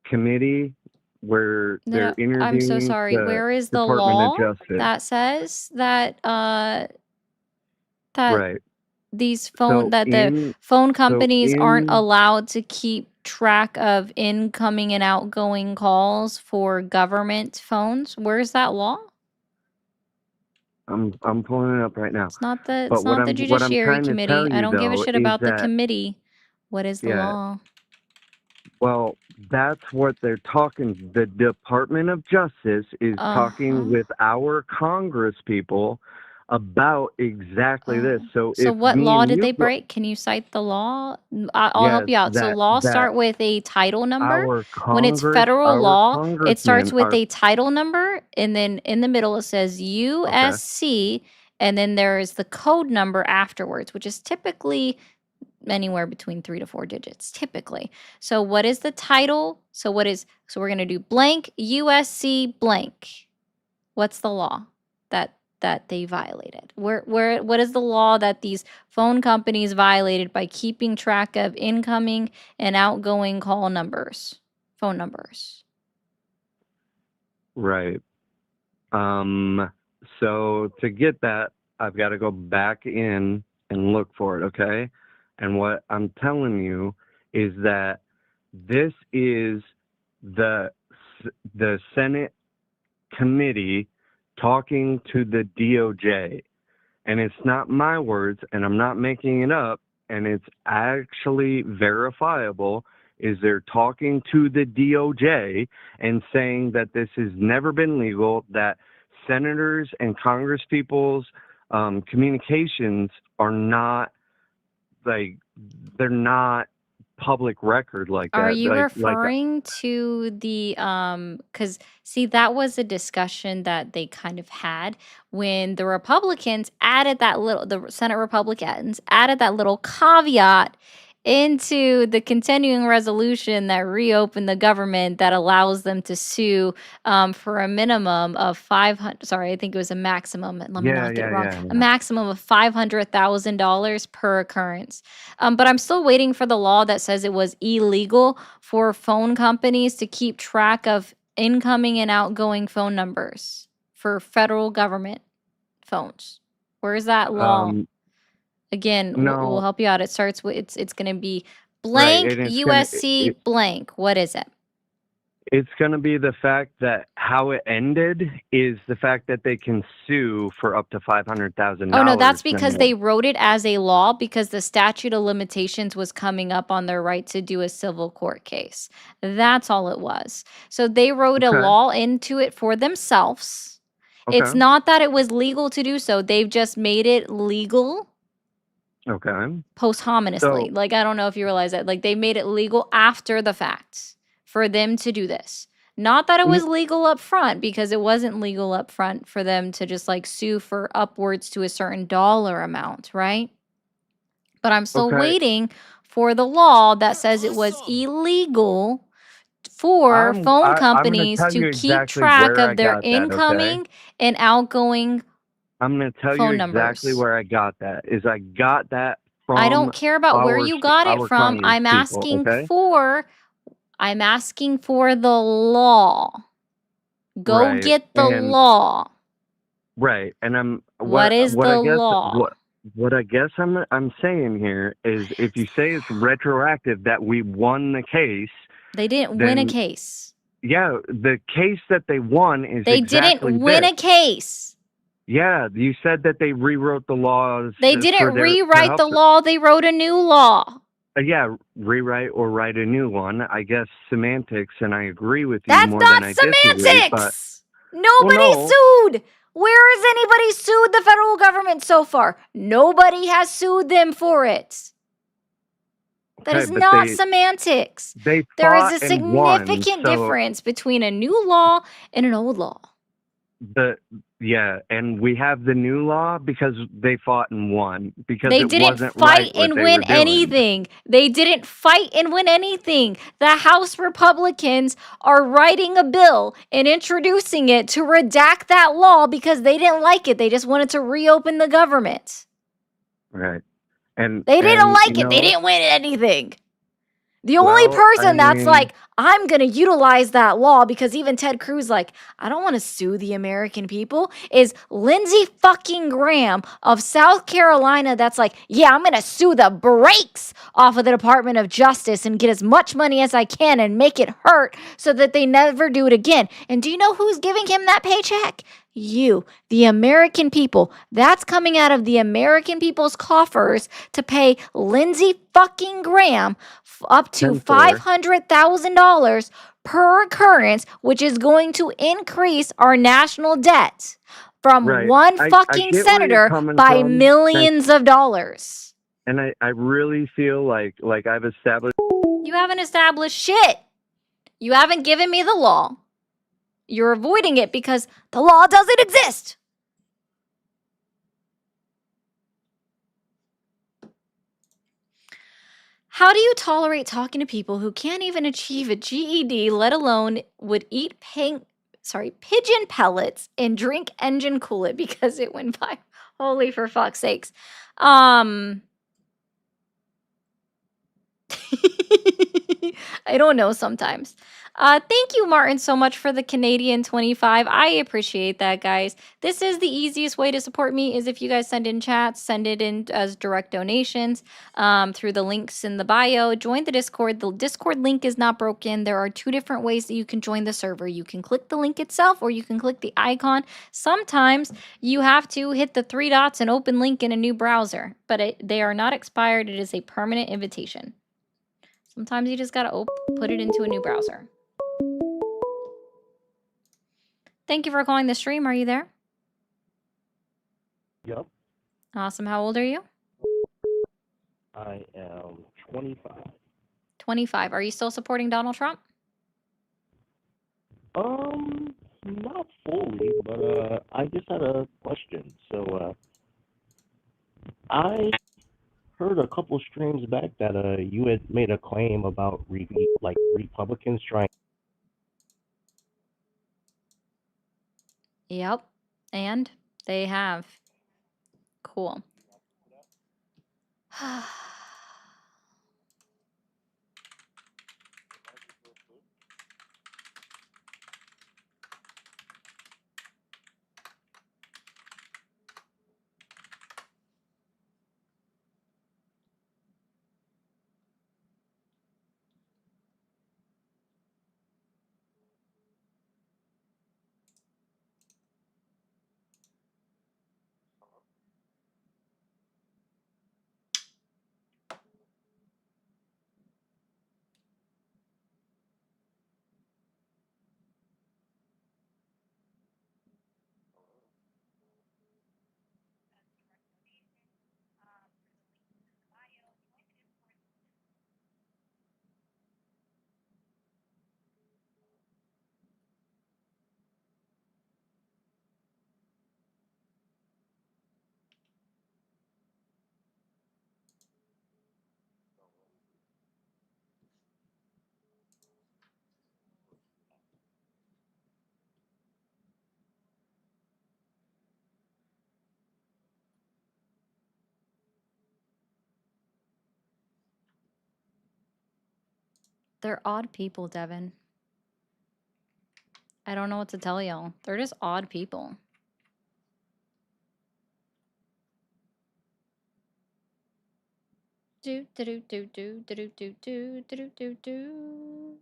committee where No, they're I'm so interviewing sorry. the Where is the Department of law Justice. that says that that Right. these So that the phone companies aren't allowed to keep track of incoming and outgoing calls for government phones? Where's that law? I'm pulling it up right now. It's not the But what I'm Judiciary trying to Committee. tell I you don't give a though shit is about the that committee. What is the yeah, law? well, that's what they're talking. The Department of Justice is talking with our Congress people about exactly this. So So if what me law and did you they go, break? Can you cite the law? I'll help yes, you out. So laws start with a title number. When it's federal our law, it starts congressmen with are a title number, and then in the middle it says okay. USC, and then there is the code number afterwards, which is typically anywhere between 3 to 4 digits, typically. So what is the title? So we're gonna do blank USC blank. What's the law that they violated? What is the law that these phone companies violated by keeping track of incoming and outgoing call numbers, phone numbers? Right. So to get that, I've got to go back in and look for it, okay? And what I'm telling you is that this is the Senate committee talking to the DOJ. And it's not my words, and I'm not making it up, and it's actually verifiable, is they're talking to the DOJ and saying that this has never been legal, that senators and Congress people's communications are not, like, they're not public record like Are that. you Like referring to the cuz see that was a discussion that they kind of had when the Republicans added that little the Senate Republicans added that little caveat into the continuing resolution that reopened the government that allows them to sue for a minimum of 500 sorry, I think it was a maximum, let me not get it wrong, a maximum of $500,000 per occurrence. But I'm still waiting for the law that says it was illegal for phone companies to keep track of incoming and outgoing phone numbers for federal government phones. Where's that law? Again, we'll no, help you out. It starts with it's going to be right, blank and it's gonna USC blank. What is it? it's going to be the fact that how it ended is the fact that they can sue for up to $500,000. Oh no, that's because then they wrote it as a law because the statute of limitations was coming up on their right to do a civil court case. That's all it was. So they wrote a okay, law into it for themselves. It's okay, not that it was legal to do so. They've just made it legal okay. posthumously. So Like I don't know if you realize that. Like they made it legal after the fact for them to do this. Not that it was legal up front because it wasn't legal up front for them to just like sue for upwards to a certain dollar amount, right? But I'm still okay, waiting for the law that says it was illegal for phone I'm going to companies tell to you keep exactly track where I of their got that, okay? incoming and outgoing I'm going to tell you phone exactly numbers. where I got that. Is I got that I don't from care about where you got it our from. Congress I'm people, asking for the law. Go right? get the And law. right, and I'm What is what the I guess law? what I guess I'm saying here is if you say it's retroactive that we won the case, They didn't win a then case. yeah, the case that they won is They exactly didn't win this. a case. Yeah, you said that they rewrote the laws They for didn't their to rewrite help the law. They wrote a new law. yeah, rewrite or write a new one. I guess semantics, and I agree with you That's more not than I disagree. But semantics. Nobody no, sued. Where has anybody sued the federal government so far? Nobody has sued them for it. That okay, is but not semantics. they There is fought a and won. significant So difference between a new law and an old law. and we have the new law because they fought and won because They it didn't wasn't fight right what and they win were doing. anything. They didn't fight and win anything. The House Republicans are writing a bill and introducing it to redact that law because they didn't like it. They just wanted to reopen the government. Right. And They didn't like you it. They know, didn't win anything. The only well, I person that's mean, like, I'm going to utilize that law because even Ted Cruz, like, I don't want to sue the American people, is Lindsey fucking Graham of South Carolina. That's like, yeah, I'm going to sue the brakes off of the Department of Justice and get as much money as I can and make it hurt so that they never do it again. And do you know who's giving him that paycheck? you, the American people. That's coming out of the American people's coffers to pay Lindsey fucking Graham up to $500,000 per occurrence, which is going to increase our national debt from Right. one I fucking get where you're senator coming by from. millions of dollars. And I really feel like I've established. You haven't established shit. You haven't given me the law. You're avoiding it because the law doesn't exist. How do you tolerate talking to people who can't even achieve a GED, let alone would eat pigeon pellets and drink engine coolant because it went by? Holy for fuck's sakes. I don't know sometimes. Thank you, Martin, so much for the Canadian 25. I appreciate that, guys. This is the easiest way to support me is if you guys send in chats, send it in as direct donations through the links in the bio. Join the Discord. The Discord link is not broken. There are 2 different ways that you can join the server. You can click the link itself or you can click the icon. Sometimes you have to hit the 3 dots and open link in a new browser, but they are not expired. It is a permanent invitation. Sometimes you just gotta put it into a new browser. Thank you for calling the stream. Are you there? Yep. Awesome. How old are you? I am 25. 25. Are you still supporting Donald Trump? Not fully, but I just had a question. So I heard a couple streams back that you had made a claim about Republicans trying. Yep. And they have. Cool. They're odd people, Devin. I don't know what to tell y'all. They're just odd people. Do do do do do do do do do do do.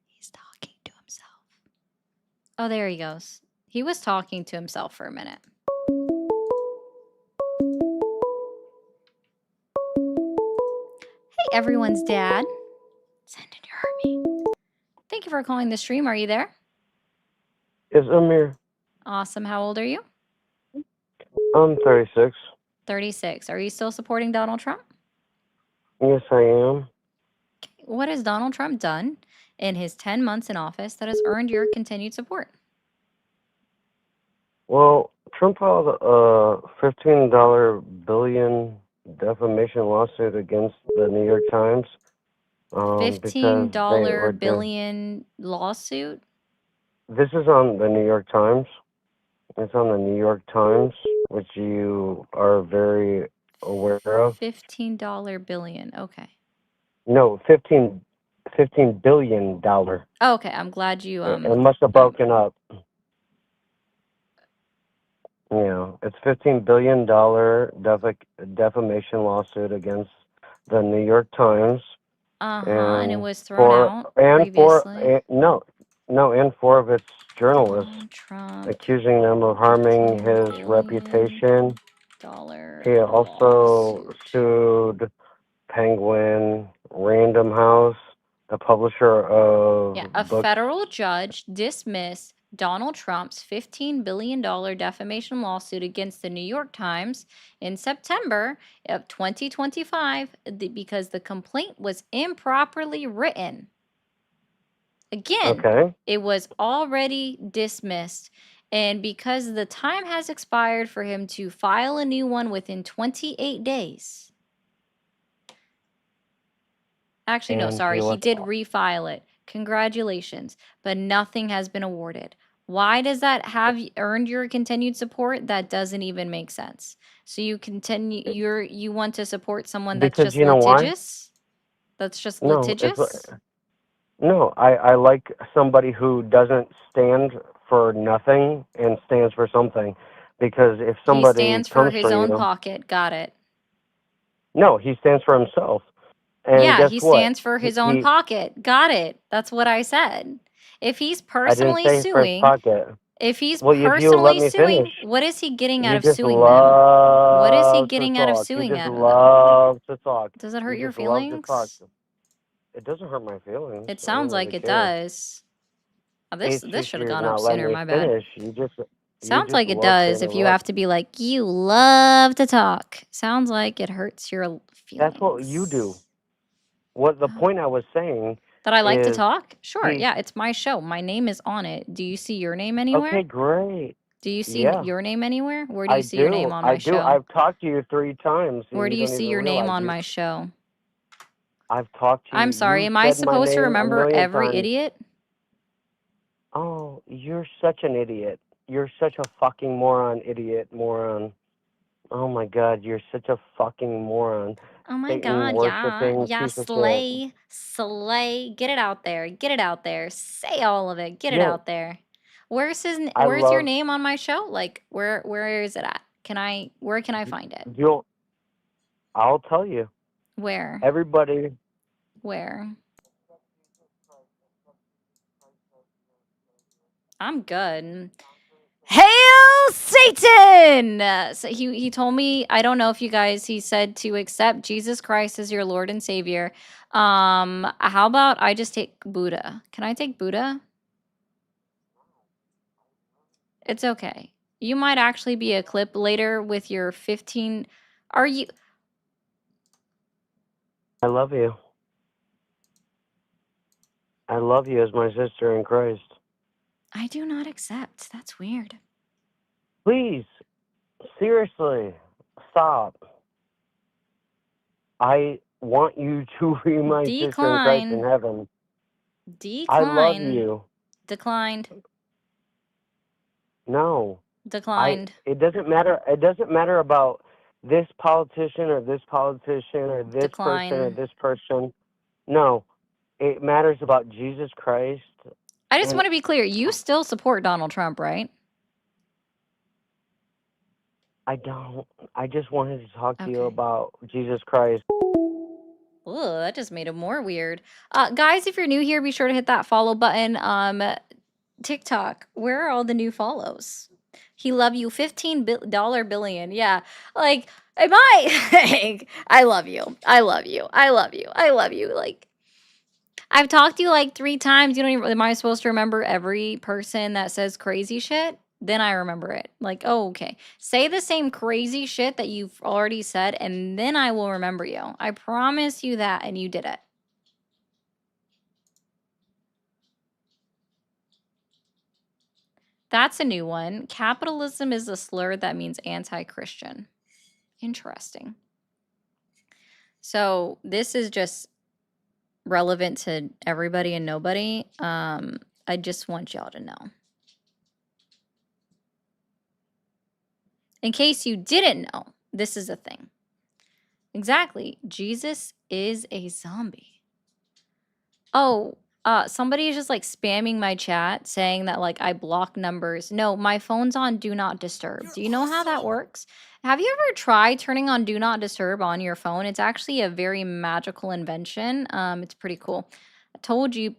He's talking to himself. Oh, there he goes. He was talking to himself for a minute. Hey, everyone's dad. Send in your army. Thank you for calling the stream. Are you there? Yes, I'm here. Awesome. How old are you? I'm 36. 36. Are you still supporting Donald Trump? Yes, I am. What has Donald Trump done in his 10 months in office that has earned your continued support? Well, Trump filed a $15 billion defamation lawsuit against the New York Times. Because they $15 billion lawsuit? This is on the New York Times. It's on the New York Times, which you are very aware of. $15 billion. Okay. No, $15 billion. Oh, okay. I'm glad you It must have broken up. Yeah, it's $15 billion defamation lawsuit against the New York Times. and it was thrown out previously. And four of its journalists, Trump accusing them of harming his reputation. He also sued Penguin Random House, the publisher of Yeah, a books. federal judge dismissed Donald Trump's $15 billion defamation lawsuit against the New York Times in September of 2025 because the complaint was improperly written. Again, Okay. it was already dismissed, and because the time has expired for him to file a new one within 28 days. Actually, no, And sorry. he He was did refile it. Congratulations. But nothing has been awarded. Why does that have earned your continued support? That doesn't even make sense. So you continue you want to support someone that's because just you know why? litigious? That's just No, litigious? I like somebody who doesn't stand for nothing and stands for something. Because if He somebody stands for comes his for own you, pocket. Got it. no, he stands for himself. And Yeah, guess he what? stands for his own pocket. Got it. That's what I said. If he's I didn't personally say for his suing, pocket. if he's Well, if you would let personally me suing, finish. what is he getting out You of just suing them? What is he love to getting out of talk. You suing just them? love to talk. Does it hurt You your just love to talk. feelings? It doesn't hurt my feelings. It I sounds don't like really it care. does. Oh, this It's just should have you're gone up not letting sooner, me my bad. finish. You Sounds just like it love to does if you interrupt. have to be like, you love to talk. Sounds like it hurts your feelings. That's what you do. What the point I was saying That I like to is talk? Sure, he- yeah, it's my show. My name is on it. Do you see your name anywhere? Okay, great. Do you see Yeah. your name anywhere? Where do you see your name on I my do. show? I've talked to you 3 times. And Where do you don't see even your name realize on you. my show? I've talked to you. I'm sorry, You am I said my supposed to name a remember million every times. idiot? Oh, you're such an idiot. You're such a fucking moron, moron. Oh my god, you're such a fucking moron. Oh my Satan god, yeah. worshiping Yeah, piece of shit. slay. Slay. Get it out there. Get it out there. Say all of it. Get it Yeah. out there. Where's I where's your love name on my show? Like where is it at? Where can I find it? I'll tell you. Where? Everybody Where? I'm good. Hail Satan! So he told me, I don't know if you guys, he said to accept Jesus Christ as your Lord and Savior. How about I just take Buddha? Can I take Buddha? It's okay. You might actually be a clip later with your 15. Are you? I love you. I love you as my sister in Christ. I do not accept. That's weird. Please, seriously, stop. I want you to be my sister in Christ in Decline. heaven. Decline. I love you. Declined. No. Declined. It doesn't matter. It doesn't matter about this politician or this politician or this person or Decline. this person. No. It matters about Jesus Christ. I just and want to be clear. You still support Donald Trump, right? I don't. I just wanted to talk to you Okay. about Jesus Christ. Ugh, that just made it more weird. Guys, if you're new here, be sure to hit that follow button. TikTok, where are all the new follows? He love you, $15 billion. Yeah, like, am I? I love you. I love you. I love you. I love you. Like, I've talked to you like 3 times. You don't even. Am I supposed to remember every person that says crazy shit? Then I remember it. Like, oh, okay. Say the same crazy shit that you've already said, and then I will remember you. I promise you that, and you did it. That's a new one. Capitalism is a slur that means anti-Christian. Interesting. So this is just relevant to everybody and nobody. I just want y'all to know. In case you didn't know, this is a thing. Exactly. Jesus is a zombie. Oh, somebody is just like spamming my chat saying that like I block numbers. No, my phone's on Do Not Disturb. Do you know how that works? Have you ever tried turning on Do Not Disturb on your phone? It's actually a very magical invention. It's pretty cool. I told you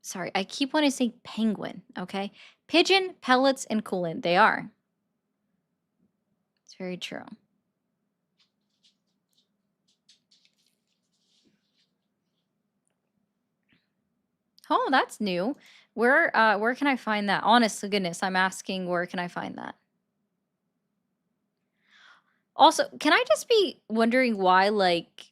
sorry, I keep wanting to say penguin, okay? Pigeon, pellets, and coolant. They are. It's very true. Oh, that's new. Where can I find that? Honest to goodness, I'm asking where can I find that? Also, can I just be wondering why like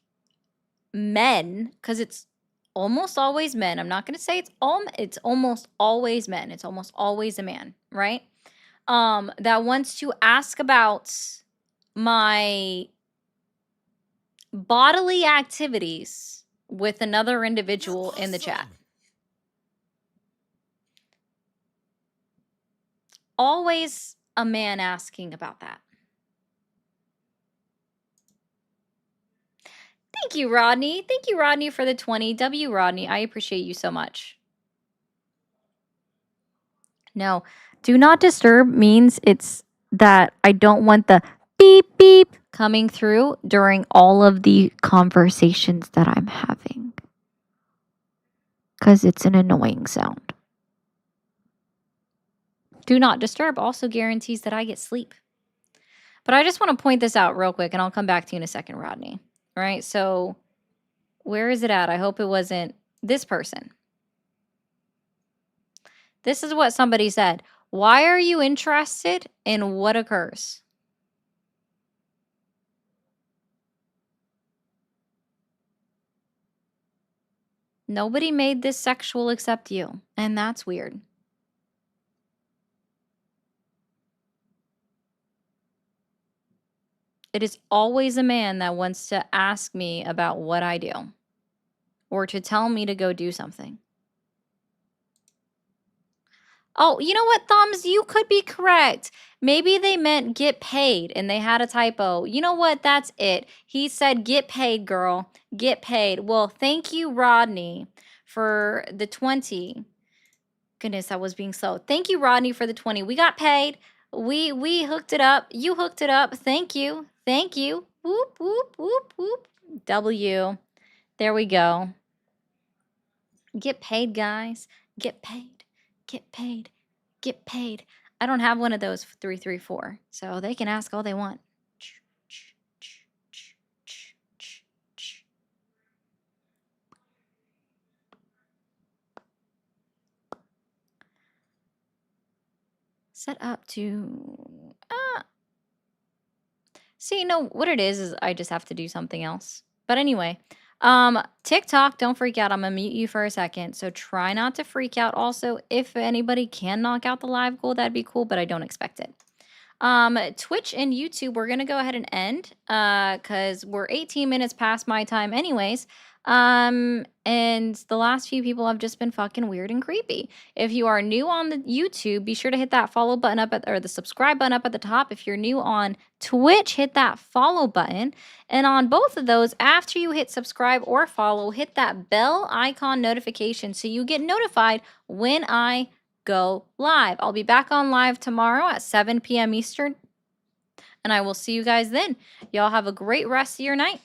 men, because it's almost always men. I'm not gonna say it's almost always men. It's almost always a man, right? That wants to ask about my bodily activities with another individual in the chat. Always a man asking about that. Thank you, Rodney. Thank you, Rodney, for the 20. W. Rodney, I appreciate you so much. No, Do Not Disturb means it's that I don't want the beep beep coming through during all of the conversations that I'm having. Because it's an annoying sound. Do Not Disturb also guarantees that I get sleep. But I just want to point this out real quick, and I'll come back to you in a second, Rodney. All right, so where is it at? I hope it wasn't this person. This is what somebody said. Why are you interested in what occurs? Nobody made this sexual except you, and that's weird. It is always a man that wants to ask me about what I do or to tell me to go do something. Oh, you know what, Thumbs? You could be correct. Maybe they meant get paid and they had a typo. You know what? That's it. He said get paid, girl. Get paid. Well, thank you, Rodney, for the 20. Goodness, I was being slow. Thank you, Rodney, for the 20. We got paid. We hooked it up. You hooked it up. Thank you. Thank you. Whoop, whoop, whoop, whoop. W. There we go. Get paid, guys. Get paid. Get paid. Get paid. I don't have one of those 334, so they can ask all they want. Set up to... See, no, what it is I just have to do something else. But anyway, TikTok, don't freak out. I'm going to mute you for a second. So try not to freak out. Also, if anybody can knock out the live goal, that'd be cool, but I don't expect it. Twitch and YouTube, we're going to go ahead and end because we're 18 minutes past my time anyways. And the last few people have just been fucking weird and creepy. If you are new on the YouTube, be sure to hit that follow button up or the subscribe button up at the top. If you're new on Twitch, hit that follow button. And on both of those, after you hit subscribe or follow, hit that bell icon notification so you get notified when I go live. I'll be back on live tomorrow at 7 p.m. Eastern, and I will see you guys then. Y'all have a great rest of your night.